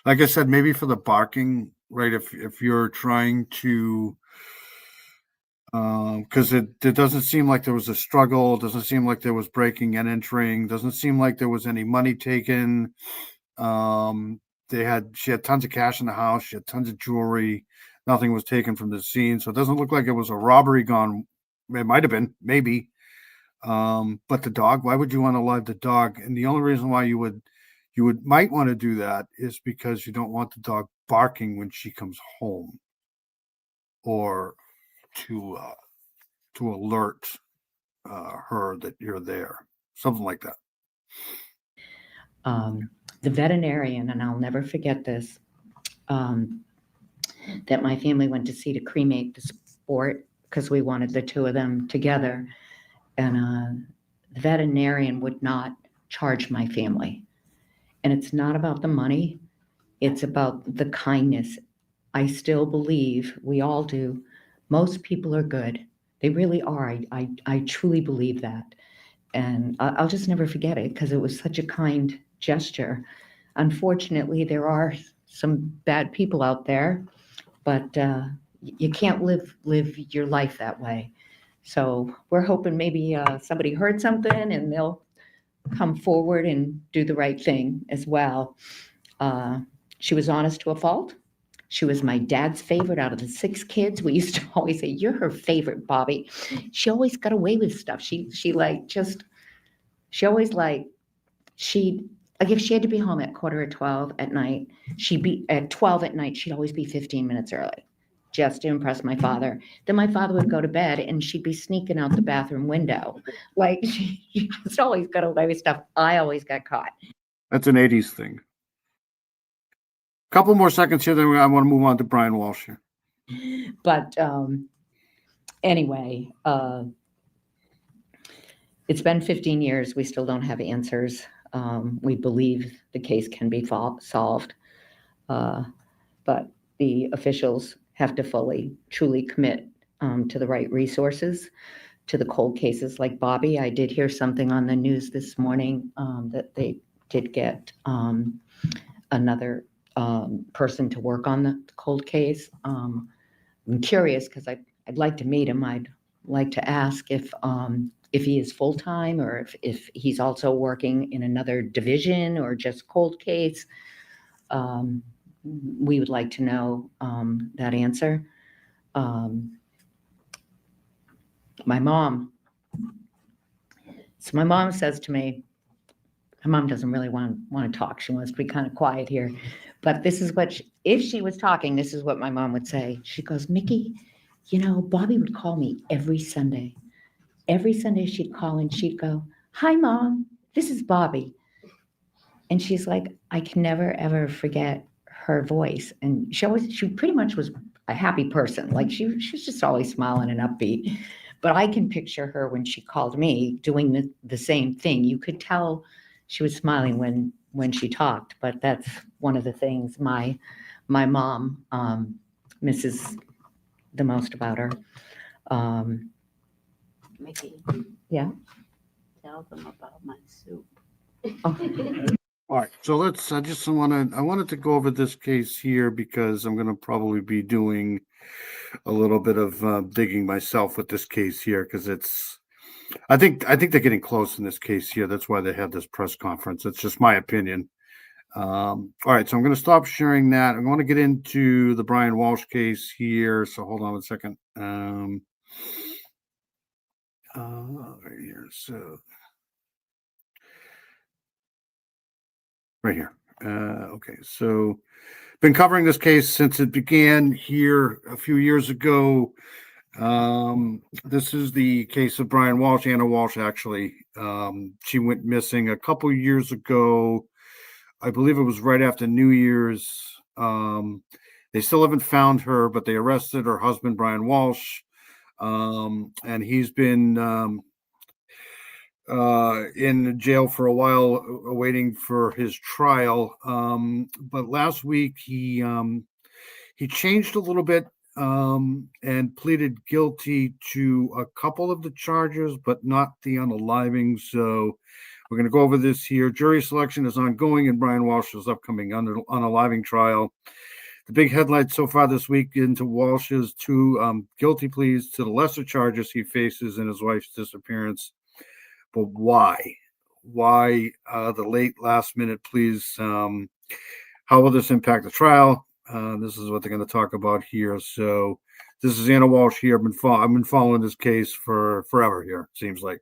S1: like I said, maybe for the barking, right? If you're trying to, because it doesn't seem like there was a struggle. It doesn't seem like there was breaking and entering. Doesn't seem like there was any money taken. She had tons of cash in the house. She had tons of jewelry. Nothing was taken from the scene, so it doesn't look like it was a robbery gone. It might have been, maybe. But the dog, why would you want to let the dog? And the only reason why you might want to do that is because you don't want the dog barking when she comes home, or to alert her that you're there, something like that.
S3: The veterinarian, and I'll never forget this, that my family went to see to cremate the Sport because we wanted the two of them together. And the veterinarian would not charge my family. And it's not about the money. It's about the kindness. I still believe, we all do, most people are good. They really are. I truly believe that. And I'll just never forget it because it was such a kind gesture. Unfortunately, there are some bad people out there, but you can't live your life that way. So we're hoping maybe somebody heard something and they'll come forward and do the right thing as well. She was honest to a fault. She was my dad's favorite out of the 6 kids. We used to always say, "You're her favorite, Bobbie." She always got away with stuff. She always like if she had to be home at 11:45 at night, she'd be at 12 at night. She'd always be 15 minutes early, just to impress my father. Then my father would go to bed and she'd be sneaking out the bathroom window. Like she just always got away with stuff. I always got caught.
S1: That's an 80s thing. Couple more seconds here, then I want to move on to Brian Walsh here.
S3: But anyway, it's been 15 years. We still don't have answers. We believe the case can be solved, but the officials have to truly commit to the right resources, to the cold cases like Bobbie. I did hear something on the news this morning that they did get another person to work on the cold case. I'm curious because I'd like to meet him. I'd like to ask if he is full-time or if he's also working in another division or just cold case. We would like to know that answer. My mom says to me, my mom doesn't really want to talk. She wants to be kind of quiet here. But this is what, if she was talking, this is what my mom would say. She goes, "Mickey, Bobbie would call me every Sunday. Every Sunday she'd call and she'd go, "Hi, Mom, this is Bobbie." And she's like, I can never, ever forget her voice. And she pretty much was a happy person. Like she was just always smiling and upbeat. But I can picture her when she called me doing the same thing. You could tell she was smiling when she talked, but that's one of the things my mom misses the most about her.
S9: Mickey,
S3: Yeah.
S9: tell them about my soup.
S1: All right, so I wanted to go over this case here because I'm going to probably be doing a little bit of digging myself with this case here because I think they're getting close in this case here. That's why they had this press conference. It's just my opinion. All right, so I'm going to stop sharing that. I'm going to get into the Brian Walsh case here. So hold on a second. Right here. So right here. Okay, so been covering this case since it began here a few years ago. This is the case of Brian Walsh, Anna Walsh, actually. She went missing a couple years ago. I believe it was right after New Year's. They still haven't found her, but they arrested her husband, Brian Walsh. And he's been in jail for a while, waiting for his trial. But last week he changed a little bit and pleaded guilty to a couple of the charges, but not the unaliving. So we're going to go over this here. Jury selection is ongoing in Brian Walsh's upcoming unaliving trial. The big headline so far this week into Walsh's two guilty pleas to the lesser charges he faces in his wife's disappearance. But why? Why the late last minute pleas? How will this impact the trial? This is what they're going to talk about here. So this is Anna Walsh here. I've been following this case for forever here, it seems like.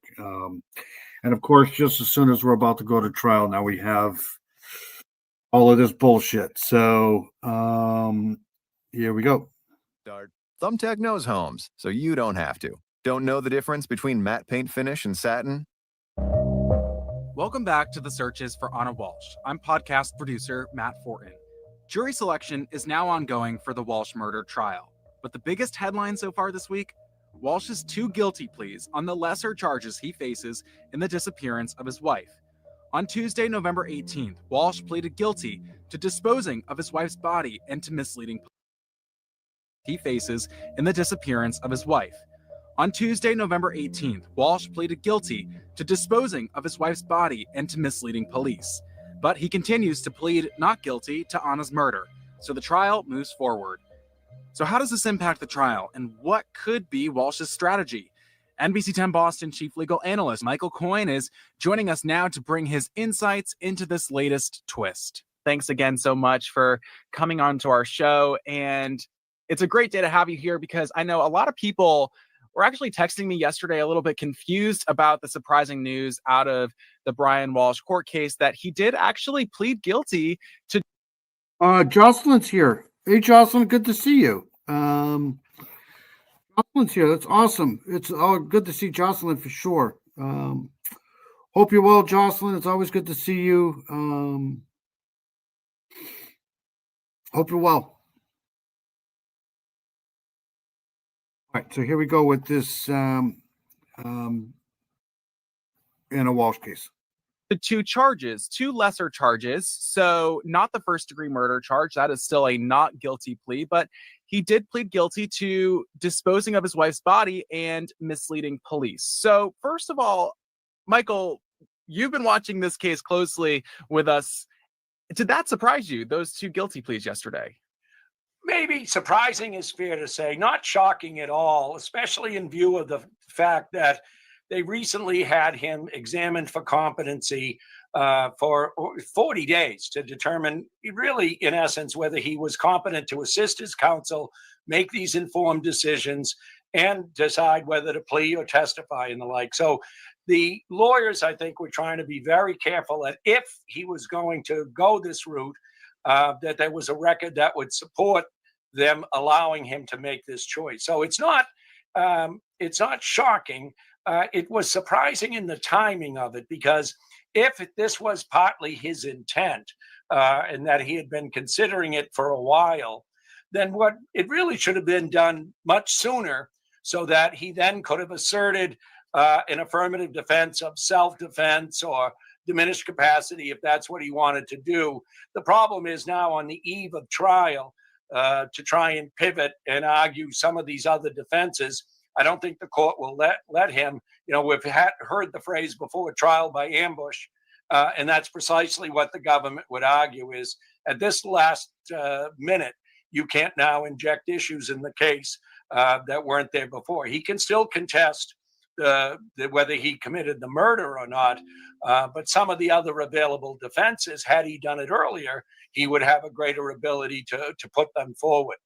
S1: And of course, just as soon as we're about to go to trial, now we have all of this bullshit. So here we go.
S10: Thumbtack knows homes, so you don't have to. Don't know the difference between matte paint finish and satin?
S23: Welcome back to the searches for Anna Walsh. I'm podcast producer Matt Fortin. Jury selection is now ongoing for the Walsh murder trial. But the biggest headline so far this week, Walsh's two guilty pleas on the lesser charges he faces in the disappearance of his wife. On Tuesday, November 18th, Walsh pleaded guilty to disposing of his wife's body and to misleading he faces in the disappearance of his wife. On Tuesday, November 18th, Walsh pleaded guilty to disposing of his wife's body and to misleading police. But he continues to plead not guilty to Anna's murder, so the trial moves forward. So how does this impact the trial, and what could be Walsh's strategy? NBC 10 Boston chief legal analyst Michael Coyne is joining us now to bring his insights into this latest twist. Thanks again so much for coming on to our show, and it's a great day to have you here because I know a lot of people were actually texting me yesterday a little bit confused about the surprising news out of the Brian Walsh court case that he did actually plead guilty to.
S1: Jocelyn's here. Hey, Jocelyn, good to see you. Jocelyn's here. That's awesome. It's good to see Jocelyn for sure. Hope you're well, Jocelyn. It's always good to see you. Hope you're well. All right, so here we go with this Anna Walsh case.
S23: The two charges, two lesser charges. So not the first degree murder charge. That is still a not guilty plea, but he did plead guilty to disposing of his wife's body and misleading police. So first of all, Michael, you've been watching this case closely with us. Did that surprise you, those two guilty pleas yesterday?
S24: Maybe surprising is fair to say, not shocking at all, especially in view of the fact that they recently had him examined for competency for 40 days to determine really, in essence, whether he was competent to assist his counsel, make these informed decisions, and decide whether to plea or testify and the like. So the lawyers, I think, were trying to be very careful that if he was going to go this route, that there was a record that would support them allowing him to make this choice. So it's not shocking. it was surprising in the timing of it, because if this was partly his intent and that he had been considering it for a while, then what it really should have been done much sooner, so that he then could have asserted an affirmative defense of self-defense or diminished capacity if that's what he wanted to do. The problem is now on the eve of trial to try and pivot and argue some of these other defenses. I don't think the court will let him. We've heard the phrase before, trial by ambush, and that's precisely what the government would argue is at this last minute, you can't now inject issues in the case that weren't there before. He can still contest whether he committed the murder or not, but some of the other available defenses, had he done it earlier, he would have a greater ability to put them forward.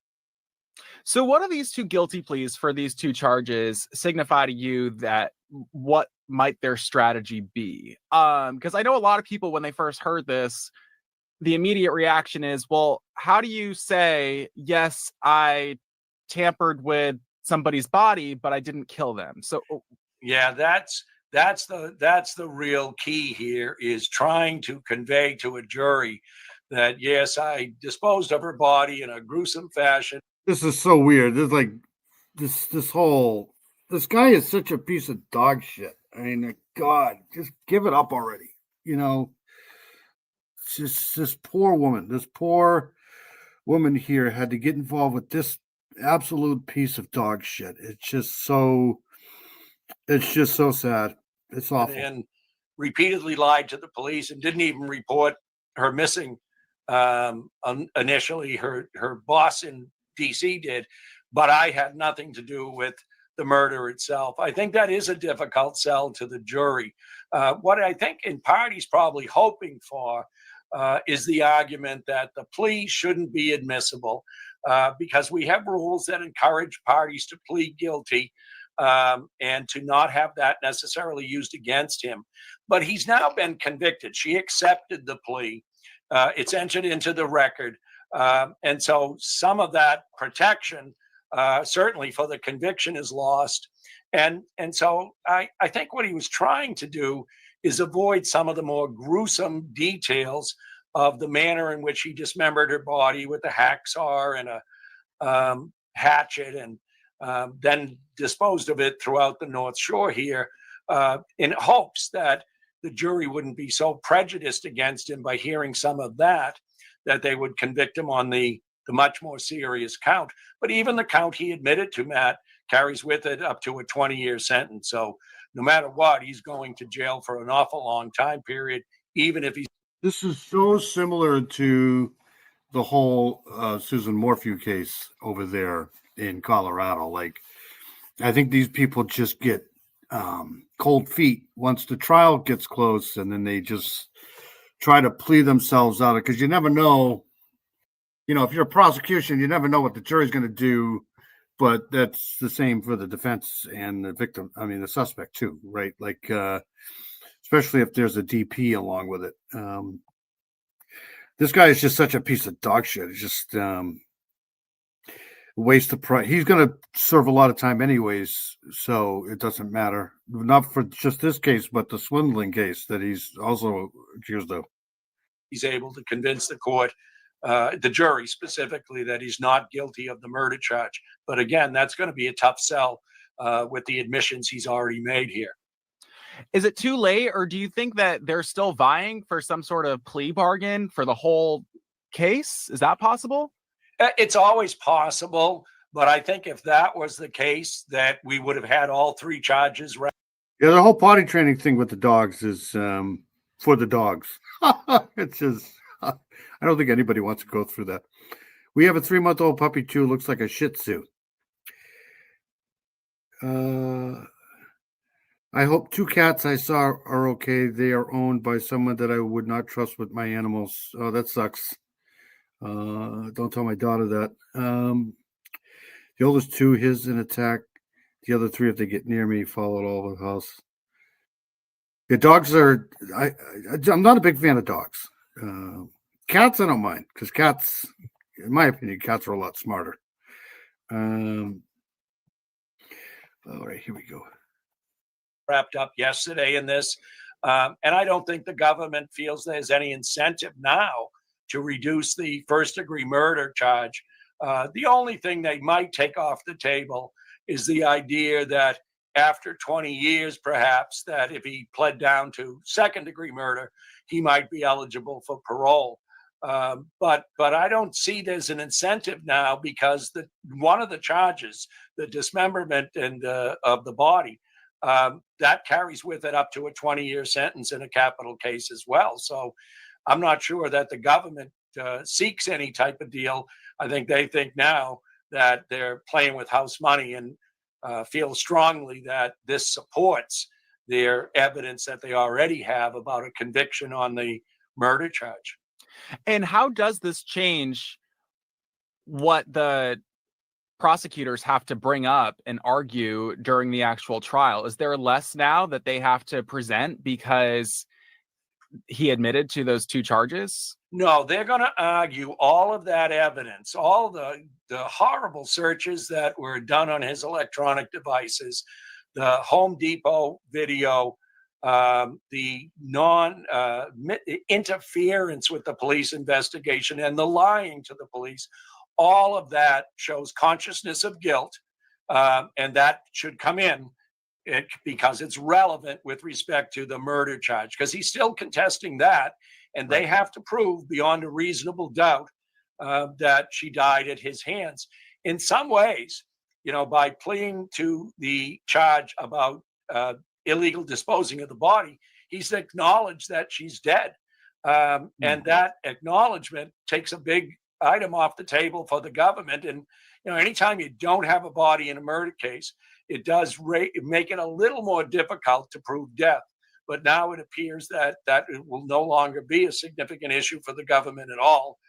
S23: So what do these two guilty pleas for these two charges signify to you that what might their strategy be? Because I know a lot of people, when they first heard this, the immediate reaction is, well, how do you say, yes, I tampered with somebody's body, but I didn't kill them? So
S24: yeah, that's the real key here, is trying to convey to a jury that, yes, I disposed of her body in a gruesome fashion.
S1: This is so weird. There's like this this guy is such a piece of dog shit. I mean, God, just give it up already. Just this poor woman here had to get involved with this absolute piece of dog shit. It's just so sad. It's awful.
S24: And repeatedly lied to the police and didn't even report her missing. Initially, her boss in DC did, but I had nothing to do with the murder itself. I think that is a difficult sell to the jury. What I think in part he's probably hoping for is the argument that the plea shouldn't be admissible because we have rules that encourage parties to plead guilty and to not have that necessarily used against him. But he's now been convicted. She accepted the plea. It's entered into the record. And so some of that protection, certainly for the conviction, is lost. And so I think what he was trying to do is avoid some of the more gruesome details of the manner in which he dismembered her body with a hacksaw and a hatchet, and then disposed of it throughout the North Shore here, in hopes that the jury wouldn't be so prejudiced against him by hearing some of that they would convict him on the much more serious count. But even the count he admitted to, Matt, carries with it up to a 20-year sentence. So no matter what, he's going to jail for an awful long time period, even if he's...
S1: This is so similar to the whole Susan Morphew case over there in Colorado. Like, I think these people just get cold feet once the trial gets closed, and then they just try to plea themselves out of it, because you never know, if you're a prosecution, you never know what the jury's going to do. But that's the same for the defense and the victim. I mean, the suspect too, right? Like, especially if there's a DP along with it. This guy is just such a piece of dog shit. It's just waste of price. He's going to serve a lot of time anyways, so it doesn't matter. Not for just this case, but the swindling case that he's also accused of.
S24: He's able to convince the court, the jury specifically, that he's not guilty of the murder charge. But again, that's going to be a tough sell with the admissions he's already made here.
S23: Is it too late, or do you think that they're still vying for some sort of plea bargain for the whole case? Is that possible?
S24: It's always possible, but I think if that was the case, that we would have had all three charges right.
S1: Yeah, the whole potty training thing with the dogs is for the dogs. It's just, I don't think anybody wants to go through that. We have a 3-month-old puppy too. Looks like a Shih Tzu. I hope 2 cats I saw are okay. They are owned by someone that I would not trust with my animals. Oh, that sucks. Don't tell my daughter that. The oldest 2, his an attack. The other 3, if they get near me, followed all over the house. The dogs are. I'm not a big fan of dogs. Cats, I don't mind, because cats, in my opinion, cats are a lot smarter. All right, here we go.
S24: wrapped up yesterday in this. And I don't think the government feels there's any incentive now to reduce the first-degree murder charge. The only thing they might take off the table is the idea that after 20 years, perhaps, that if he pled down to second-degree murder, he might be eligible for parole. But I don't see there's an incentive now, because one of the charges, the dismemberment and of the body, that carries with it up to a 20-year sentence in a capital case as well. So I'm not sure that the government seeks any type of deal. I think they think now that they're playing with house money, and feel strongly that this supports their evidence that they already have about a conviction on the murder charge.
S23: And how does this change what the prosecutors have to bring up and argue during the actual trial? Is there less now that they have to present because he admitted to those two charges?
S24: No, they're going to argue all of that evidence, all the horrible searches that were done on his electronic devices, the Home Depot video, the interference with the police investigation, and the lying to the police. All of that shows consciousness of guilt, and that should come in because it's relevant with respect to the murder charge, because he's still contesting that, and they have to prove beyond a reasonable doubt that she died at his hands. In some ways, by pleading to the charge about illegal disposing of the body, he's acknowledged that she's dead. And that acknowledgement takes a big item off the table for the government. And, anytime you don't have a body in a murder case, it does make it a little more difficult to prove death. But now it appears that it will no longer be a significant issue for the government at all.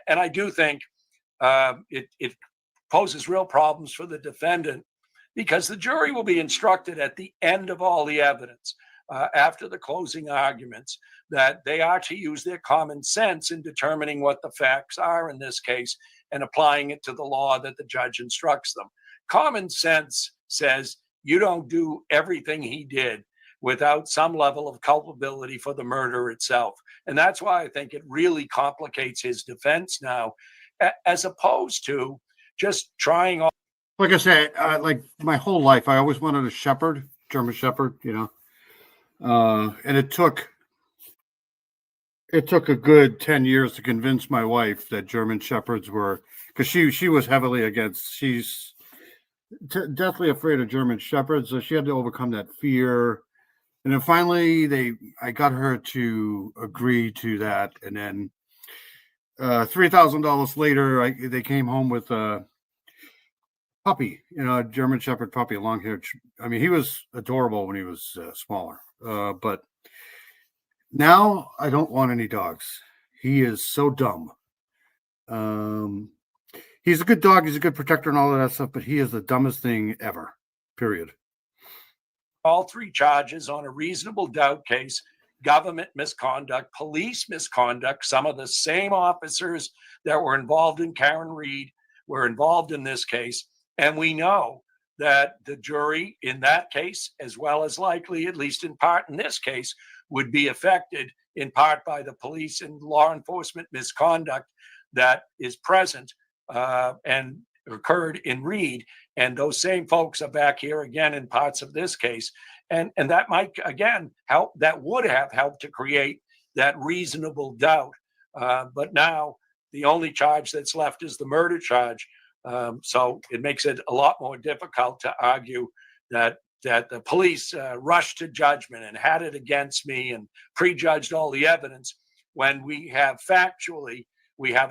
S24: And I do think it poses real problems for the defendant, because the jury will be instructed at the end of all the evidence, after the closing arguments, that they are to use their common sense in determining what the facts are in this case and applying it to the law that the judge instructs them. Common sense says you don't do everything he did without some level of culpability for the murder itself. And that's why I think it really complicates his defense now, as opposed to just trying all.
S1: Like I say, like my whole life, I always wanted a shepherd, German shepherd, and it took a good 10 years to convince my wife that German shepherds were, because she was heavily against, she's deathly afraid of German shepherds, so she had to overcome that fear. And then finally, I got her to agree to that. And then $3,000 later, they came home with a puppy, a German Shepherd puppy, a long-haired. I mean, he was adorable when he was smaller. But now I don't want any dogs. He is so dumb. He's a good dog. He's a good protector and all of that stuff, but he is the dumbest thing ever, period.
S24: All three charges on a reasonable doubt case: government misconduct, police misconduct. Some of the same officers that were involved in Karen Reed were involved in this case. And we know that the jury in that case, as well as likely, at least in part in this case, would be affected in part by the police and law enforcement misconduct that is present and occurred in Reed. And those same folks are back here again in parts of this case. And that might, again, help. That would have helped to create that reasonable doubt. But now the only charge that's left is the murder charge. So it makes it a lot more difficult to argue that the police rushed to judgment and had it against me and prejudged all the evidence, when we have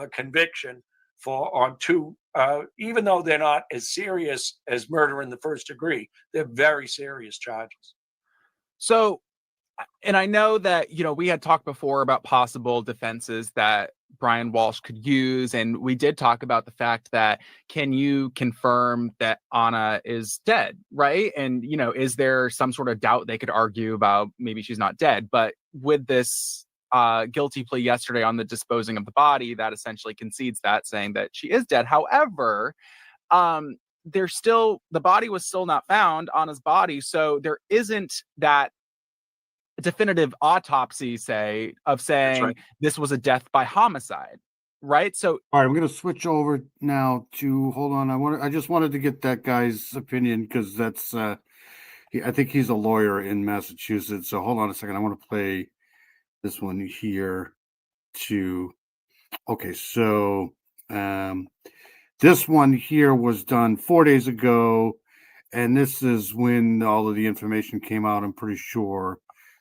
S24: a conviction on two, even though they're not as serious as murder in the first degree, they're very serious charges.
S23: So, and I know that, we had talked before about possible defenses that Brian Walsh could use. And we did talk about the fact that, can you confirm that Anna is dead, right? And, is there some sort of doubt they could argue about maybe she's not dead? But with this guilty plea yesterday on the disposing of the body, that essentially concedes that, saying that she is dead. However, there's still, the body was still not found on his body. So there isn't that definitive autopsy, say, of saying this was a death by homicide. Right. So,
S1: all right, I'm going to switch over now to, hold on. I just wanted to get that guy's opinion because that's, I think he's a lawyer in Massachusetts. So hold on a second. I want to play this one here to, okay. So, this one here was done 4 days ago, and this is when all of the information came out. I'm pretty sure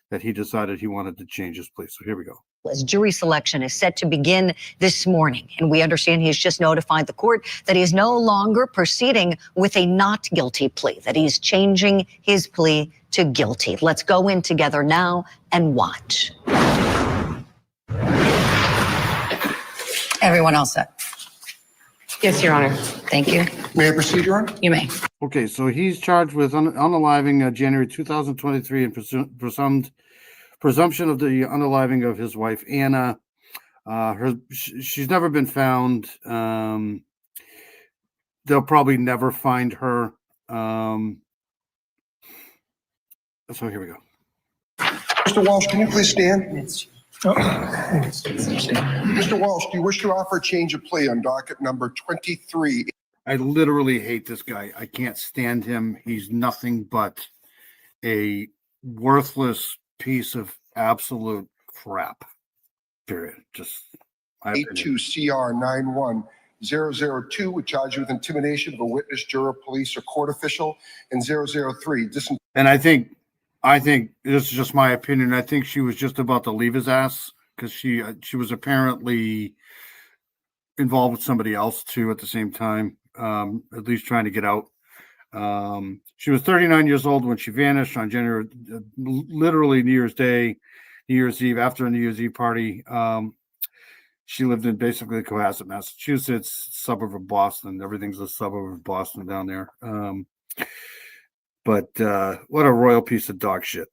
S1: that he decided he wanted to change his plea. So here we go.
S16: As jury selection is set to begin this morning, and we understand he has just notified the court that he is no longer proceeding with a not guilty plea, that he's changing his plea to guilty. Let's go in together now and watch.
S8: Everyone all set? Yes, Your Honor. Thank you.
S1: May I proceed, Your Honor?
S8: You may.
S1: Okay, so he's charged with unaliving January 2023 and presumption of the unaliving of his wife, Anna. She's never been found. They'll probably never find her. So here we go.
S12: Mr. Walsh, can you please stand? Mr. Walsh, do you wish to offer a change of plea on docket number 23?
S1: I literally hate this guy. I can't stand him. He's nothing but a worthless piece of absolute crap. Period. Just
S12: 82 CR 91002 would charge you with intimidation of a witness, juror, police, or court official, and 003
S1: And I think this is just my opinion. I think she was just about to leave his ass because she was apparently involved with somebody else too at the same time, at least trying to get out. She was 39 years old when she vanished on January, literally New Year's Day, New Year's Eve, after a New Year's Eve party. She lived in basically Cohasset, Massachusetts, suburb of Boston. Everything's a suburb of Boston down there. But what a royal piece of dog shit.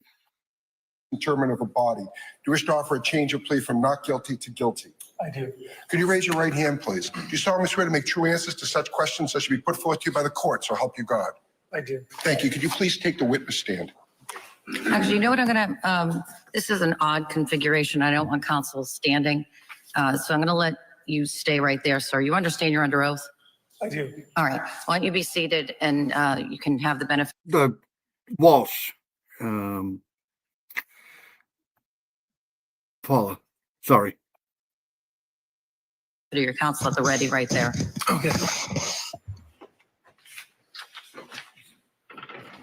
S12: interment of a body. Do you wish to offer a change of plea from not guilty to guilty?
S19: I do.
S12: Could you raise your right hand, please? Do you solemnly swear to make true answers to such questions as should be put forth to you by the court, so help you God?
S19: I do.
S12: Thank you. Could you please take the witness stand?
S8: Actually, you know what I'm gonna, this is an odd configuration. I don't want counsel standing. So I'm gonna let you stay right there, sir. You understand you're under oath?
S19: I do.
S8: All right. Why don't you be seated and you can have the benefit.
S1: The Walsh, Paula, sorry.
S8: To your counsel at the ready right there.
S19: Okay.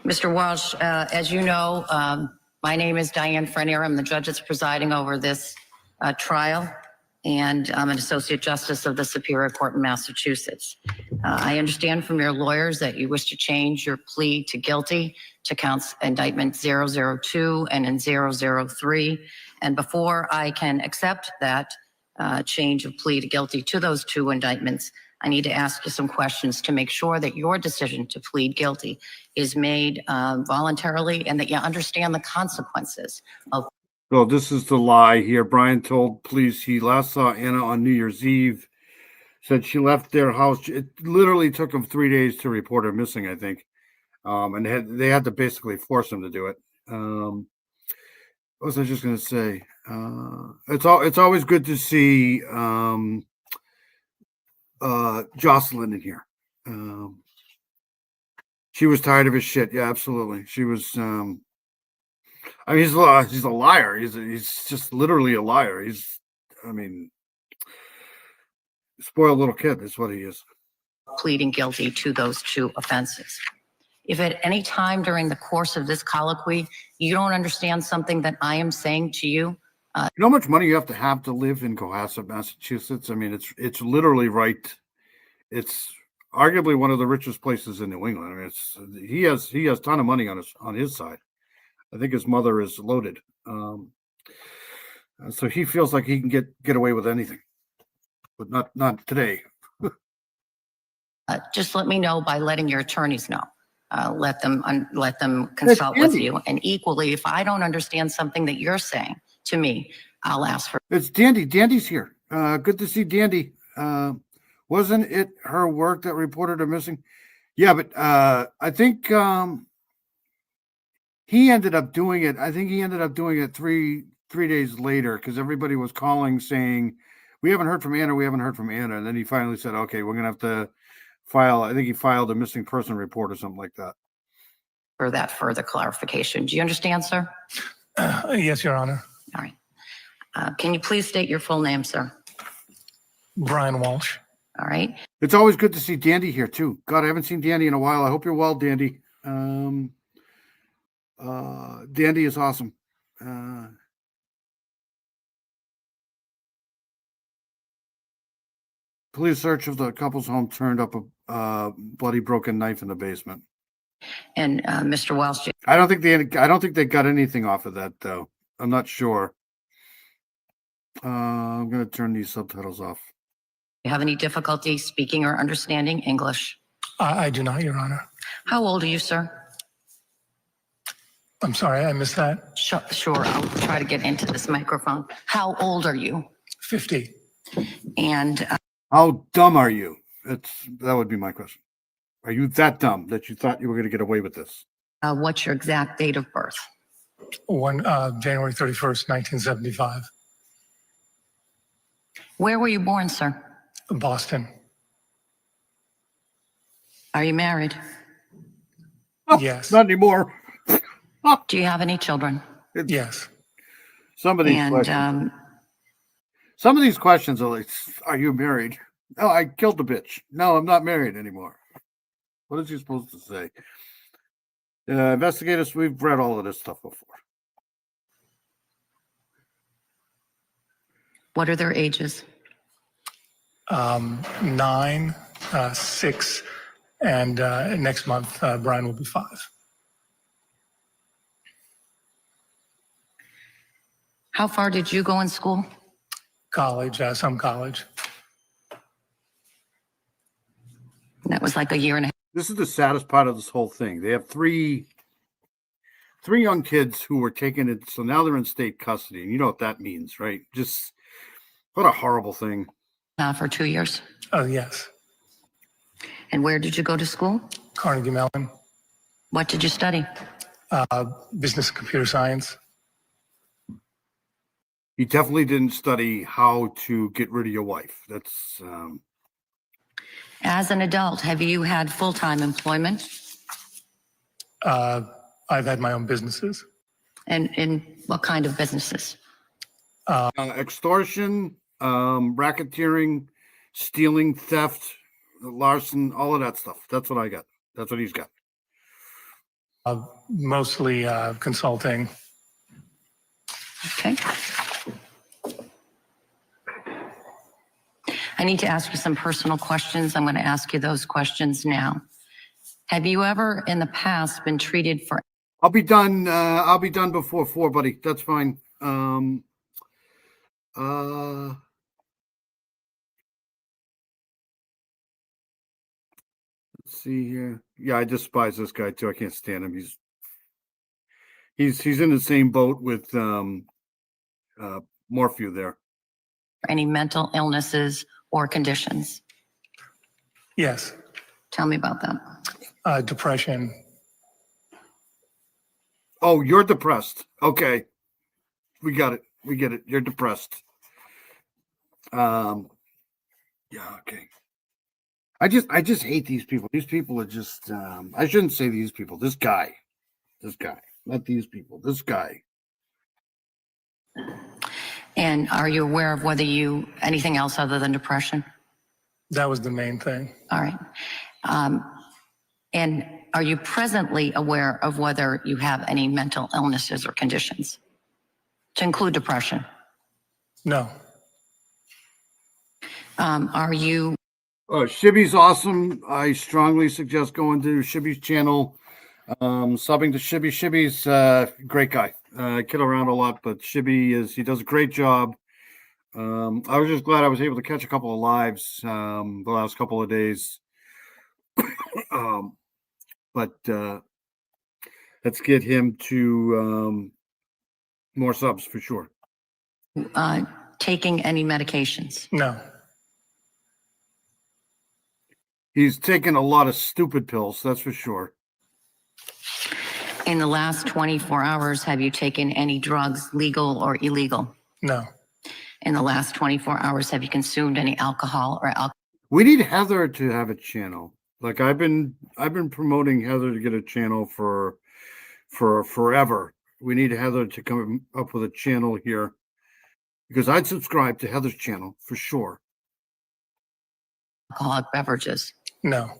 S8: Mr. Walsh, as you know, my name is Diane Frenier. I'm the judge that's presiding over this trial, and I'm an associate justice of the Superior Court in Massachusetts. I understand from your lawyers that you wish to change your plea to guilty to counts indictment 002 and in 003. And before I can accept that change of plea to guilty to those two indictments, I need to ask you some questions to make sure that your decision to plead guilty is made voluntarily and that you understand the consequences of.
S1: Well, this is the lie here. Brian told police he last saw Anna on New Year's Eve, said she left their house. It literally took them 3 days to report her missing, I think. And they had to basically force him to do it. What was I just going to say? It's always good to see Jocelyn in here. She was tired of his shit. Yeah, absolutely. She was. I mean, he's a liar. He's just literally a liar. Spoiled little kid is what he is.
S8: Pleading guilty to those two offenses. If at any time during the course of this colloquy you don't understand something that I am saying to you,
S1: you know how much money you have to live in Cohasset, Massachusetts? I mean, it's literally right. It's arguably one of the richest places in New England. I mean, he has a ton of money on his side. I think his mother is loaded, so he feels like he can get away with anything, but not today.
S8: just let me know by letting your attorneys know. Let them consult with you. And equally, if I don't understand something that you're saying to me, I'll ask for.
S1: It's Dandy. Dandy's here. Good to see Dandy. Wasn't it her work that reported her missing? Yeah, but I think he ended up doing it. I think he ended up doing it three days later because everybody was calling saying, "We haven't heard from Anna. We haven't heard from Anna." And then he finally said, "Okay, we're gonna have to file." I think he filed a missing person report or something like that.
S8: For that further clarification. Do you understand, sir?
S19: Yes, Your Honor.
S8: All right. Can you please state your full name, sir?
S19: Brian Walsh.
S8: All right.
S1: It's always good to see Dandy here too. God, I haven't seen Dandy in a while. I hope you're well, Dandy. Dandy is awesome. Police search of the couple's home turned up a bloody broken knife in the basement.
S8: And Mr. Welsh, do
S1: I don't think they got anything off of that though. I'm not sure. I'm gonna turn these subtitles off.
S8: you have any difficulty speaking or understanding English?
S19: I do not, Your Honor.
S8: How old are you, sir?
S19: I'm sorry, I missed that.
S8: Sure, I'll try to get into this microphone. How old are you?
S19: 50.
S8: And
S1: How dumb are you? That would be my question. Are you that dumb that you thought you were going to get away with this?
S8: what's your exact date of birth?
S19: January 31st, 1975.
S8: Where were you born, sir?
S19: Boston.
S8: Are you married?
S19: Yes.
S1: Not anymore.
S8: Do you have any children?
S19: Yes.
S1: Some of these
S8: And
S1: questions. Some of these questions are like, "Are you married?" No, I killed the bitch. No, I'm not married anymore. What is he supposed to say? Investigators, we've read all of this stuff before.
S8: what are their ages?
S19: 9, 6, and next month, Brian will be 5.
S8: How far did you go in school?
S19: College, some college.
S8: And that was like a year and a half.
S1: This is the saddest part of this whole thing. They have three young kids who were taken in, so now they're in state custody. And you know what that means, right? Just what a horrible thing.
S8: For 2 years.
S19: Oh, yes.
S8: And where did you go to school?
S19: Carnegie Mellon.
S8: What did you study?
S19: Business and computer science.
S1: You definitely didn't study how to get rid of your wife. That's
S8: As an adult, have you had full-time employment?
S19: I've had my own businesses.
S8: And in what kind of businesses?
S1: extortion, racketeering, stealing, theft, larceny, all of that stuff. That's what I got. That's what he's got.
S19: Mostly consulting.
S8: Okay. I need to ask you some personal questions. I'm going to ask you those questions now. Have you ever in the past been treated for?
S1: I'll be done. I'll be done before 4, buddy. That's fine. Let's see here. Yeah, I despise this guy too. I can't stand him. He's in the same boat with Morphew there.
S8: Any mental illnesses or conditions?
S19: Yes.
S8: Tell me about them.
S19: Depression.
S1: Oh, you're depressed. Okay. We got it. We get it. You're depressed. Yeah, okay. I just hate these people. These people are just I shouldn't say these people. This guy. Not these people. This guy.
S8: And are you aware of whether you, anything else other than depression?
S19: That was the main thing.
S8: All right. And are you presently aware of whether you have any mental illnesses or conditions, to include depression?
S19: No.
S8: Are you?
S1: Shibby's awesome. I strongly suggest going to Shibby's channel. Subbing to Shibby. Shibby's great guy. Kid around a lot, but Shibby he does a great job. I was just glad I was able to catch a couple of lives the last couple of days. But let's get him to more subs for sure.
S8: Taking any medications?
S19: No.
S1: He's taken a lot of stupid pills, that's for sure.
S8: In the last 24 hours, have you taken any drugs, legal or illegal?
S19: No.
S8: In the last 24 hours, have you consumed any alcohol or alcohol?
S1: We need Heather to have a channel. Like I've been promoting Heather to get a channel for forever. We need Heather to come up with a channel here because I'd subscribe to Heather's channel for sure.
S8: Alcoholic beverages.
S19: No.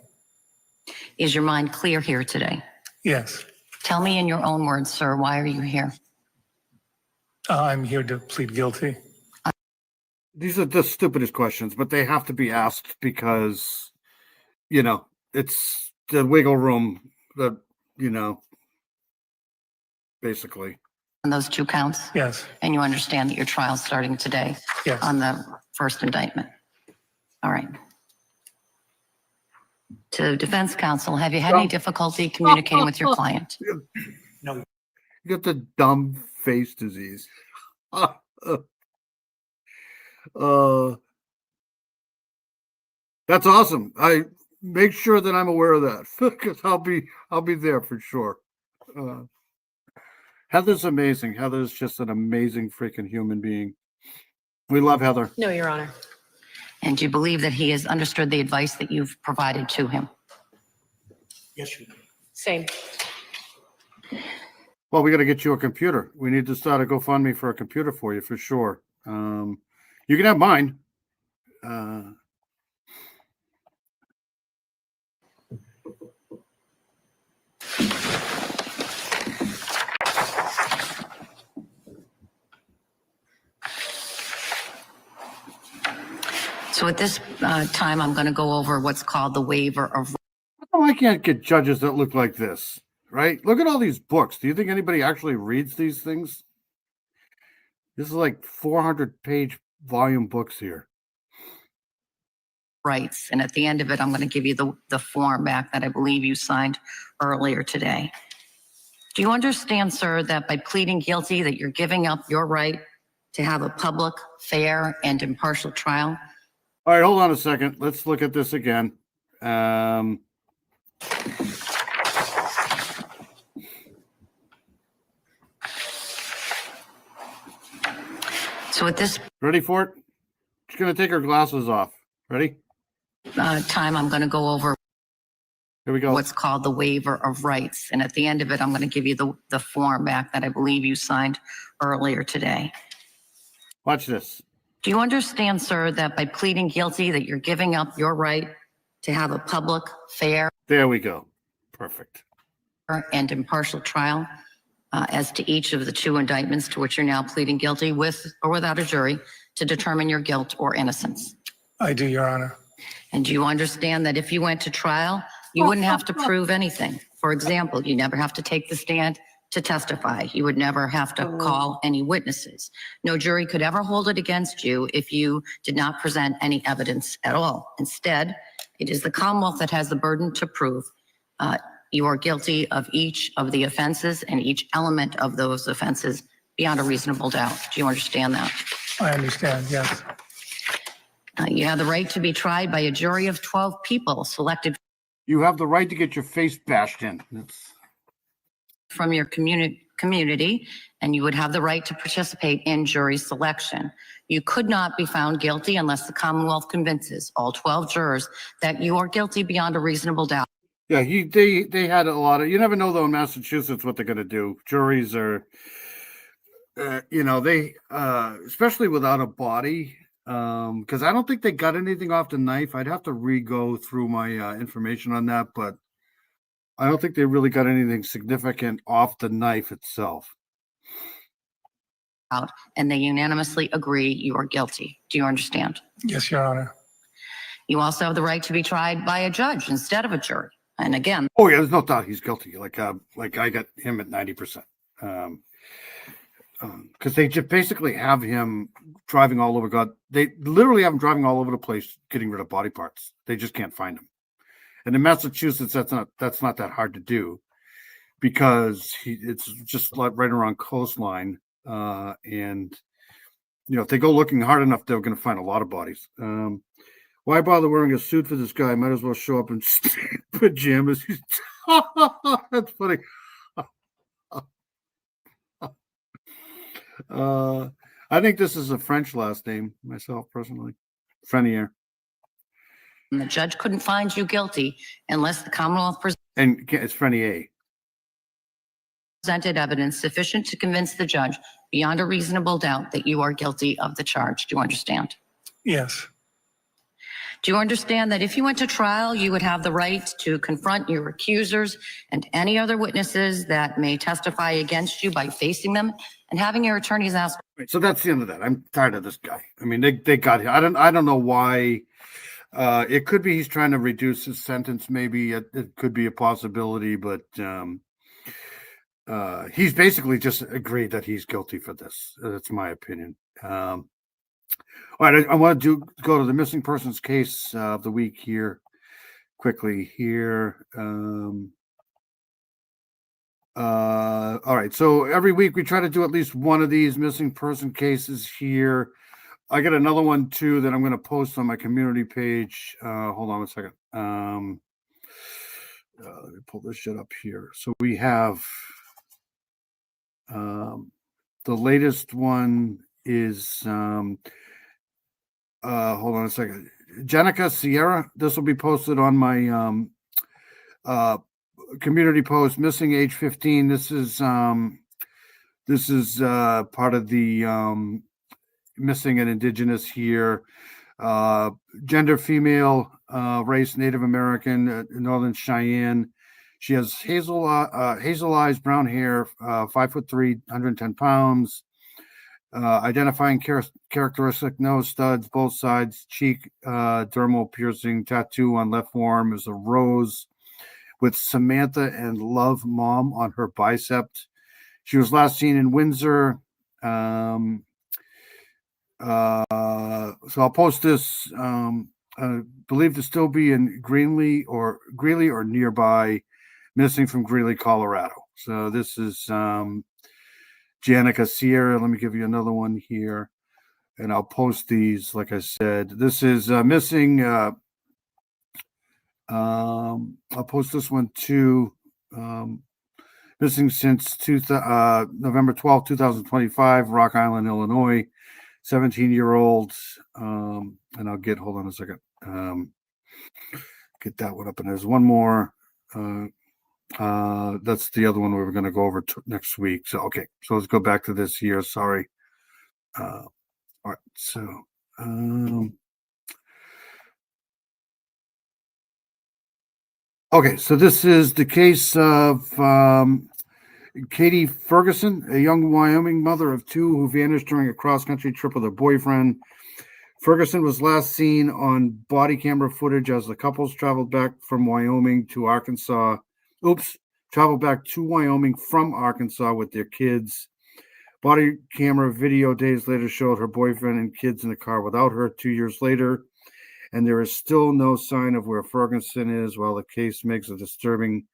S8: Is your mind clear here today?
S19: Yes.
S8: Tell me in your own words, sir, why are you here?
S19: I'm here to plead guilty.
S1: These are the stupidest questions, but they have to be asked because, you know, it's the wiggle room that, you know, basically.
S8: On those 2 counts?
S19: Yes.
S8: And you understand that your trial's starting today?
S19: Yes.
S8: On the first indictment? All right. To defense counsel, have you had any difficulty communicating with your client?
S19: No.
S1: You got the dumb face disease. That's awesome. I make sure that I'm aware of that because I'll be there for sure. Heather's amazing. Heather's just an amazing freaking human being. We love Heather.
S7: No, Your Honor.
S8: And do you believe that he has understood the advice that you've provided to him?
S19: Yes, you do.
S7: Same.
S1: Well, we got to get you a computer. We need to start a GoFundMe for a computer for you for sure. You can have mine.
S8: So at this time, I'm going to go over what's called the waiver of.
S1: Oh, I can't get judges that look like this, right? Look at all these books. Do you think anybody actually reads these things? This is like 400-page volume books here.
S8: Rights. And at the end of it, I'm going to give you the form back that I believe you signed earlier today. Do you understand, sir, that by pleading guilty that you're giving up your right to have a public, fair, and impartial trial?
S1: All right, hold on a second. Let's look at this again.
S8: So at this
S1: Ready for it? She's going to take her glasses off. Ready?
S8: time, I'm going to go over
S1: Here we go.
S8: what's called the waiver of rights. And at the end of it, I'm going to give you the form back that I believe you signed earlier today.
S1: Watch this.
S8: Do you understand, sir, that by pleading guilty that you're giving up your right to have a public, fair,
S1: There we go. Perfect.
S8: and impartial trial as to each of the 2 indictments to which you're now pleading guilty with or without a jury to determine your guilt or innocence?
S19: I do, Your Honor.
S8: And do you understand that if you went to trial, you wouldn't have to prove anything? For example, you never have to take the stand to testify. You would never have to call any witnesses. No jury could ever hold it against you if you did not present any evidence at all. Instead, it is the Commonwealth that has the burden to prove you are guilty of each of the offenses and each element of those offenses beyond a reasonable doubt. Do you understand that?
S19: I understand, yes.
S8: You have the right to be tried by a jury of 12 people selected
S1: You have the right to get your face bashed in.
S8: from your community, and you would have the right to participate in jury selection. You could not be found guilty unless the Commonwealth convinces all 12 jurors that you are guilty beyond a reasonable doubt.
S1: Yeah, they had a lot of. You never know though in Massachusetts what they're going to do. Juries are, they especially without a body, because I don't think they got anything off the knife. I'd have to re-go through my information on that, but I don't think they really got anything significant off the knife itself.
S8: And they unanimously agree you are guilty. Do you understand?
S19: Yes, Your Honor.
S8: You also have the right to be tried by a judge instead of a jury. And again,
S1: Oh yeah, there's no doubt he's guilty. Like I got him at 90%. Because they just basically have him driving all over. God, they literally have him driving all over the place, getting rid of body parts. They just can't find him. And in Massachusetts, that's not that hard to do, because it's just like right around coastline, and if they go looking hard enough, they're going to find a lot of bodies. Why bother wearing a suit for this guy? Might as well show up in pajamas. That's funny. I think this is a French last name, myself personally. Frenier.
S8: And the judge couldn't find you guilty unless the Commonwealth
S1: And it's Frenier.
S8: presented evidence sufficient to convince the judge beyond a reasonable doubt that you are guilty of the charge. Do you understand?
S11: Yes.
S8: Do you understand that if you went to trial, you would have the right to confront your accusers and any other witnesses that may testify against you by facing them and having your attorneys ask?
S1: So that's the end of that. I'm tired of this guy. I mean, they got him. I don't know why. It could be he's trying to reduce his sentence. Maybe it could be a possibility, but he's basically just agreed that he's guilty for this. That's my opinion. All right, I want to go to the missing persons case of the week here quickly here. All right, so every week we try to do at least one of these missing person cases here. I got another one too that I'm going to post on my community page. Hold on a second. Let me pull this shit up here. So we have the latest one is hold on a second. Jenica Sierra. This will be posted on my community post. Missing age 15. This is part of the missing and indigenous here. Gender female, race Native American, Northern Cheyenne. She has hazel eyes, brown hair, 5'3", 110 pounds. Identifying characteristic: nose studs, both sides, cheek, dermal piercing, tattoo on left forearm is a rose with Samantha and Love Mom on her bicep. She was last seen in Windsor. So I'll post this. Believed to still be in Greeley or nearby, missing from Greeley, Colorado. So this is Jenica Sierra. Let me give you another one here, and I'll post these. Like I said, this is missing. I'll post this one too. Missing since November 12th, 2025, Rock Island, Illinois. 17-year-old. And I'll get. Hold on a second. Get that one up, and there's one more. That's the other one we were going to go over next week. So, okay. So let's go back to this here. Sorry. All right. So, okay. So this is the case of Katie Ferguson, a young Wyoming mother of two who vanished during a cross-country trip with her boyfriend. Ferguson was last seen on body camera footage as the couples traveled back from Wyoming to Arkansas. Traveled back to Wyoming from Arkansas with their kids. Body camera video days later showed her boyfriend and kids in the car without her 2 years later, and there is still no sign of where Ferguson is while the case makes a disturbing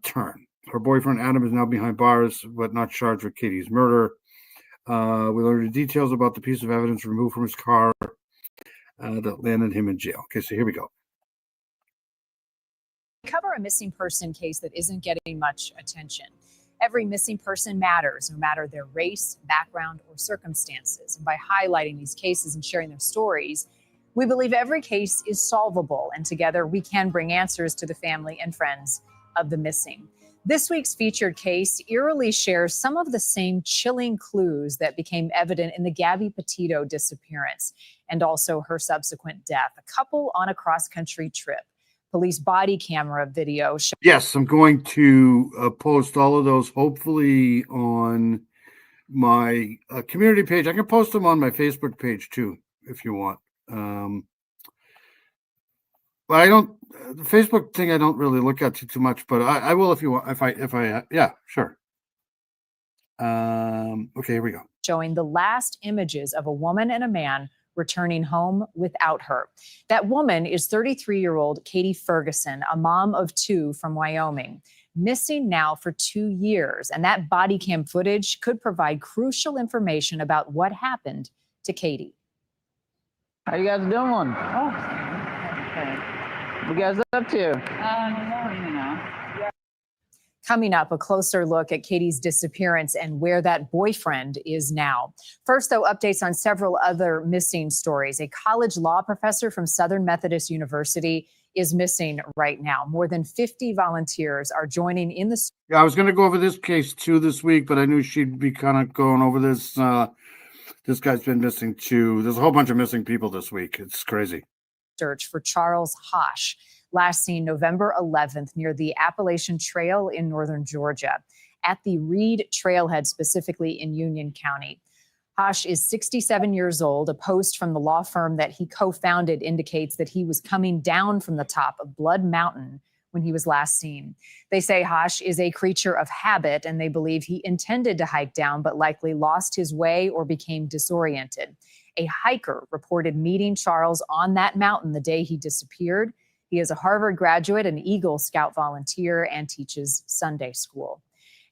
S1: turn. Her boyfriend Adam is now behind bars, but not charged with Katie's murder. We learned the details about the piece of evidence removed from his car that landed him in jail. Okay, so here we go.
S7: Cover a missing person case that isn't getting much attention. Every missing person matters, no matter their race, background, or circumstances. And by highlighting these cases and sharing their stories, we believe every case is solvable, and together we can bring answers to the family and friends of the missing. This week's featured case eerily shares some of the same chilling clues that became evident in the Gabby Petito disappearance and also her subsequent death. A couple on a cross-country trip. Police body camera video.
S1: Yes, I'm going to post all of those hopefully on my community page. I can post them on my Facebook page too, if you want. But I don't. The Facebook thing I don't really look at too much, but I will if you want. If I yeah, sure. Okay, here we go.
S7: Showing the last images of a woman and a man returning home without her. That woman is 33-year-old Katie Ferguson, a mom of two from Wyoming, missing now for 2 years. And that body cam footage could provide crucial information about what happened to Katie.
S13: How you guys doing?
S9: Oh, okay.
S13: What you guys up to?
S9: You know.
S7: Coming up, a closer look at Katie's disappearance and where that boyfriend is now. First, though, updates on several other missing stories. A college law professor from Southern Methodist University is missing right now. More than 50 volunteers are joining in the...
S1: Yeah, I was going to go over this case too this week, but I knew she'd be kind of going over this. This guy's been missing too. There's a whole bunch of missing people this week. It's crazy.
S7: Search for Charles Hosh, last seen November 11th near the Appalachian Trail in northern Georgia, at the Reed Trailhead, specifically in Union County. Hosh is 67 years old. A post from the law firm that he co-founded indicates that he was coming down from the top of Blood Mountain when he was last seen. They say Hosh is a creature of habit, and they believe he intended to hike down, but likely lost his way or became disoriented. A hiker reported meeting Charles on that mountain the day he disappeared. He is a Harvard graduate, an Eagle Scout volunteer, and teaches Sunday school.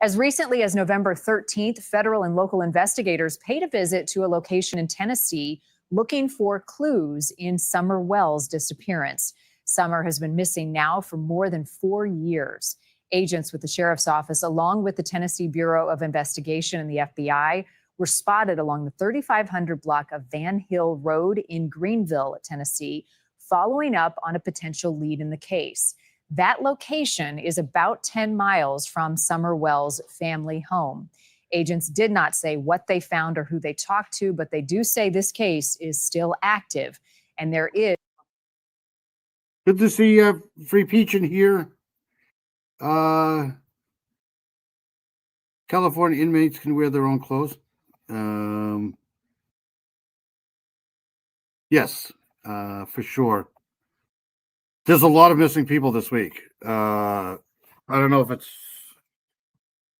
S7: As recently as November 13th, federal and local investigators paid a visit to a location in Tennessee looking for clues in Summer Wells' disappearance. Summer has been missing now for more than 4 years. Agents with the sheriff's office, along with the Tennessee Bureau of Investigation and the FBI, were spotted along the 3500 block of Van Hill Road in Greenville, Tennessee, following up on a potential lead in the case. That location is about 10 miles from Summer Wells' family home. Agents did not say what they found or who they talked to, but they do say this case is still active, and there is...
S1: Good to see Free Peach in here. California inmates can wear their own clothes. Yes, for sure. There's a lot of missing people this week. I don't know if it's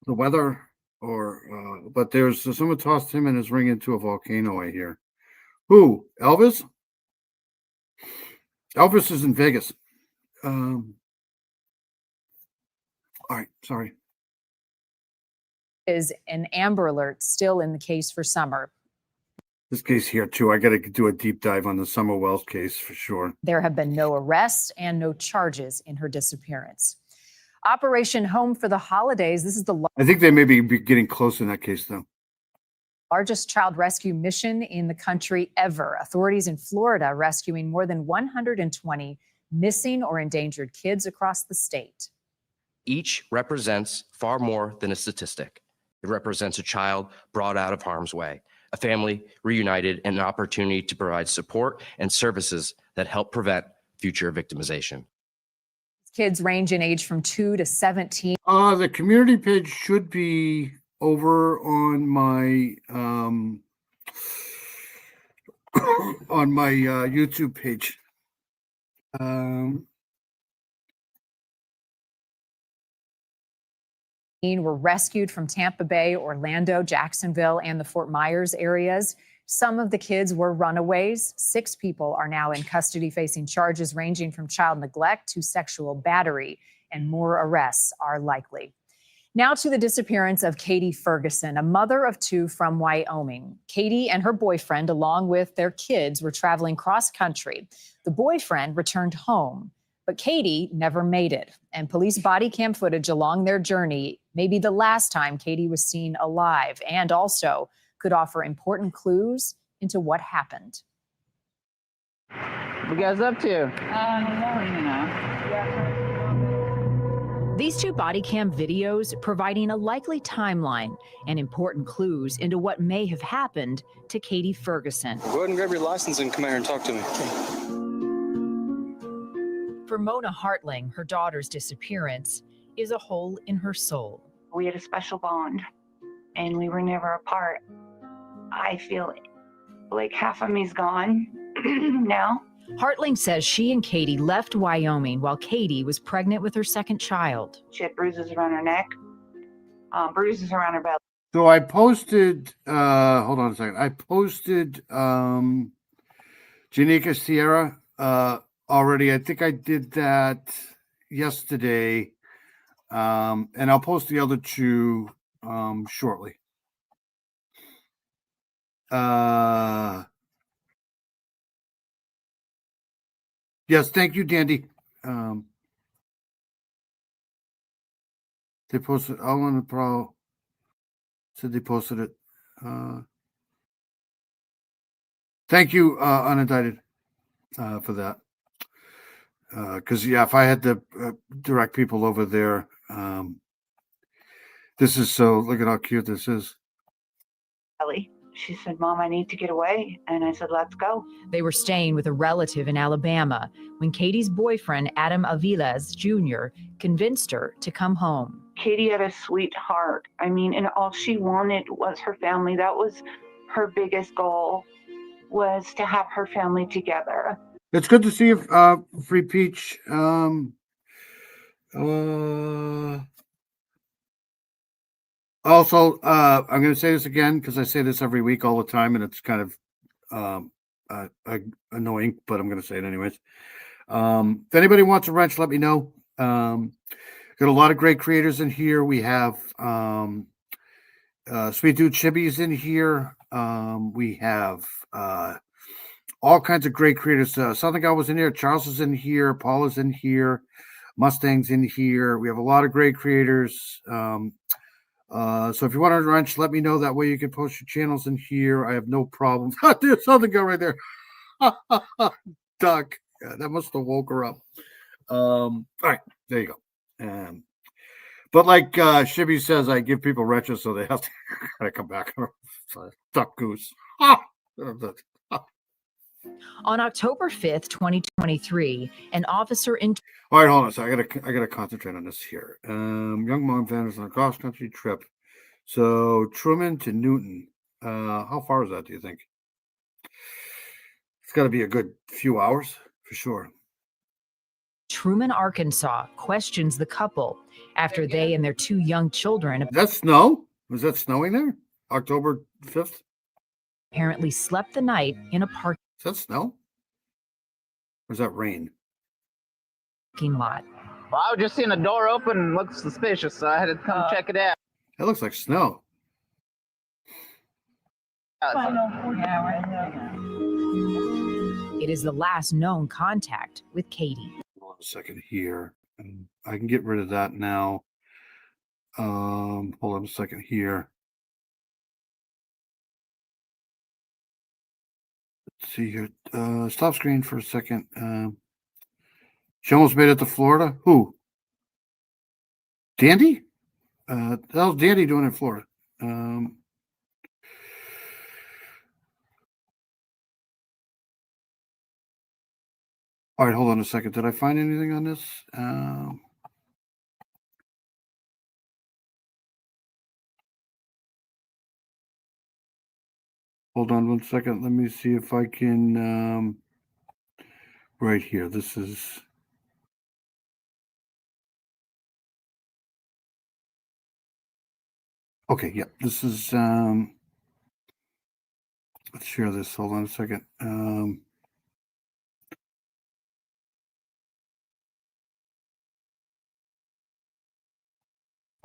S1: the weather or, but there's someone tossed him and his ring into a volcano, I hear. Who? Elvis? Elvis is in Vegas. All right, sorry.
S7: Is an Amber Alert still in the case for Summer?
S1: This case here too. I got to do a deep dive on the Summer Wells case for sure.
S7: There have been no arrests and no charges in her disappearance. Operation Home for the Holidays. This is the
S1: I think they may be getting close in that case though.
S7: largest child rescue mission in the country ever. Authorities in Florida rescuing more than 120 missing or endangered kids across the state.
S14: Each represents far more than a statistic. It represents a child brought out of harm's way, a family reunited, and an opportunity to provide support and services that help prevent future victimization.
S7: Kids range in age from 2 to 17.
S1: The community page should be over on my YouTube page.
S7: Were rescued from Tampa Bay, Orlando, Jacksonville, and the Fort Myers areas. Some of the kids were runaways. 6 people are now in custody facing charges ranging from child neglect to sexual battery, and more arrests are likely. Now to the disappearance of Katie Ferguson, a mother of 2 from Wyoming. Katie and her boyfriend, along with their kids, were traveling cross country. The boyfriend returned home, but Katie never made it. And police body cam footage along their journey may be the last time Katie was seen alive, and also could offer important clues into what happened.
S13: What you guys up to?
S9: You know.
S15: These 2 body cam videos providing a likely timeline and important clues into what may have happened to Katie Ferguson.
S17: Go ahead and grab your license and come here and talk to me.
S15: For Mona Hartling, her daughter's disappearance is a hole in her soul.
S25: We had a special bond, and we were never apart. I feel like half of me's gone now.
S15: Hartling says she and Katie left Wyoming while Katie was pregnant with her second child.
S25: She had bruises around her neck, bruises around her belly.
S1: So I posted, hold on a second. I posted Janika Sierra already. I think I did that yesterday. And I'll post the other 2 shortly. Yes, thank you, Dandy. They posted all on the pro. Said they posted it. Thank you, unindicted, for that. Because yeah, if I had to direct people over there, this is so. Look at how cute this is.
S25: Ellie, she said, Mom, I need to get away. And I said, let's go.
S15: They were staying with a relative in Alabama when Katie's boyfriend, Adam Aviles Jr., convinced her to come home.
S25: Katie had a sweetheart. I mean, and all she wanted was her family. That was her biggest goal, was to have her family together.
S1: It's good to see you, Free Peach. Also, I'm going to say this again because I say this every week all the time, and it's kind of annoying, but I'm going to say it anyways. If anybody wants a wrench, let me know. Got a lot of great creators in here. We have Sweet Dude Chibi's in here. We have all kinds of great creators. Southern Guy was in here. Charles is in here. Paul is in here. Mustang's in here. We have a lot of great creators. So if you want a wrench, let me know. That way you can post your channels in here. I have no problem. There's Southern Guy right there. Duck. Yeah, that must have woke her up. All right, there you go. But like Shibby says, I give people wrenches so they have to kind of come back. Duck goose.
S15: On October 5th, 2023, an officer in
S1: All right, hold on. So I gotta concentrate on this here. Young mom vanished on a cross country trip. So Truman to Newton. How far is that, do you think? It's got to be a good few hours for sure.
S15: Truman, Arkansas, questions the couple after they and their two young children
S1: Is that snow? Was that snowing there? October 5th?
S15: apparently slept the night in a parking
S1: Is that snow? Or is that rain?
S15: lot.
S13: Well, I was just seeing a door open and looked suspicious, so I had to come check it out.
S1: That looks like snow.
S15: It is the last known contact with Katie.
S1: Hold on a second here. I can get rid of that now. Hold on a second here. Let's see here. Stop screen for a second. She almost made it to Florida. Who? Dandy? How's Dandy doing in Florida? All right, hold on a second. Did I find anything on this? Hold on one second. Let me see if I can. Right here. This is. Okay, yeah. This is. Let's share this. Hold on a second.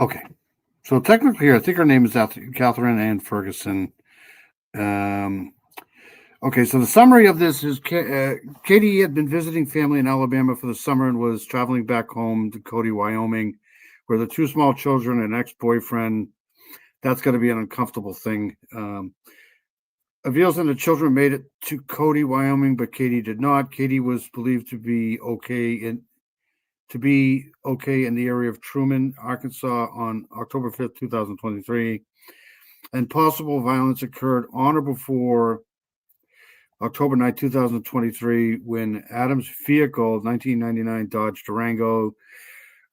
S1: Okay. So technically, here, I think her name is Catherine Ann Ferguson. Okay, so the summary of this is Katie had been visiting family in Alabama for the summer and was traveling back home to Cody, Wyoming, where the two small children and ex-boyfriend. That's going to be an uncomfortable thing. Aviles and the children made it to Cody, Wyoming, but Katie did not. Katie was believed to be okay in the area of Truman, Arkansas, on October 5th, 2023, and possible violence occurred on or before October 9th, 2023, when Adam's vehicle, 1999 Dodge Durango,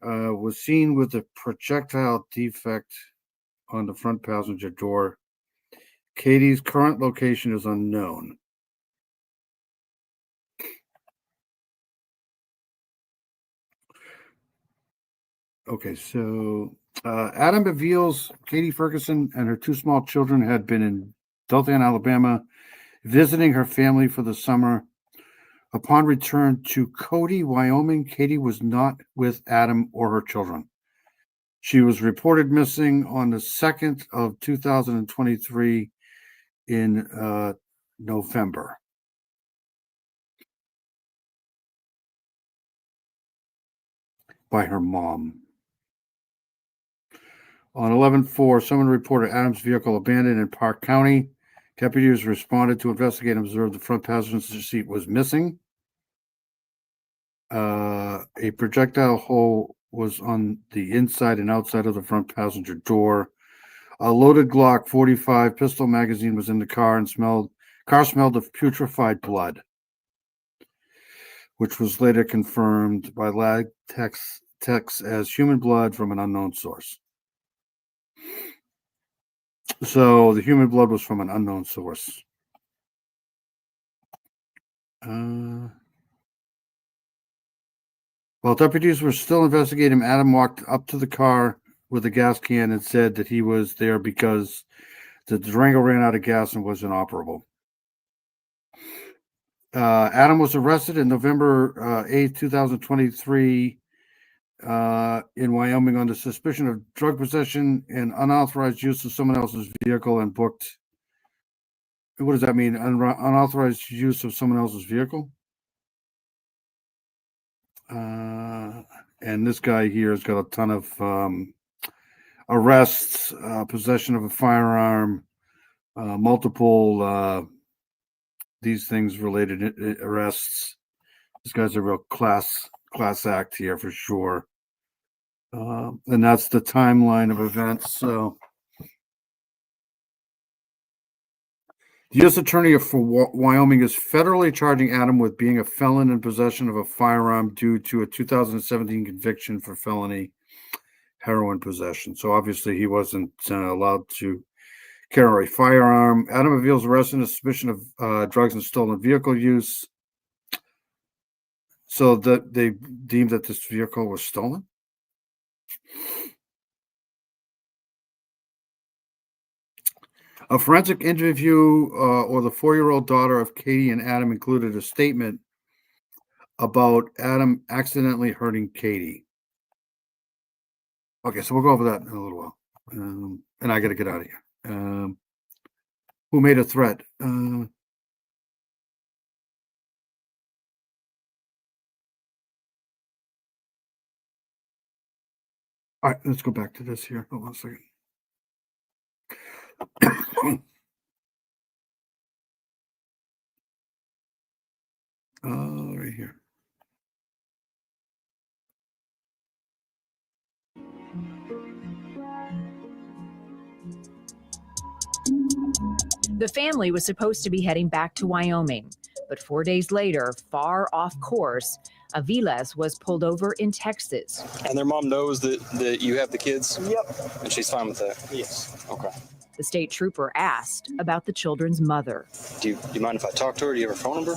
S1: was seen with a projectile defect on the front passenger door. Katie's current location is unknown. Okay, so Adam Aviles, Katie Ferguson, and her two small children had been in Dothan, Alabama, visiting her family for the summer. Upon return to Cody, Wyoming, Katie was not with Adam or her children. She was reported missing on the 2nd of 2023 in November. by her mom. On 11/4, someone reported Adams' vehicle abandoned in Park County. Deputies responded to investigate and observed the front passenger seat was missing. A projectile hole was on the inside and outside of the front passenger door. A loaded Glock 45 pistol magazine was in the car and smelled of putrefied blood, which was later confirmed by lab techs as human blood from an unknown source. So the human blood was from an unknown source. While deputies were still investigating, Adam walked up to the car with a gas can and said that he was there because the Durango ran out of gas and was inoperable. Adam was arrested in November 8, 2023 in Wyoming under suspicion of drug possession and unauthorized use of someone else's vehicle and booked. What does that mean? Unauthorized use of someone else's vehicle? And this guy here has got a ton of arrests, possession of a firearm, multiple these things related arrests. This guy's a real class act here for sure. And that's the timeline of events. So the U.S. Attorney for Wyoming is federally charging Adam with being a felon in possession of a firearm due to a 2017 conviction for felony heroin possession. So obviously he wasn't allowed to carry a firearm. Adam reveals arrest on suspicion of drugs and stolen vehicle use. So that they deemed that this vehicle was stolen. A forensic interview or the 4-year-old daughter of Katie and Adam included a statement about Adam accidentally hurting Katie. Okay, so we'll go over that in a little while. And I got to get out of here. Who made a threat? All right, let's go back to this here. Hold on a second. Right here.
S15: The family was supposed to be heading back to Wyoming, but 4 days later, far off course, Aviles was pulled over in Texas.
S17: And their mom knows that you have the kids? Yep. And she's fine with that? Yes. Okay.
S15: The state trooper asked about the children's mother.
S17: Do you mind if I talk to her? Do you have her phone number?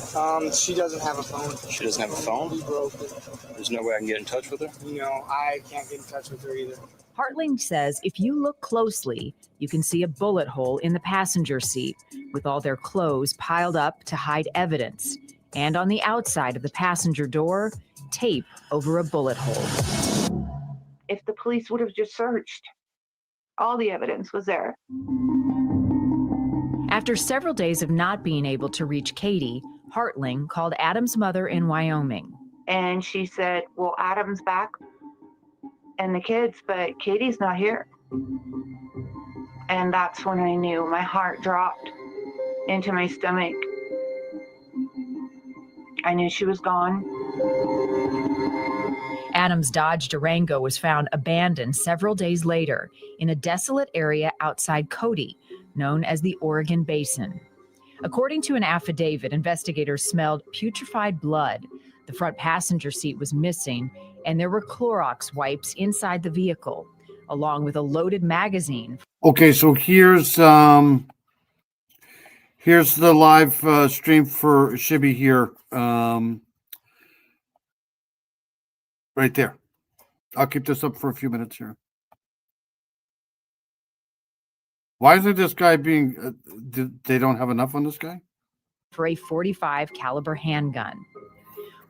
S2: She doesn't have a phone.
S17: She doesn't have a phone?
S2: We broke it.
S17: There's no way I can get in touch with her?
S2: No, I can't get in touch with her either.
S15: Hartling says if you look closely, you can see a bullet hole in the passenger seat with all their clothes piled up to hide evidence. And on the outside of the passenger door, tape over a bullet hole.
S25: If the police would have just searched, all the evidence was there.
S15: After several days of not being able to reach Katie, Hartling called Adam's mother in Wyoming.
S25: And she said, well, Adam's back and the kids, but Katie's not here. And that's when I knew. My heart dropped into my stomach. I knew she was gone.
S15: Adam's Dodge Durango was found abandoned several days later in a desolate area outside Cody, known as the Oregon Basin. According to an affidavit, investigators smelled putrefied blood. The front passenger seat was missing, and there were Clorox wipes inside the vehicle, along with a loaded magazine.
S1: Okay, so here's the live stream for Shibby here. Right there. I'll keep this up for a few minutes here. Why isn't this guy being? They don't have enough on this guy?
S15: For a .45 caliber handgun.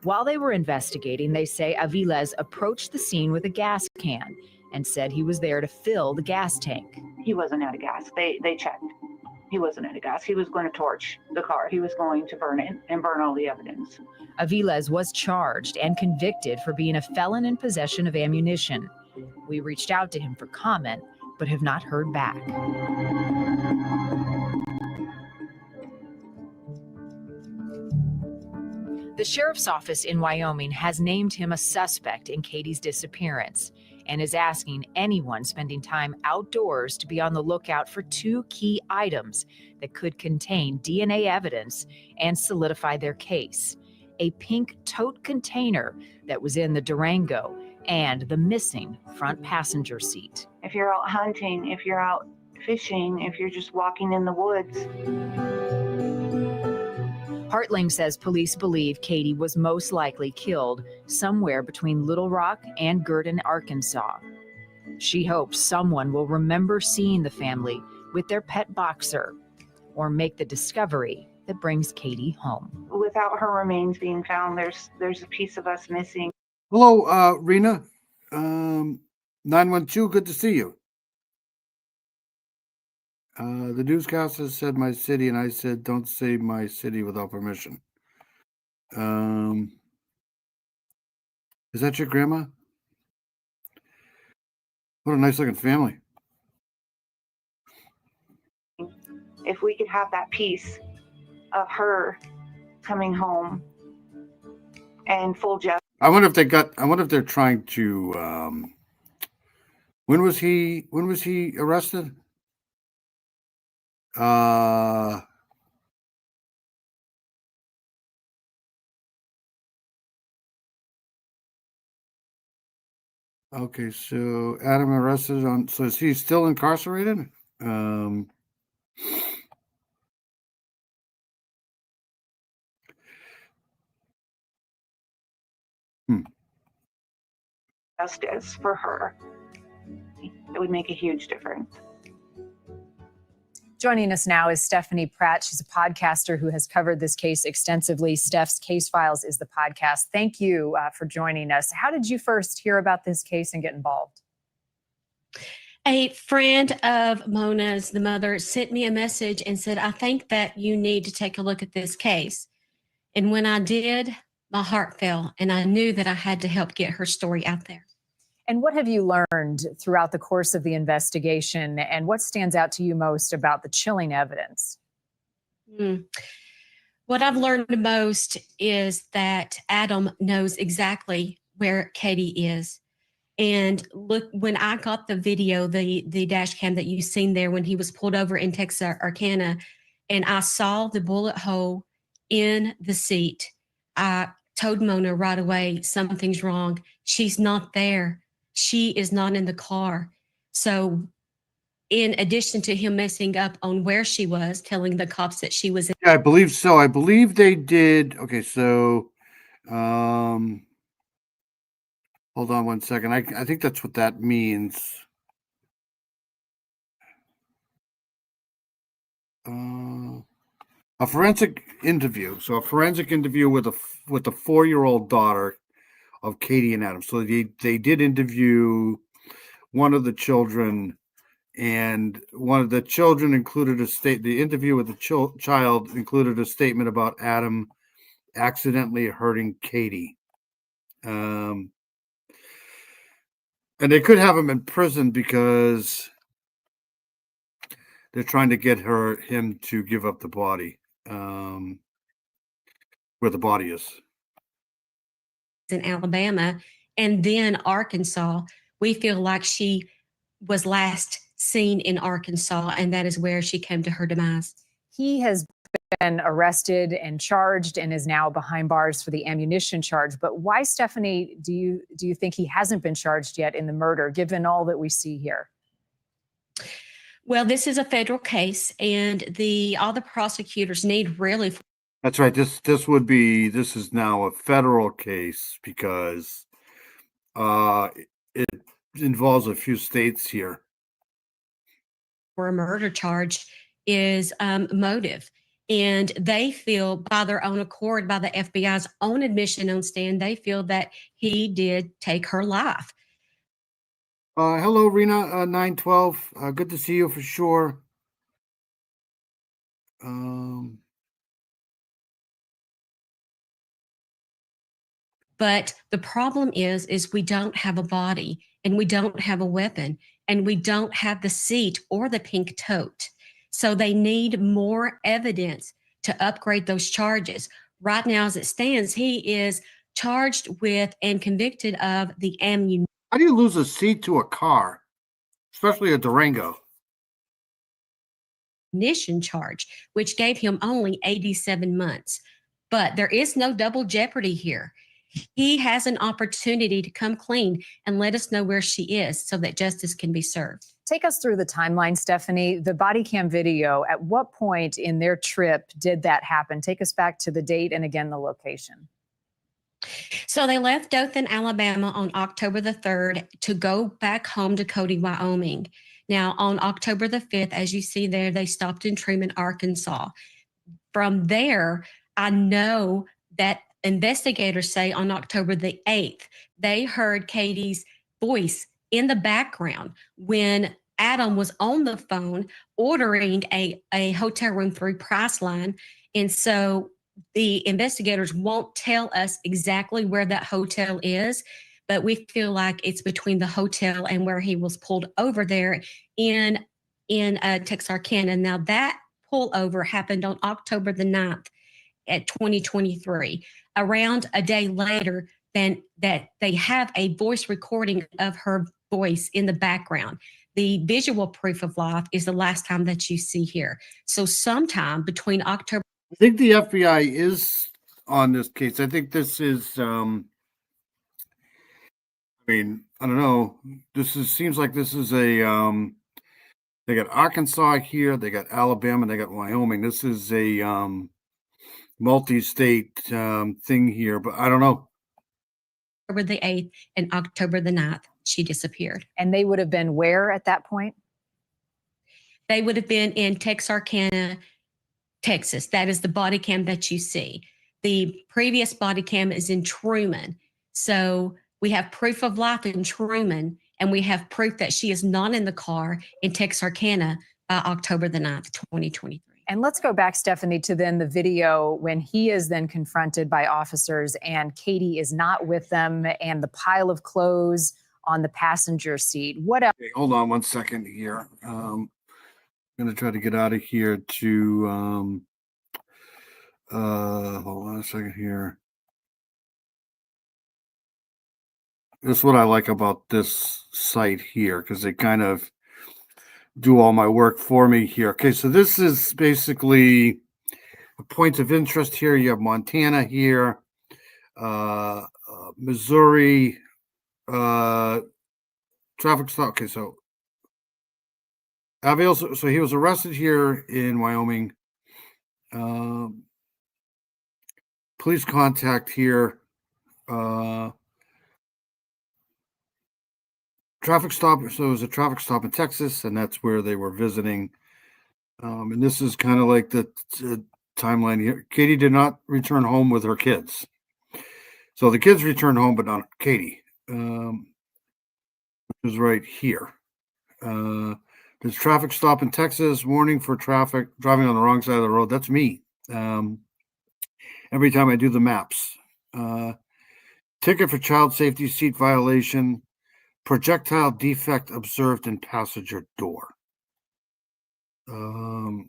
S15: While they were investigating, they say Aviles approached the scene with a gas can and said he was there to fill the gas tank.
S25: He wasn't out of gas. They checked. He wasn't into gas. He was going to torch the car. He was going to burn it and burn all the evidence.
S15: Aviles was charged and convicted for being a felon in possession of ammunition. We reached out to him for comment, but have not heard back. The sheriff's office in Wyoming has named him a suspect in Katie's disappearance and is asking anyone spending time outdoors to be on the lookout for two key items that could contain DNA evidence and solidify their case: a pink tote container that was in the Durango and the missing front passenger seat.
S25: If you're out hunting, if you're out fishing, if you're just walking in the woods.
S15: Hartling says police believe Katie was most likely killed somewhere between Little Rock and Gurdon, Arkansas. She hopes someone will remember seeing the family with their pet boxer or make the discovery that brings Katie home.
S25: Without her remains being found, there's a piece of us missing.
S1: Hello, Rena. 912, good to see you. The newscaster said my city, and I said, don't say my city without permission. Is that your grandma? What a nice looking family.
S25: If we could have that piece of her coming home and full justice.
S1: I wonder if they're trying to, when was he arrested? Okay, so Adam arrested on, so is he still incarcerated?
S25: Justice for her. It would make a huge difference.
S7: Joining us now is Stephanie Pratt. She's a podcaster who has covered this case extensively. Steph's Case Files is the podcast. Thank you for joining us. How did you first hear about this case and get involved?
S4: A friend of Mona's, the mother, sent me a message and said, I think that you need to take a look at this case. And when I did, my heart fell, and I knew that I had to help get her story out there.
S7: And what have you learned throughout the course of the investigation, and what stands out to you most about the chilling evidence?
S4: What I've learned most is that Adam knows exactly where Katie is. And look, when I got the video, the dash cam that you've seen there when he was pulled over in Texarkana, and I saw the bullet hole in the seat, I told Mona right away, something's wrong. She's not there. She is not in the car. So in addition to him messing up on where she was, telling the cops that she was in.
S1: Yeah, I believe so. I believe they did. Okay, so hold on one second. I think that's what that means. A forensic interview. So a forensic interview with a 4-year-old daughter of Katie and Adam. So they did interview one of the children, and one of the children included the interview with the child included a statement about Adam accidentally hurting Katie. And they could have him in prison because they're trying to get him to give up the body, where the body is.
S4: In Alabama and then Arkansas. We feel like she was last seen in Arkansas, and that is where she came to her demise.
S7: He has been arrested and charged and is now behind bars for the ammunition charge. But why, Stephanie, do you think he hasn't been charged yet in the murder, given all that we see here?
S4: Well, this is a federal case, and all the prosecutors need really.
S1: That's right. This is now a federal case because it involves a few states here.
S4: For a murder charge is motive. And they feel by their own accord, by the FBI's own admission on stand, they feel that he did take her life.
S1: Hello, Rena, 912. Good to see you for sure.
S4: But the problem is we don't have a body, and we don't have a weapon, and we don't have the seat or the pink tote. So they need more evidence to upgrade those charges. Right now, as it stands, he is charged with and convicted of the ammunition
S1: How do you lose a seat to a car, especially a Durango?
S4: charge, which gave him only 87 months. But there is no double jeopardy here. He has an opportunity to come clean and let us know where she is so that justice can be served.
S7: Take us through the timeline, Stephanie. The body cam video, at what point in their trip did that happen? Take us back to the date and again, the location.
S4: So they left Dothan, Alabama on October the 3rd to go back home to Cody, Wyoming. Now, on October the 5th, as you see there, they stopped in Truman, Arkansas. From there, I know that investigators say on October the 8th, they heard Katie's voice in the background when Adam was on the phone ordering a hotel room through Priceline. And so the investigators won't tell us exactly where that hotel is, but we feel like it's between the hotel and where he was pulled over there in Texarkana. Now that pullover happened on October the 9th at 2023, around a day later than that they have a voice recording of her voice in the background. The visual proof of life is the last time that you see here. So sometime between October.
S1: I think the FBI is on this case. I think this is, I mean, I don't know. Seems like this is a, they got Arkansas here, they got Alabama, they got Wyoming. This is a multi-state thing here, but I don't know.
S4: October the 8th and October the 9th, she disappeared.
S7: And they would have been where at that point?
S4: They would have been in Texarkana, Texas. That is the body cam that you see. The previous body cam is in Truman. So we have proof of life in Truman, and we have proof that she is not in the car in Texarkana by October the 9th, 2023.
S7: And let's go back, Stephanie, to then the video when he is then confronted by officers and Katie is not with them and the pile of clothes on the passenger seat. What else?
S1: Okay, hold on one second here. I'm going to try to get out of here to, hold on a second here. This is what I like about this site here, because they kind of do all my work for me here. Okay, so this is basically a point of interest here. You have Montana here, Missouri, traffic stop. Okay, so so he was arrested here in Wyoming. Police contact here. Traffic stop. So it was a traffic stop in Texas, and that's where they were visiting. And this is kind of like the timeline here. Katie did not return home with her kids. So the kids returned home, but not Katie. Which is right here. There's traffic stop in Texas. Warning for traffic driving on the wrong side of the road. That's me. Every time I do the maps. Ticket for child safety seat violation. Projectile defect observed in passenger door. I'll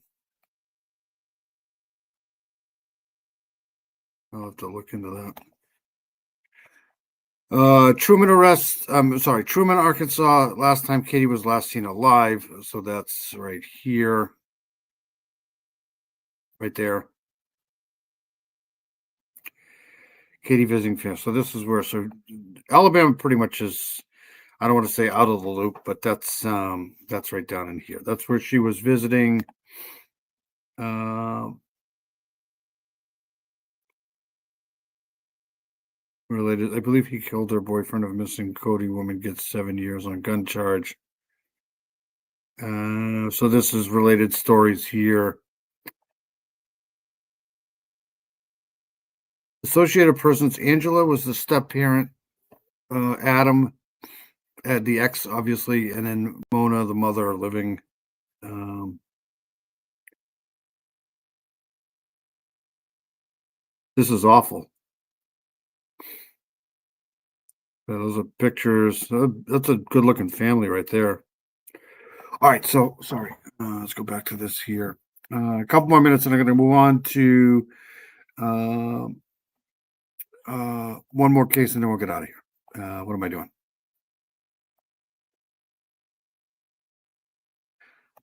S1: have to look into that. Truman arrest. Truman, Arkansas. Last time Katie was last seen alive. So that's right here. Right there. Katie visiting family. So this is where, so Alabama pretty much is, I don't want to say out of the loop, but that's right down in here. That's where she was visiting. Related, I believe he killed her boyfriend of missing Cody. Woman gets 7 years on gun charge. So this is related stories here. Associated persons, Angela was the step parent. Adam had the ex, obviously, and then Mona, the mother, are living. This is awful. Those are pictures. That's a good looking family right there. All right, so sorry. Let's go back to this here. A couple more minutes, and I'm going to move on to one more case, and then we'll get out of here. What am I doing?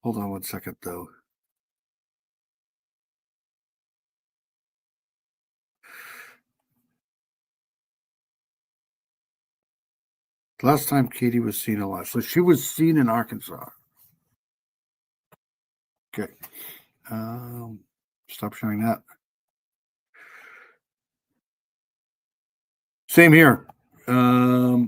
S1: Hold on one second, though. Last time Katie was seen alive. So she was seen in Arkansas. Okay. Stop showing that. Same here. I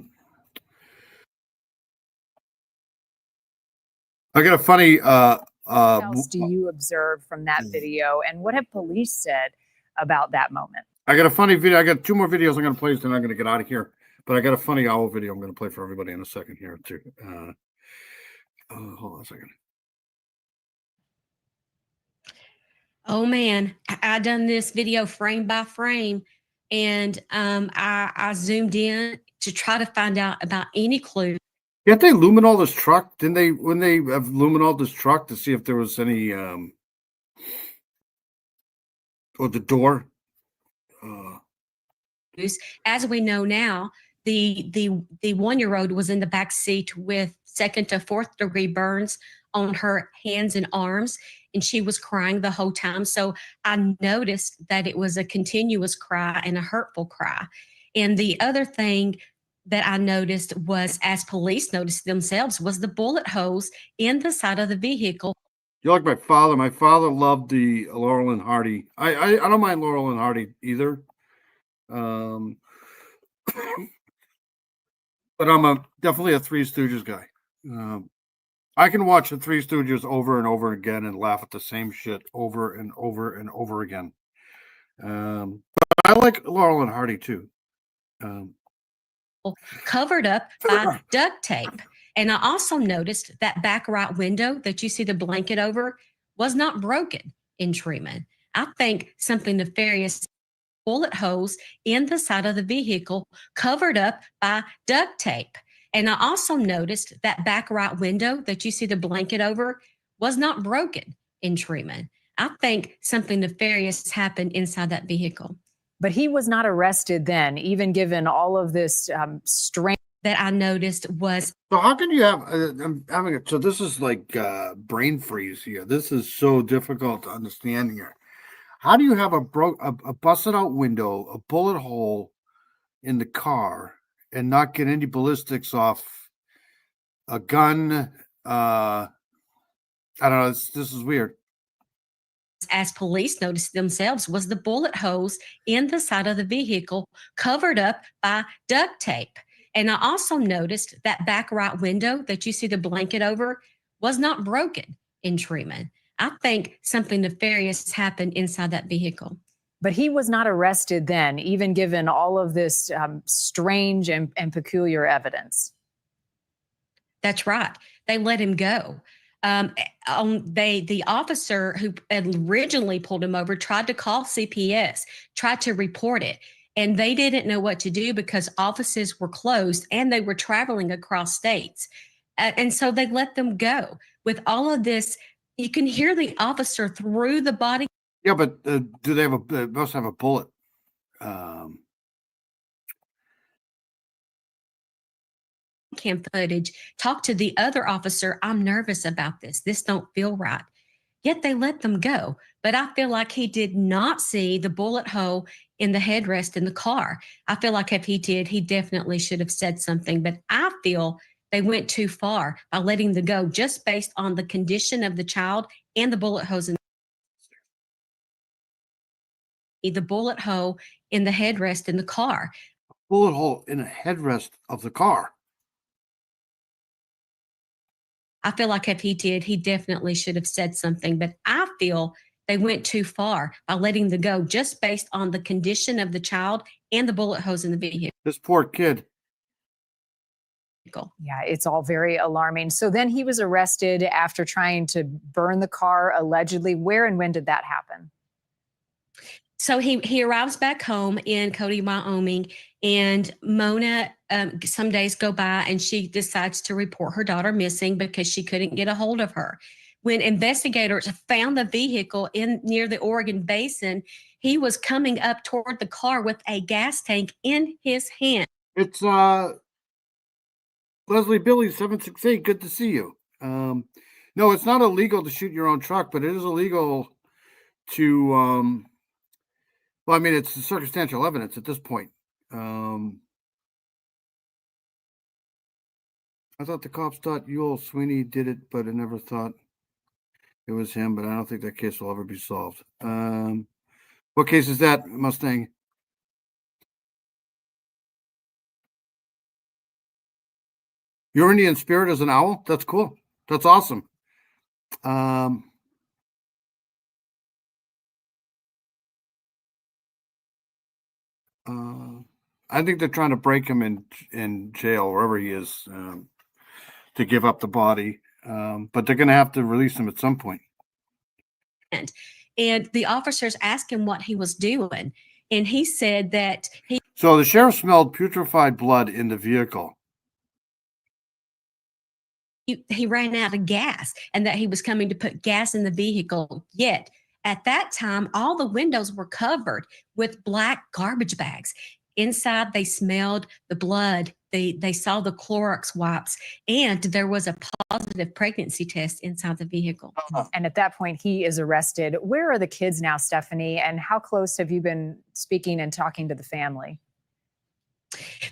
S1: got a funny.
S7: What else do you observe from that video, and what have police said about that moment?
S1: I got a funny video. I got 2 more videos I'm going to play, then I'm going to get out of here. But I got a funny owl video I'm going to play for everybody in a second here too. Hold on a second.
S4: Oh man, I done this video frame by frame, and I zoomed in to try to find out about any clue.
S1: Can't they luminol this truck? Didn't they, when they have luminol this truck to see if there was any or the door?
S4: As we know now, the 1-year-old was in the back seat with 2nd to 4th degree burns on her hands and arms, and she was crying the whole time. So I noticed that it was a continuous cry and a hurtful cry. And the other thing that I noticed was, as police noticed themselves, was the bullet holes in the side of the vehicle.
S1: You're like my father. My father loved the Laurel and Hardy. I don't mind Laurel and Hardy either. But I'm definitely a Three Stooges guy. I can watch the Three Stooges over and over again and laugh at the same shit over and over and over again. But I like Laurel and Hardy too.
S4: Covered up by duct tape. And I also noticed that back right window that you see the blanket over was not broken in treatment. I think something nefarious. Bullet holes in the side of the vehicle covered up by duct tape. And I also noticed that back right window that you see the blanket over was not broken in treatment. I think something nefarious happened inside that vehicle.
S7: But he was not arrested then, even given all of this strange.
S4: That I noticed was.
S1: So how can you have? I'm having it. So this is like brain freeze here. This is so difficult to understand here. How do you have a busted out window, a bullet hole in the car, and not get any ballistics off a gun? I don't know. This is weird.
S4: As police noticed themselves, was the bullet holes in the side of the vehicle covered up by duct tape. And I also noticed that back right window that you see the blanket over was not broken in treatment. I think something nefarious happened inside that vehicle.
S7: But he was not arrested then, even given all of this strange and peculiar evidence.
S4: That's right. They let him go. The officer who originally pulled him over tried to call CPS, tried to report it, and they didn't know what to do because offices were closed and they were traveling across states. And so they let them go. With all of this, you can hear the officer through the body.
S1: Yeah, but do they have they must have a bullet.
S4: Cam footage, talk to the other officer. I'm nervous about this. This don't feel right. Yet they let them go. But I feel like he did not see the bullet hole in the headrest in the car. I feel like if he did, he definitely should have said something. But I feel they went too far by letting them go just based on the condition of the child and the bullet holes in the bullet hole in the headrest in the car.
S1: Bullet hole in the headrest of the car.
S4: I feel like if he did, he definitely should have said something. But I feel they went too far by letting them go just based on the condition of the child and the bullet holes in the vehicle.
S1: This poor kid.
S7: Yeah, it's all very alarming. So then he was arrested after trying to burn the car, allegedly. Where and when did that happen?
S4: So he arrives back home in Cody, Wyoming, and Mona, some days go by and she decides to report her daughter missing because she couldn't get a hold of her. When investigators found the vehicle near the Oregon Basin, he was coming up toward the car with a gas tank in his hand.
S1: It's Leslie Billy 768. Good to see you. No, it's not illegal to shoot your own truck, but it is illegal to well, I mean, it's circumstantial evidence at this point. I thought the cops thought Ewell Sweeney did it, but I never thought it was him, but I don't think that case will ever be solved. What case is that, Mustang? Your Indian spirit is an owl? That's cool. That's awesome. I think they're trying to break him in jail, wherever he is, to give up the body. But they're going to have to release him at some point.
S4: And the officers asked him what he was doing. And he said that
S1: So the sheriff smelled putrefied blood in the vehicle.
S4: he ran out of gas and that he was coming to put gas in the vehicle. Yet at that time, all the windows were covered with black garbage bags. Inside, they smelled the blood. They saw the Clorox wipes, and there was a positive pregnancy test inside the vehicle.
S7: And at that point, he is arrested. Where are the kids now, Stephanie? And how close have you been speaking and talking to the family?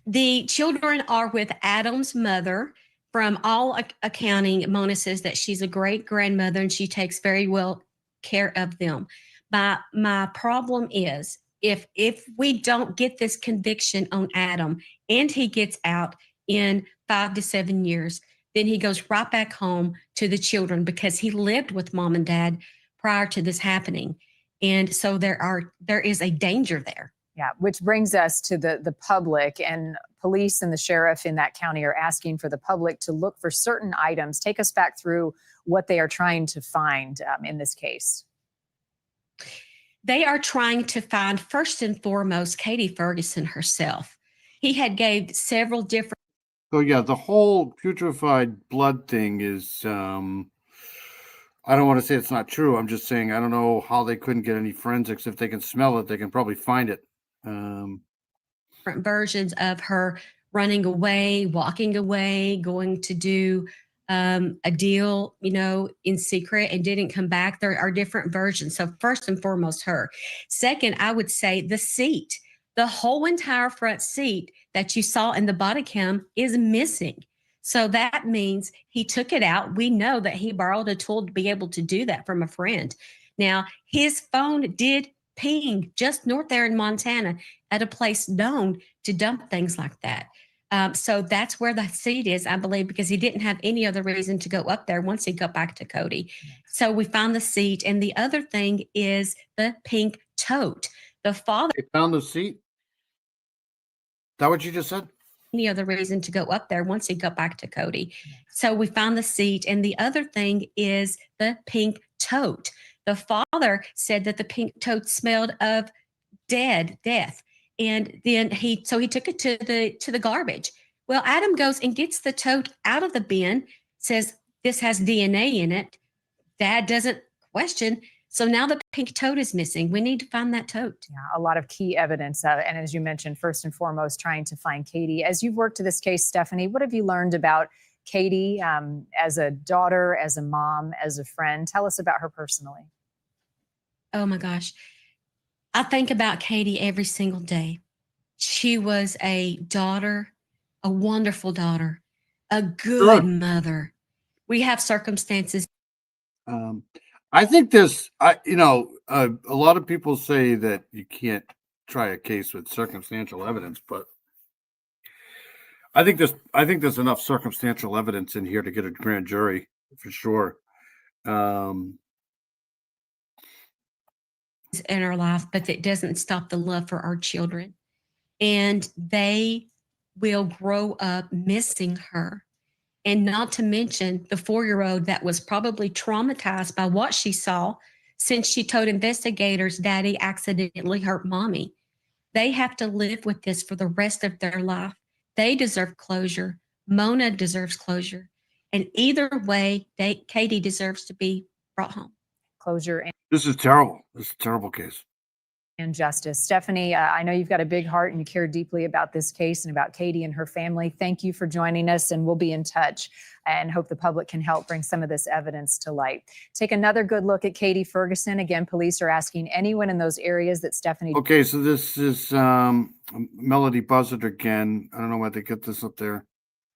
S4: The children are with Adam's mother. From all accounting, Mona says that she's a great grandmother and she takes very well care of them. My problem is if we don't get this conviction on Adam and he gets out in 5 to 7 years, then he goes right back home to the children because he lived with mom and dad prior to this happening. And so there is a danger there.
S7: Yeah, which brings us to the public, and police and the sheriff in that county are asking for the public to look for certain items. Take us back through what they are trying to find in this case.
S4: They are trying to find, first and foremost, Katie Ferguson herself. He had gave several different.
S1: So yeah, the whole putrefied blood thing is, I don't want to say it's not true. I'm just saying, I don't know how they couldn't get any forensics. If they can smell it, they can probably find it.
S4: Different versions of her running away, walking away, going to do a deal, in secret and didn't come back. There are different versions. So first and foremost, her. Second, I would say the seat, the whole entire front seat that you saw in the body cam is missing. So that means he took it out. We know that he borrowed a tool to be able to do that from a friend. Now, his phone did ping just north there in Montana at a place known to dump things like that. So that's where the seat is, I believe, because he didn't have any other reason to go up there once he got back to Cody. So we found the seat. And the other thing is the pink tote. The father.
S1: They found the seat? Is that what you just said?
S4: Any other reason to go up there once he got back to Cody. So we found the seat. And the other thing is the pink tote. The father said that the pink tote smelled of death. And then he took it to the garbage. Well, Adam goes and gets the tote out of the bin, says this has DNA in it. Dad doesn't question. So now the pink tote is missing. We need to find that tote.
S7: Yeah, a lot of key evidence. And as you mentioned, first and foremost, trying to find Katie. As you've worked to this case, Stephanie, what have you learned about Katie as a daughter, as a mom, as a friend? Tell us about her personally.
S4: Oh my gosh. I think about Katie every single day. She was a daughter, a wonderful daughter, a good mother. We have circumstances.
S1: I think this, a lot of people say that you can't try a case with circumstantial evidence, but I think there's enough circumstantial evidence in here to get a grand jury for sure.
S4: In our life, but it doesn't stop the love for our children. And they will grow up missing her. And not to mention the 4-year-old that was probably traumatized by what she saw since she told investigators daddy accidentally hurt mommy. They have to live with this for the rest of their life. They deserve closure. Mona deserves closure. And either way, Katie deserves to be brought home.
S7: Closure
S1: This is terrible. This is a terrible case.
S7: and justice. Stephanie, I know you've got a big heart and you care deeply about this case and about Katie and her family. Thank you for joining us, and we'll be in touch and hope the public can help bring some of this evidence to light. Take another good look at Katie Ferguson. Again, police are asking anyone in those areas that Stephanie.
S1: Okay, so this is Melody Buzzard again. I don't know why they get this up there.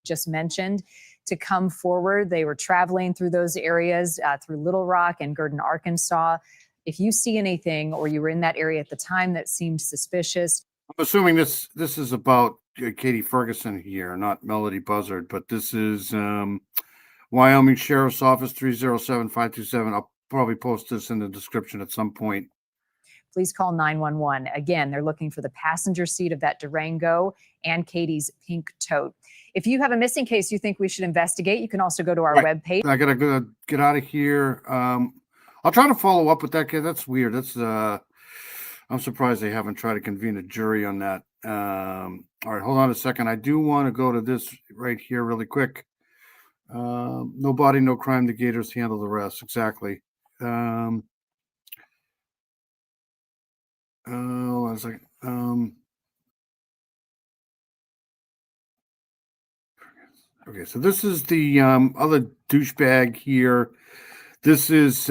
S7: Just mentioned to come forward. They were traveling through those areas through Little Rock and Gurdon, Arkansas. If you see anything or you were in that area at the time that seemed suspicious.
S1: I'm assuming this is about Katie Ferguson here, not Melody Buzzard, but this is Wyoming Sheriff's Office 307-527. I'll probably post this in the description at some point.
S7: Please call 911. Again, they're looking for the passenger seat of that Durango and Katie's pink tote. If you have a missing case you think we should investigate, you can also go to our webpage.
S1: I gotta go get out of here. I'll try to follow up with that case. That's weird. That's I'm surprised they haven't tried to convene a jury on that. All right, hold on a second. I do want to go to this right here really quick. No body, no crime. The Gators handle the rest. Exactly. Hold on a second. Okay, so this is the other douchebag here. This is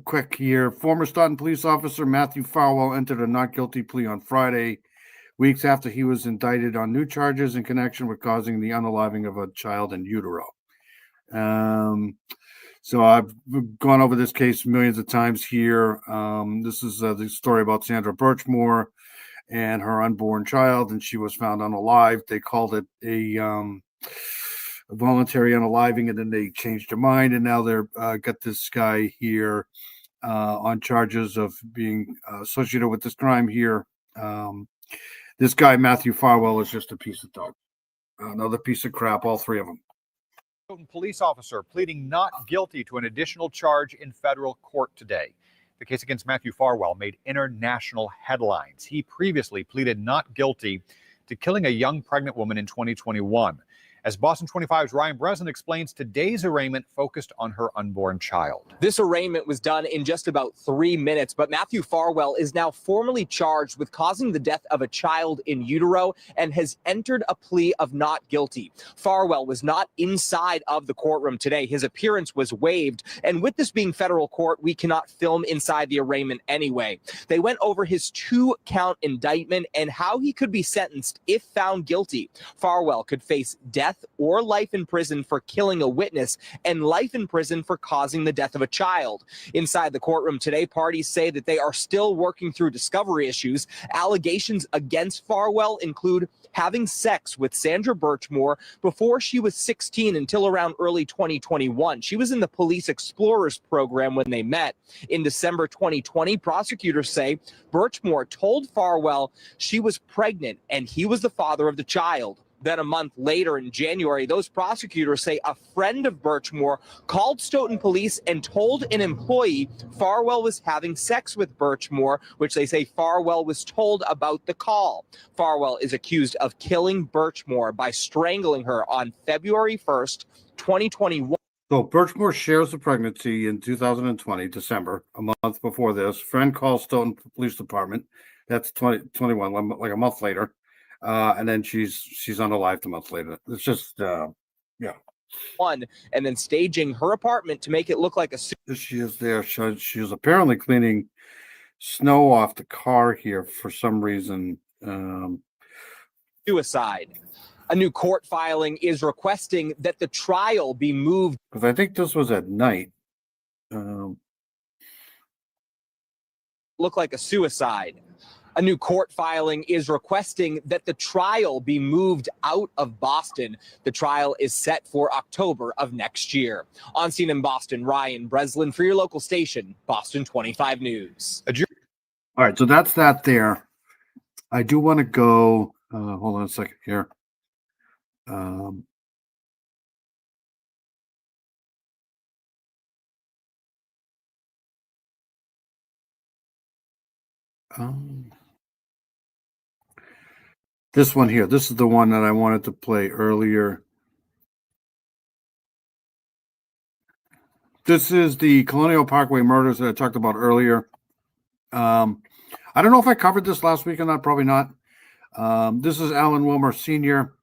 S1: quick here. Former Staunton police officer Matthew Farwell entered a not guilty plea on Friday, weeks after he was indicted on new charges in connection with causing the unaliving of a child in utero. So I've gone over this case millions of times here. This is the story about Sandra Birchmore and her unborn child, and she was found unalived. They called it a voluntary unaliving, and then they changed their mind, and now they're got this guy here on charges of being associated with this crime here. This guy, Matthew Farwell, is just a piece of dog. Another piece of crap, all three of them.
S6: Police officer pleading not guilty to an additional charge in federal court today. The case against Matthew Farwell made international headlines. He previously pleaded not guilty to killing a young pregnant woman in 2021. As Boston 25's Ryan Breslin explains, today's arraignment focused on her unborn child.
S18: This arraignment was done in just about 3 minutes, but Matthew Farwell is now formally charged with causing the death of a child in utero and has entered a plea of not guilty. Farwell was not inside of the courtroom today. His appearance was waived, and with this being federal court, we cannot film inside the arraignment anyway. They went over his 2-count indictment and how he could be sentenced if found guilty. Farwell could face death or life in prison for killing a witness and life in prison for causing the death of a child. Inside the courtroom today, parties say that they are still working through discovery issues. Allegations against Farwell include having sex with Sandra Birchmore before she was 16 until around early 2021. She was in the Police Explorers program when they met. In December 2020, prosecutors say Birchmore told Farwell she was pregnant and he was the father of the child. Then a month later in January, those prosecutors say a friend of Birchmore called Stoughton police and told an employee Farwell was having sex with Birchmore, which they say Farwell was told about the call. Farwell is accused of killing Birchmore by strangling her on February 1st, 2021.
S1: So Birchmore shares the pregnancy in 2020, December, a month before this. Friend calls Stoughton Police Department. That's 2021, like a month later. And then she's unalived a month later. It's just, yeah.
S18: And then staging her apartment to make it look like a.
S1: She is there. She is apparently cleaning snow off the car here for some reason.
S18: Suicide. A new court filing is requesting that the trial be moved.
S1: Because I think this was at night.
S18: Look like a suicide. A new court filing is requesting that the trial be moved out of Boston. The trial is set for October of next year. On scene in Boston, Ryan Breslin for your local station, Boston 25 News.
S1: All right, so that's that there. I do want to go, hold on a second here. This one here. This is the one that I wanted to play earlier. This is the Colonial Parkway murders that I talked about earlier. I don't know if I covered this last week or not. Probably not. This is Alan Wilmer Sr.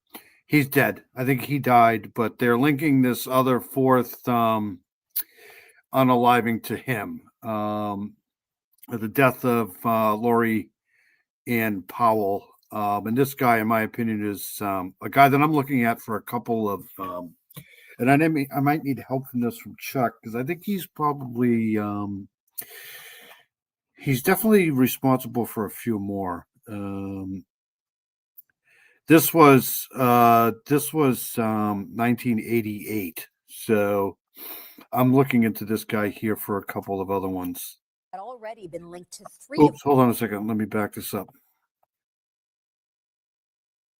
S1: He's dead. I think he died, but they're linking this other fourth unaliving to him. The death of Lori Ann Powell. And this guy, in my opinion, is a guy that I'm looking at for a couple of, and I might need help from this from Chuck, because I think he's probably, he's definitely responsible for a few more. This was 1988. So I'm looking into this guy here for a couple of other ones.
S3: Had already been linked to three.
S1: Oops, hold on a second. Let me back this up.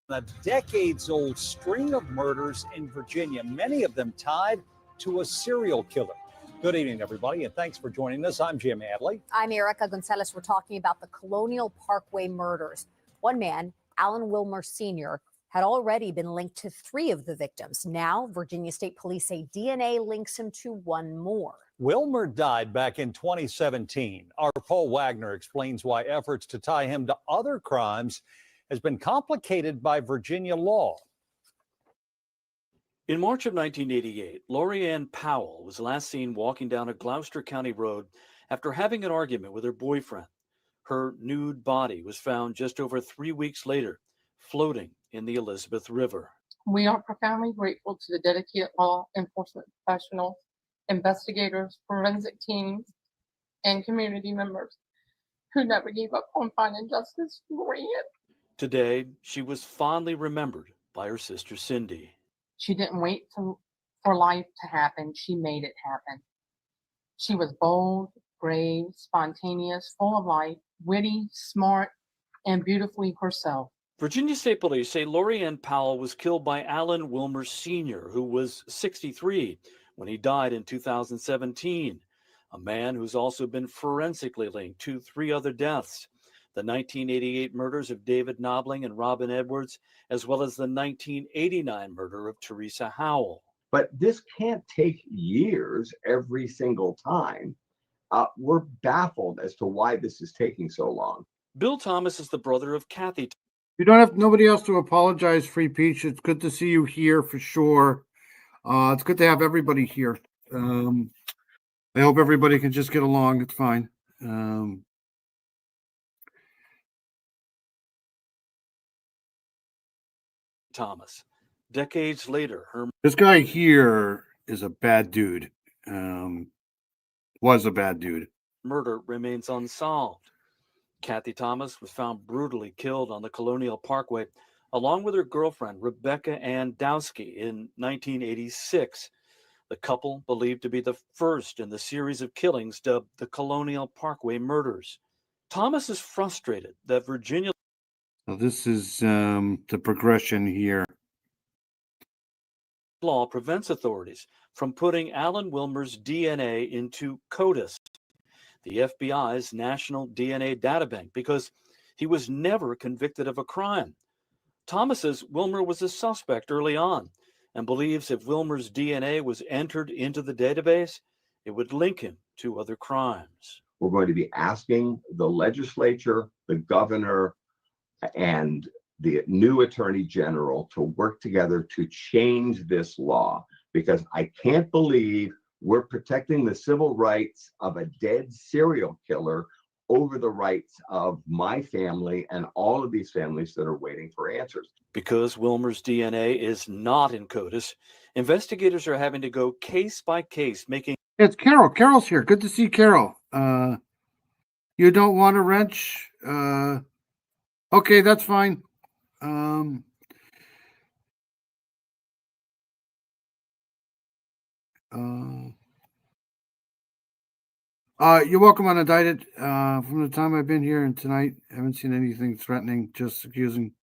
S6: A decades-old string of murders in Virginia, many of them tied to a serial killer. Good evening, everybody, and thanks for joining us. I'm Jim Hadley.
S3: I'm Erica Gonzalez. We're talking about the Colonial Parkway murders. One man, Alan Wilmer Sr., had already been linked to three of the victims. Now, Virginia State Police say DNA links him to one more.
S6: Wilmer died back in 2017. Our Paul Wagner explains why efforts to tie him to other crimes has been complicated by Virginia law.
S5: In March of 1988, Lori Ann Powell was last seen walking down a Gloucester County road after having an argument with her boyfriend. Her nude body was found just over 3 weeks later, floating in the Elizabeth River.
S9: We are profoundly grateful to the dedicated law enforcement professionals, investigators, forensic teams, and community members who never gave up on finding justice for Ann.
S5: Today, she was fondly remembered by her sister Cindy.
S9: She didn't wait for life to happen. She made it happen. She was bold, brave, spontaneous, full of life, witty, smart, and beautifully herself.
S5: Virginia State Police say Lori Ann Powell was killed by Alan Wilmer Sr., who was 63 when he died in 2017, a man who's also been forensically linked to three other deaths. The 1988 murders of David Knobling and Robin Edwards, as well as the 1989 murder of Teresa Howell.
S20: But this can't take years every single time. We're baffled as to why this is taking so long.
S5: Bill Thomas is the brother of Kathy.
S1: You don't have nobody else to apologize, Free Peach. It's good to see you here for sure. It's good to have everybody here. I hope everybody can just get along. It's fine.
S5: Thomas. Decades later,
S1: This guy here is a bad dude. Was a bad dude.
S5: Murder remains unsolved. Kathy Thomas was found brutally killed on the Colonial Parkway, along with her girlfriend, Rebecca Ann Dowski, in 1986. The couple believed to be the first in the series of killings dubbed the Colonial Parkway murders. Thomas is frustrated that Virginia
S1: So this is the progression here.
S5: law prevents authorities from putting Alan Wilmer's DNA into CODIS, the FBI's national DNA databank, because he was never convicted of a crime. Thomas says Wilmer was a suspect early on and believes if Wilmer's DNA was entered into the database, it would link him to other crimes.
S20: We're going to be asking the legislature, the governor, and the new attorney general to work together to change this law, because I can't believe we're protecting the civil rights of a dead serial killer over the rights of my family and all of these families that are waiting for answers.
S5: Because Wilmer's DNA is not in CODIS, investigators are having to go case by case, making...
S1: It's Carol. Carol's here. Good to see Carol. You don't want a wrench? Okay, that's fine. You're welcome unindicted. From the time I've been here and tonight, I haven't seen anything threatening, just accusing.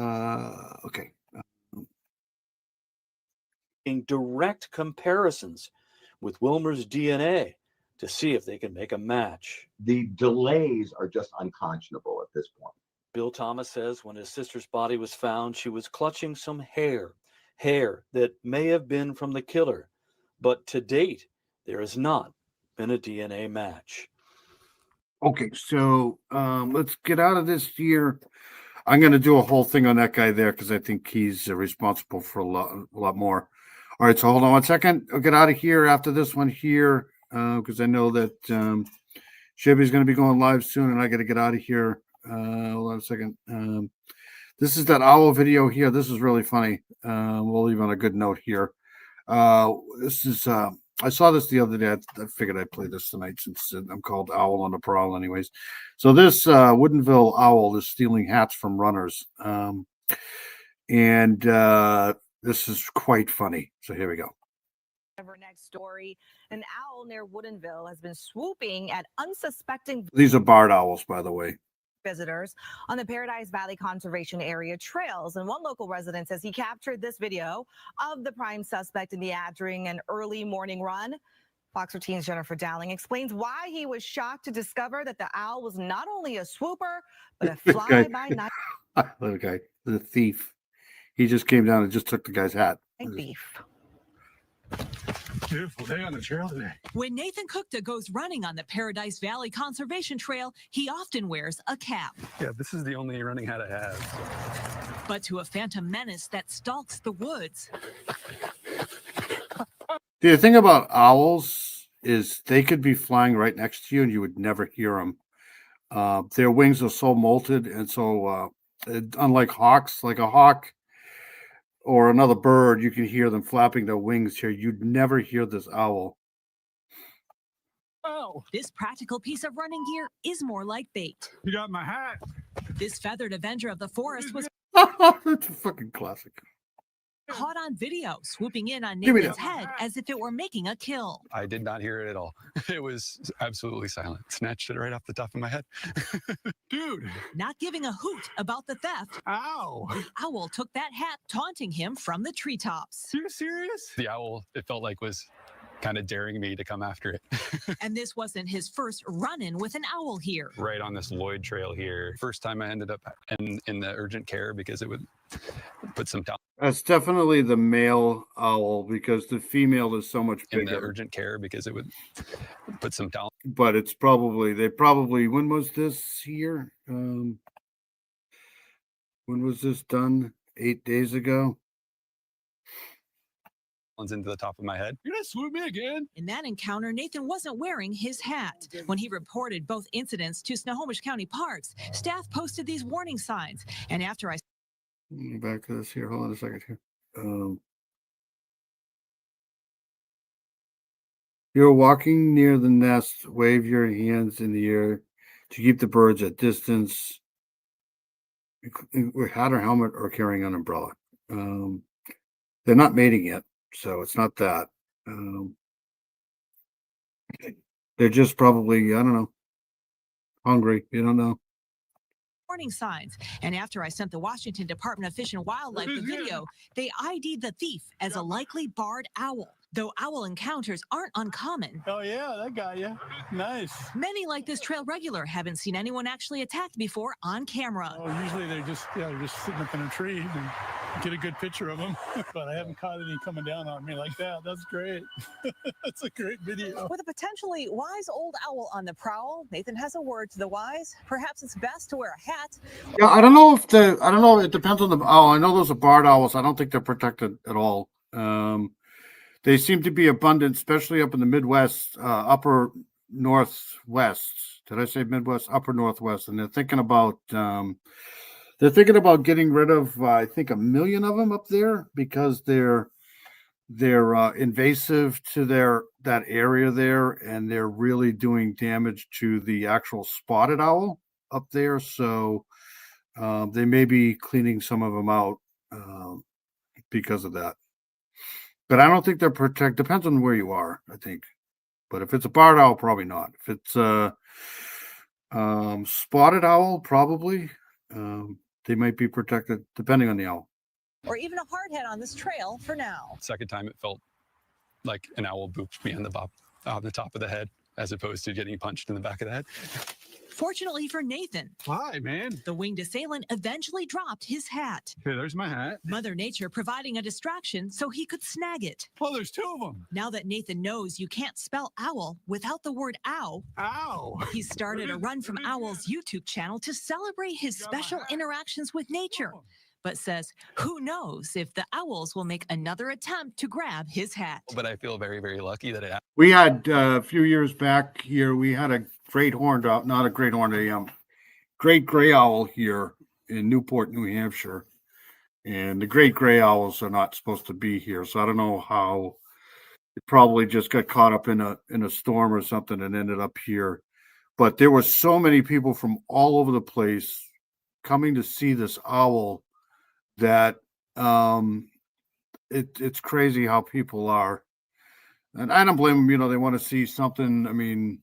S1: Okay.
S5: In direct comparisons with Wilmer's DNA to see if they can make a match.
S20: The delays are just unconscionable at this point.
S5: Bill Thomas says when his sister's body was found, she was clutching some hair that may have been from the killer. But to date, there has not been a DNA match.
S1: Okay, so let's get out of this here. I'm going to do a whole thing on that guy there because I think he's responsible for a lot more. All right, so hold on one second. I'll get out of here after this one here because I know that Shelby's going to be going live soon, and I got to get out of here. Hold on a second. This is that owl video here. This is really funny. We'll leave on a good note here. This is I saw this the other day. I figured I'd play this tonight since I'm called Owl on the Prowl anyways. So this Woodinville owl is stealing hats from runners. And this is quite funny. So here we go.
S10: Our next story, an owl near Woodinville has been swooping at unsuspecting
S1: These are barred owls, by the way.
S10: visitors on the Paradise Valley Conservation Area trails. And one local resident says he captured this video of the prime suspect in the ad during an early morning run. Fox 13's Jennifer Dowling explains why he was shocked to discover that the owl was not only a swooper, but a fly-by-night
S1: Okay, the thief. He just came down and just took the guy's hat.
S10: thief.
S11: Beautiful day on the trail today.
S21: When Nathan Cookta goes running on the Paradise Valley Conservation Trail, he often wears a cap.
S17: Yeah, this is the only running hat I have.
S21: But to a phantom menace that stalks the woods,
S1: The thing about owls is they could be flying right next to you and you would never hear them. Their wings are so molted and so unlike hawks, like a hawk or another bird, you can hear them flapping their wings here. You'd never hear this owl.
S21: oh, this practical piece of running gear is more like bait.
S11: You got my hat.
S21: This feathered avenger of the forest was
S1: That's a fucking classic.
S21: caught on video, swooping in on
S1: Give me
S21: Nathan's
S1: that.
S21: head as if it were making a kill.
S17: I did not hear it at all. It was absolutely silent. Snatched it right off the top of my head.
S11: Dude.
S21: Not giving a hoot about the theft,
S11: Ow.
S21: the owl took that hat, taunting him from the treetops.
S11: You serious?
S17: The owl, it felt like, was kind of daring me to come after it.
S21: And this wasn't his first run-in with an owl here.
S17: Right on this Lloyd Trail here. First time I ended up in the urgent care because it would put some down
S1: That's definitely the male owl because the female is so much
S17: in the
S1: bigger.
S17: urgent care because it would put some down.
S1: But it's probably when was this here? When was this done? 8 days ago.
S17: Into the top of my head.
S11: You're gonna swoop me again?
S21: In that encounter, Nathan wasn't wearing his hat. When he reported both incidents to Snohomish County Parks, staff posted these warning signs. And after I
S1: Let me back to this here. Hold on a second here. You're walking near the nest. Wave your hands in the air to keep the birds at distance. With hat or helmet or carrying an umbrella. They're not mating yet, so it's not that. They're just probably, I don't know, hungry. You don't know.
S21: warning signs. And after I sent the Washington Department of Fish and Wildlife the video, they ID'd the thief as a likely barred owl. Though owl encounters aren't uncommon.
S11: Oh yeah, that got you. Nice.
S21: Many like this trail regular haven't seen anyone actually attacked before on camera.
S11: Oh, usually they're just sitting up in a tree and get a good picture of them. But I haven't caught any coming down on me like that. That's great. That's a great video.
S10: With a potentially wise old owl on the prowl, Nathan has a word to the wise. Perhaps it's best to wear a hat.
S1: Yeah, I don't know. It depends on the. Oh, I know those are barred owls. I don't think they're protected at all. They seem to be abundant, especially up in the Midwest, upper Northwest. Did I say Midwest? Upper Northwest. And they're thinking about getting rid of, I think, 1 million of them up there because they're invasive to that area there, and they're really doing damage to the actual spotted owl up there. So they may be cleaning some of them out because of that. But I don't think they're protected. Depends on where you are, I think. But if it's a barred owl, probably not. If it's a spotted owl, probably. they might be protected depending on the owl.
S21: or even a hard head on this trail for now.
S17: Second time it felt like an owl booped me on the top of the head, as opposed to getting punched in the back of the head.
S21: Fortunately for Nathan,
S11: Hi, man.
S21: the winged assailant eventually dropped his hat.
S11: Okay, there's my hat.
S21: Mother Nature providing a distraction so he could snag it.
S11: Oh, there's two of them.
S21: Now that Nathan knows you can't spell owl without the word ow,
S11: Ow.
S21: he started a Run From Owls YouTube channel to celebrate his special interactions with nature, but says who knows if the owls will make another attempt to grab his hat.
S17: But I feel very, very lucky that it happened.
S1: We had a few years back here, we had a great horned owl, not a great horned, a great gray owl here in Newport, New Hampshire. And the great gray owls are not supposed to be here. So I don't know how it probably just got caught up in a storm or something and ended up here. But there were so many people from all over the place coming to see this owl that it's crazy how people are. And I don't blame them, they want to see something.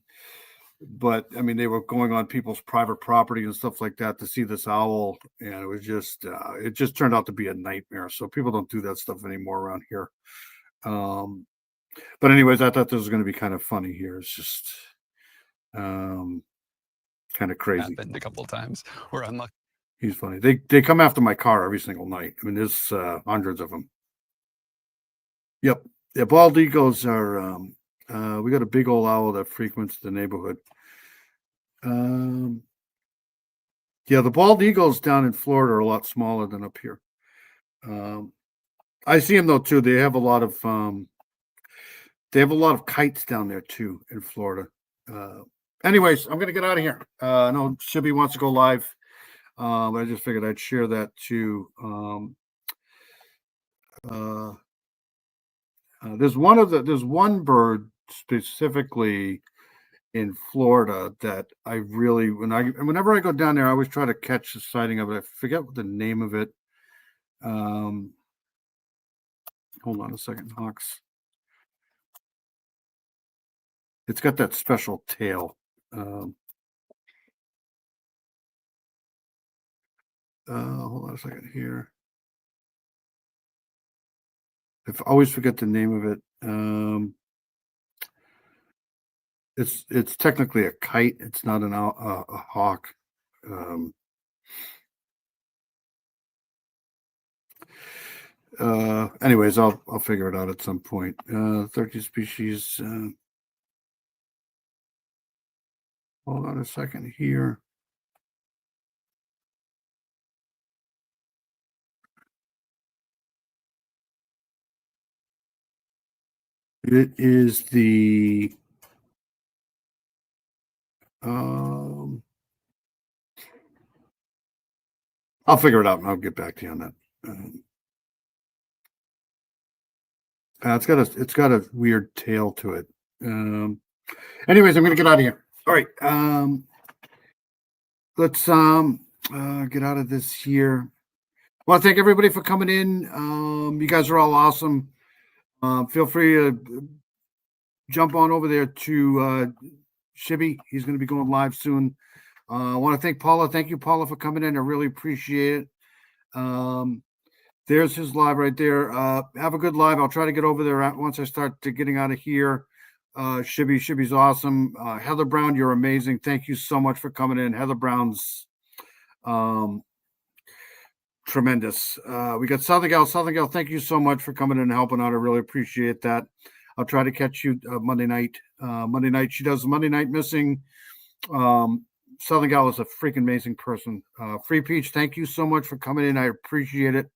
S1: They were going on people's private property and stuff like that to see this owl, and it just turned out to be a nightmare. So people don't do that stuff anymore around here. But anyways, I thought this was going to be kind of funny here. It's just kind of crazy.
S17: Happened a couple of times. We're unlucky.
S1: He's funny. They come after my car every single night. There's hundreds of them. Yep. Yeah, bald eagles are. We got a big old owl that frequents the neighborhood. Yeah, the bald eagles down in Florida are a lot smaller than up here. I see them though too. They have a lot of kites down there too in Florida. Anyways, I'm gonna get out of here. I know Shibby wants to go live, but I just figured I'd share that too. There's one bird specifically in Florida that I really, whenever I go down there, I always try to catch the sighting of it. I forget what the name of it. Hold on a second, Hawks. It's got that special tail. Hold on a second here. I always forget the name of it. It's technically a kite. It's not a hawk. Anyways, I'll figure it out at some point. 30 species. Hold on a second here. It is the I'll figure it out and I'll get back to you on that. It's got a weird tail to it. Anyways, I'm gonna get out of here. All right. Let's get out of this here. I want to thank everybody for coming in. You guys are all awesome. Feel free to jump on over there to Shibby. He's going to be going live soon. I want to thank Paula. Thank you, Paula, for coming in. I really appreciate it. There's his live right there. Have a good live. I'll try to get over there once I start getting out of here. Shibby's awesome. Heather Brown, you're amazing. Thank you so much for coming in. Heather Brown's tremendous. We got Southern Gal. Thank you so much for coming in and helping out. I really appreciate that. I'll try to catch you Monday night. She does Monday Night Missing. Southern Gal is a freaking amazing person. Free Peach, thank you so much for coming in. I appreciate it.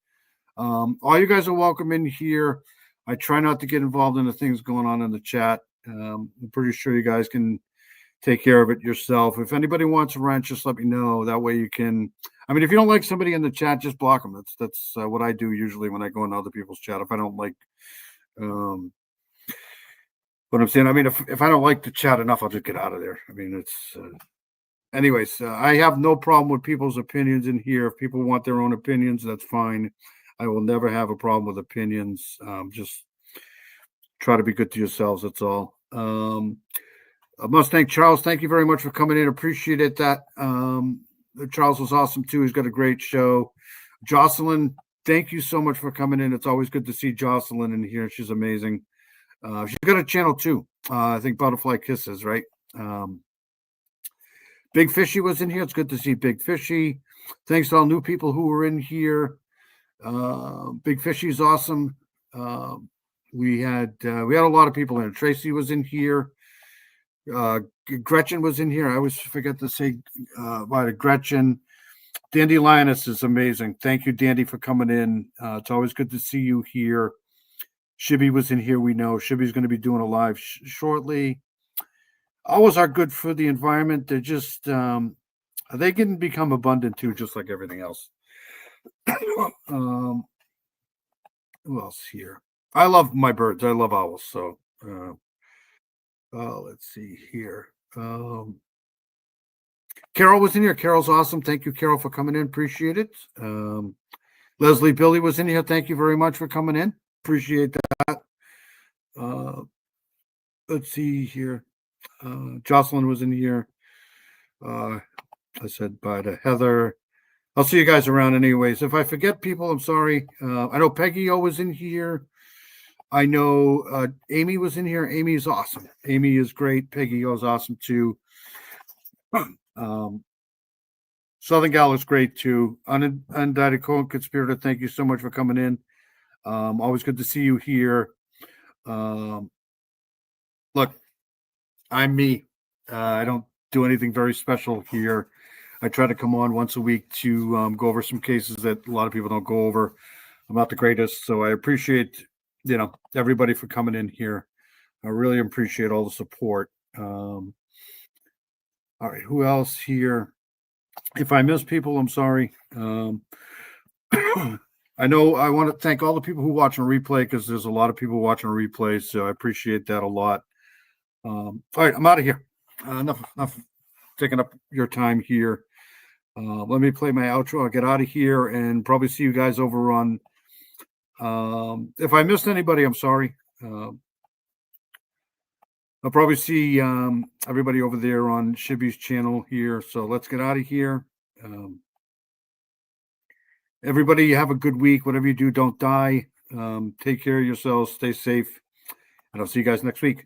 S1: All you guys are welcome in here. I try not to get involved in the things going on in the chat. I'm pretty sure you guys can take care of it yourself. If anybody wants a rent, just let me know. That way you can. If you don't like somebody in the chat, just block them. That's what I do usually when I go into other people's chat. If I don't like what I'm saying, if I don't like the chat enough, I'll just get out of there. Anyways, I have no problem with people's opinions in here. If people want their own opinions, that's fine. I will never have a problem with opinions. Just try to be good to yourselves. That's all. I must thank Charles. Thank you very much for coming in. Appreciate that. Charles was awesome too. He's got a great show. Jocelyn, thank you so much for coming in. It's always good to see Jocelyn in here. She's amazing. She's got a channel too. I think Butterfly Kisses, right? Big Fishy was in here. It's good to see Big Fishy. Thanks to all new people who were in here. Big Fishy's awesome. We had a lot of people in. Tracy was in here. Gretchen was in here. I always forget to say bye to Gretchen. Dandy Lioness is amazing. Thank you, Dandy, for coming in. It's always good to see you here. Shibby was in here. We know Shibby's going to be doing a live shortly. Owls are good for the environment. They're just they can become abundant too, just like everything else. Who else here? I love my birds. I love owls. So let's see here. Carol was in here. Carol's awesome. Thank you, Carol, for coming in. Appreciate it. Leslie Billy was in here. Thank you very much for coming in. Appreciate that. Let's see here. Jocelyn was in here. I said bye to Heather. I'll see you guys around anyways. If I forget people, I'm sorry. I know Peggy O was in here. I know Amy was in here. Amy is awesome. Amy is great. Peggy O is awesome too. Southern Gal is great too. Unindicted Co-Conspirator, thank you so much for coming in. Always good to see you here. Look, I'm me. I don't do anything very special here. I try to come on once a week to go over some cases that a lot of people don't go over. I'm not the greatest, so I appreciate everybody for coming in here. I really appreciate all the support. All right, who else here? If I miss people, I'm sorry. I know I want to thank all the people who watch on replay because there's a lot of people watching on replay, so I appreciate that a lot. All right, I'm out of here. Enough taking up your time here. Let me play my outro. I'll get out of here and probably see you guys over on. If I missed anybody, I'm sorry. I'll probably see everybody over there on Shibby's channel here. So let's get out of here. Everybody have a good week. Whatever you do, don't die. Take care of yourselves. Stay safe. And I'll see you guys next week.